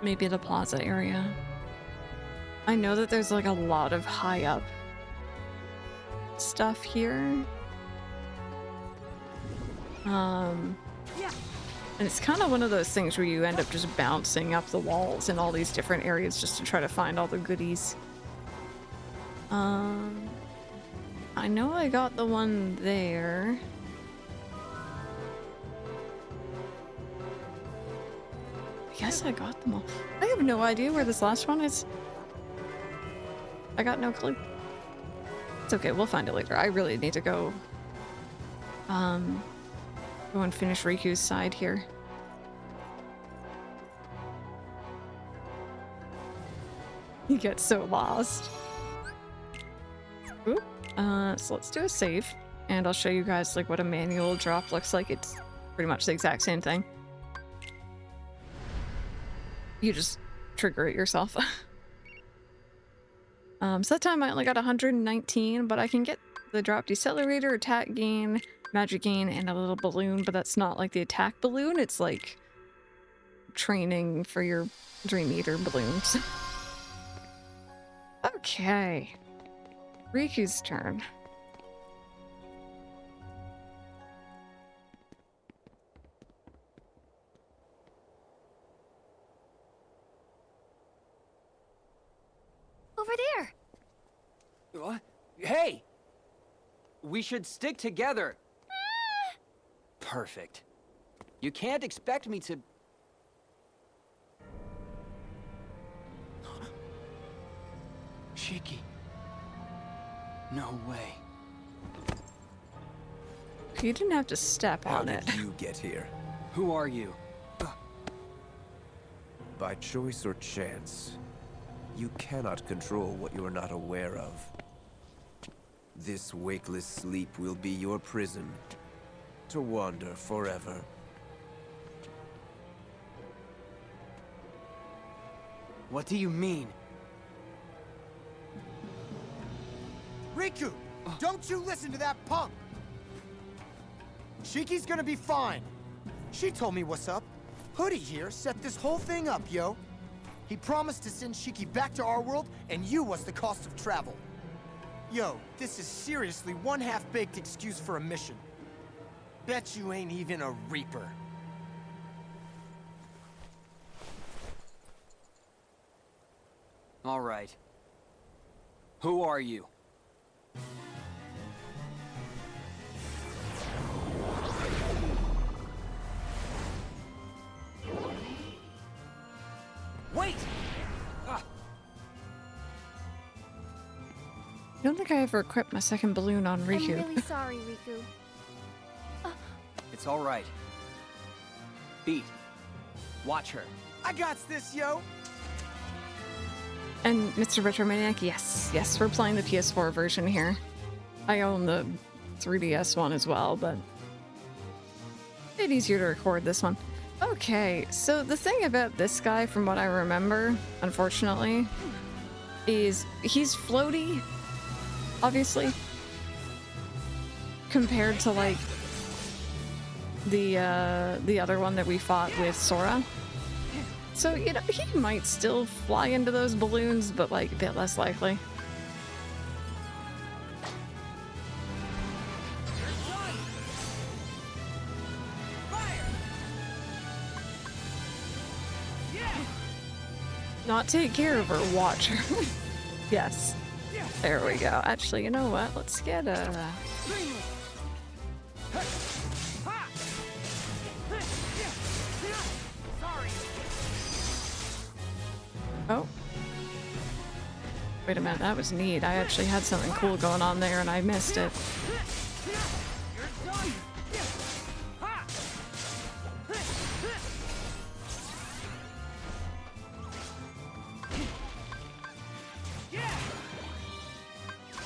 Maybe the plaza area. I know that there's like a lot of high up stuff here. And it's kind of one of those things where you end up just bouncing up the walls in all these different areas just to try to find all the goodies. I know I got the one there. I guess I got them all. I have no idea where this last one is. I got no clue. It's okay, we'll find it later. I really need to go go and finish Riku's side here. He gets so lost. Ooh. So let's do a save, and I'll show you guys like what a manual drop looks like. It's pretty much the exact same thing. You just trigger it yourself. So that time I only got 119, but I can get the drop decelerator, attack gain, magic gain, and a little balloon, but that's not like the attack balloon, it's like training for your Dream Eater balloons. Okay. Riku's turn. Over there. What? Hey! We should stick together. Perfect. You can't expect me to... Shiki. No way. You didn't have to step How on it. did you get here? Who are you? By choice or chance? You cannot control what you are not aware of. This wakeless sleep will be your prison, to wander forever. What do you mean? Riku! Don't you listen to that punk! Shiki's gonna be fine. She told me what's up. Hoodie here set this whole thing up, yo. He promised to send Shiki back to our world, and you was the cost of travel. Yo, this is seriously one half-baked excuse for a mission. Bet you ain't even a Reaper. All right. Who are you? Wait! I don't think I ever equipped my second balloon on Riku. I'm really sorry, Riku. It's all right. Beat. Watch her. I got this, yo! And Mr. Retromaniac, yes, we're playing the PS4 version here. I own the 3DS one as well, but a bit easier to record this one. Okay, so the thing about this guy, from what I remember, unfortunately, is he's floaty, obviously, compared to like the other one that we fought with Sora. So, you know, he might still fly into those balloons, but like a bit less likely. Not take care of her, watch her. Yes. There we go. Actually, you know what? Let's get a... Oh. Wait a minute, that was neat. I actually had something cool going on there and I missed it.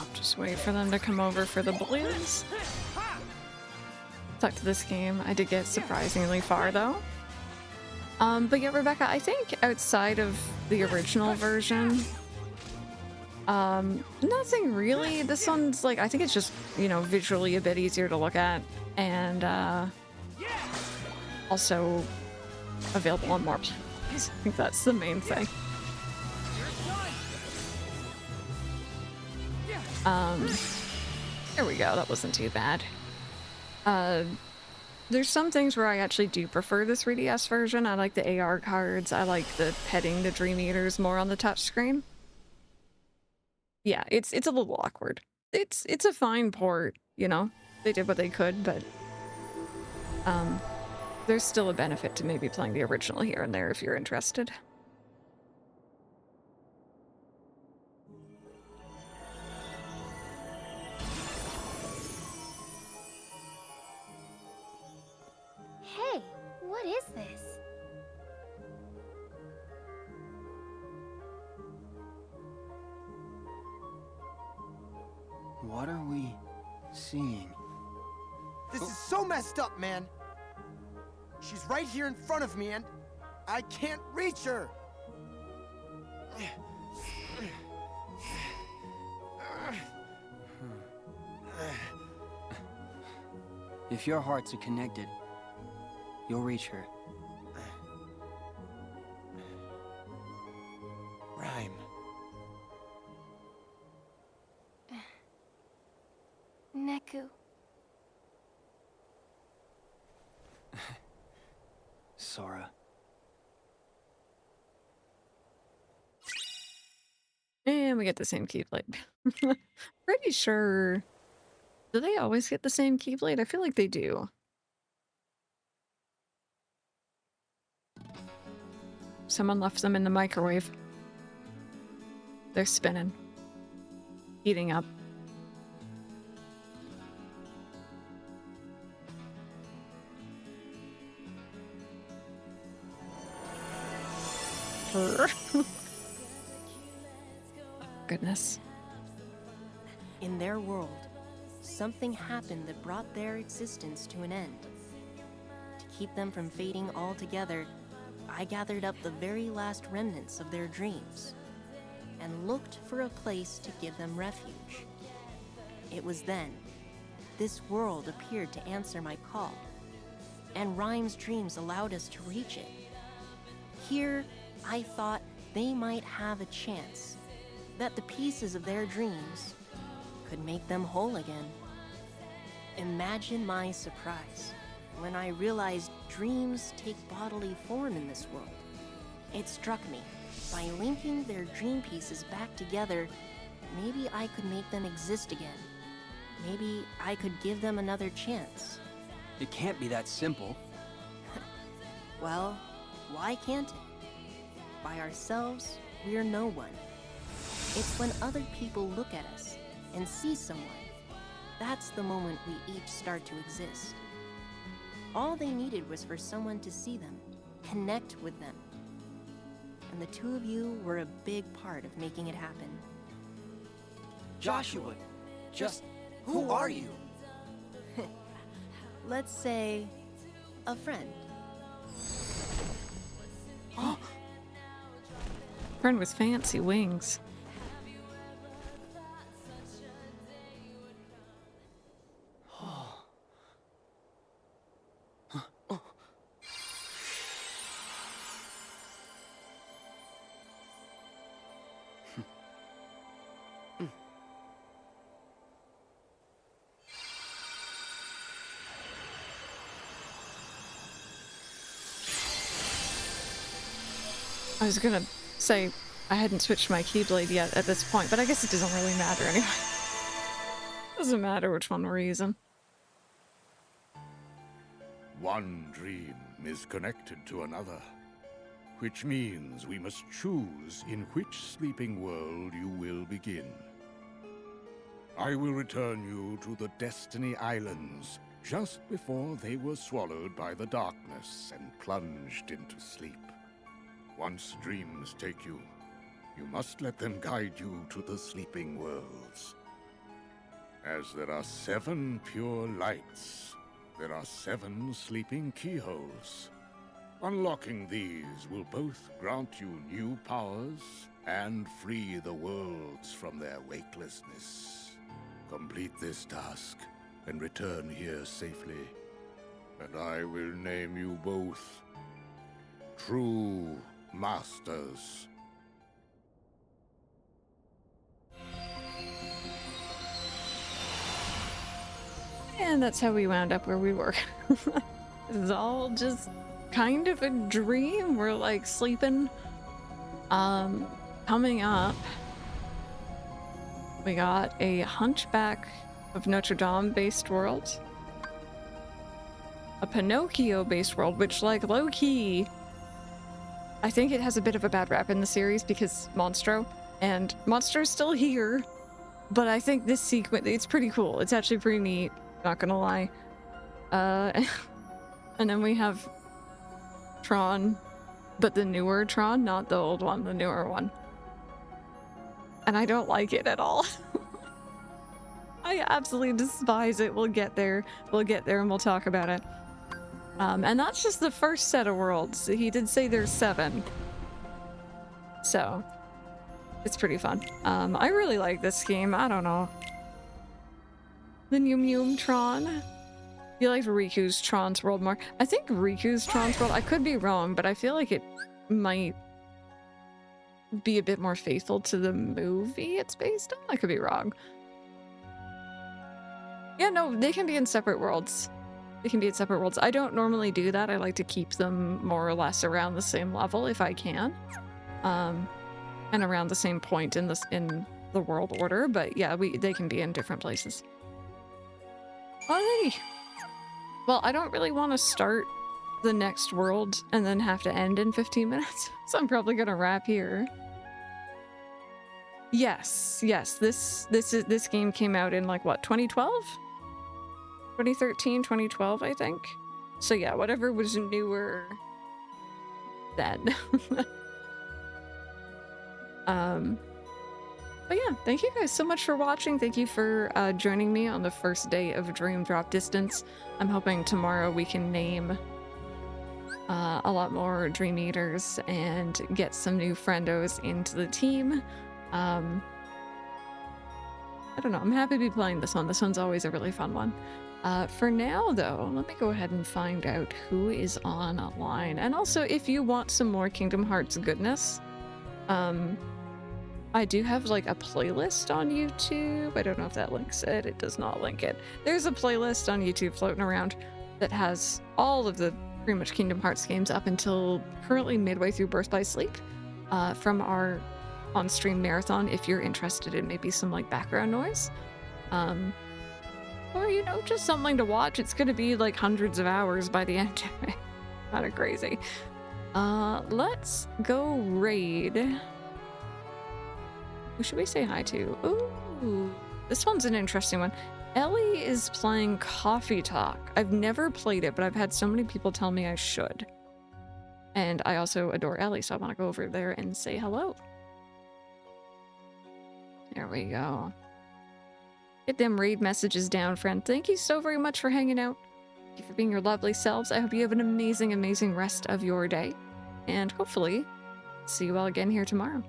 I'll just wait for them to come over for the balloons. Stuck to this game. I did get surprisingly far though. But yeah, Rebecca, I think outside of the original version, nothing really. This one's like, I think it's just, you know, visually a bit easier to look at, and also available on more platforms. I think that's the main thing. There we go, that wasn't too bad. There's some things where I actually do prefer the 3DS version. I like the AR cards. I like the petting the Dream Eaters more on the touchscreen. Yeah, it's a little awkward. It's a fine port, you know. They did what they could, but there's still a benefit to maybe playing the original here and there if you're interested. Hey, what is this? What are we seeing? This is so messed up, man. She's right here in front of me and I can't reach her. If your hearts are connected, you'll reach her. Rhyme. Neku. Sora. And we get the same Keyblade. Pretty sure. Do they always get the same Keyblade? I feel like they do. Someone left them in the microwave. They're spinning. Heating up. Goodness. In their world, something happened that brought their existence to an end. To keep them from fading altogether, I gathered up the very last remnants of their dreams and looked for a place to give them refuge. It was then this world appeared to answer my call, and Rhyme's dreams allowed us to reach it. Here, I thought they might have a chance, that the pieces of their dreams could make them whole again. Imagine my surprise when I realized dreams take bodily form in this world. It struck me, by linking their dream pieces back together, maybe I could make them exist again. Maybe I could give them another chance. It can't be that simple. Well, why can't it? By ourselves, we're no one. It's when other people look at us and see someone. That's the moment we each start to exist. All they needed was for someone to see them, connect with them. And the two of you were a big part of making it happen. Joshua, just who are you? Let's say, a friend. Friend with fancy wings. I was gonna say I hadn't switched my Keyblade yet at this point, but I guess it doesn't really matter anyway. Doesn't matter which one we're using. One dream is connected to another, which means we must choose in which sleeping world you will begin. I will return you to the Destiny Islands just before they were swallowed by the darkness and plunged into sleep. Once dreams take you, you must let them guide you to the sleeping worlds. As there are 7 pure lights, there are 7 sleeping keyholes. Unlocking these will both grant you new powers and free the worlds from their wakelessness. Complete this task and return here safely, and I will name you both True Masters. And that's how we wound up where we were. This is all just kind of a dream. We're like sleeping. Coming up, we got a Hunchback of Notre Dame based world. A Pinocchio based world, which like low-key, I think it has a bit of a bad rap in the series because Monstro, and Monstro's still here, but I think this sequence, it's pretty cool. It's actually pretty neat, not gonna lie. And then we have Tron, but the newer Tron, not the old one, the newer one. And I don't like it at all. I absolutely despise it. We'll get there. We'll get there and we'll talk about it. And that's just the first set of worlds. He did say there's 7. So, it's pretty fun. I really like this game. I don't know. The Yum Yum Tron. You liked Riku's Tron's world more. I think Riku's Tron's world, I could be wrong, but I feel like it might be a bit more faithful to the movie it's based on. I could be wrong. Yeah, no, they can be in separate worlds. They can be in separate worlds. I don't normally do that. I like to keep them more or less around the same level if I can. And around the same point in the world order, but yeah, they can be in different places. Alrighty. Well, I don't really want to start the next world and then have to end in 15 minutes, so I'm probably gonna wrap here. Yes, this game came out in like what, 2012? 2013, 2012, I think. So yeah, whatever was newer then. But yeah, thank you guys so much for watching. Thank you for joining me on the first day of Dream Drop Distance. I'm hoping tomorrow we can name a lot more Dream Eaters and get some new friendos into the team. I don't know, I'm happy to be playing this one. This one's always a really fun one. For now, though, let me go ahead and find out who is online. And also, if you want some more Kingdom Hearts goodness, I do have like a playlist on YouTube. I don't know if that links it. It does not link it. There's a playlist on YouTube floating around that has all of the pretty much Kingdom Hearts games up until currently midway through Birth by Sleep from our on-stream marathon if you're interested in maybe some like background noise. Or, you know, just something to watch. It's going to be like hundreds of hours by the end of it. Kind of crazy. Let's go raid. Who should we say hi to? Ooh, this one's an interesting one. Ellie is playing Coffee Talk. I've never played it, but I've had so many people tell me I should. And I also adore Ellie, so I want to go over there and say hello. There we go. Get them raid messages down, friend. Thank you so very much for hanging out. Thank you for being your lovely selves. I hope you have an amazing, amazing rest of your day. And hopefully, see you all again here tomorrow.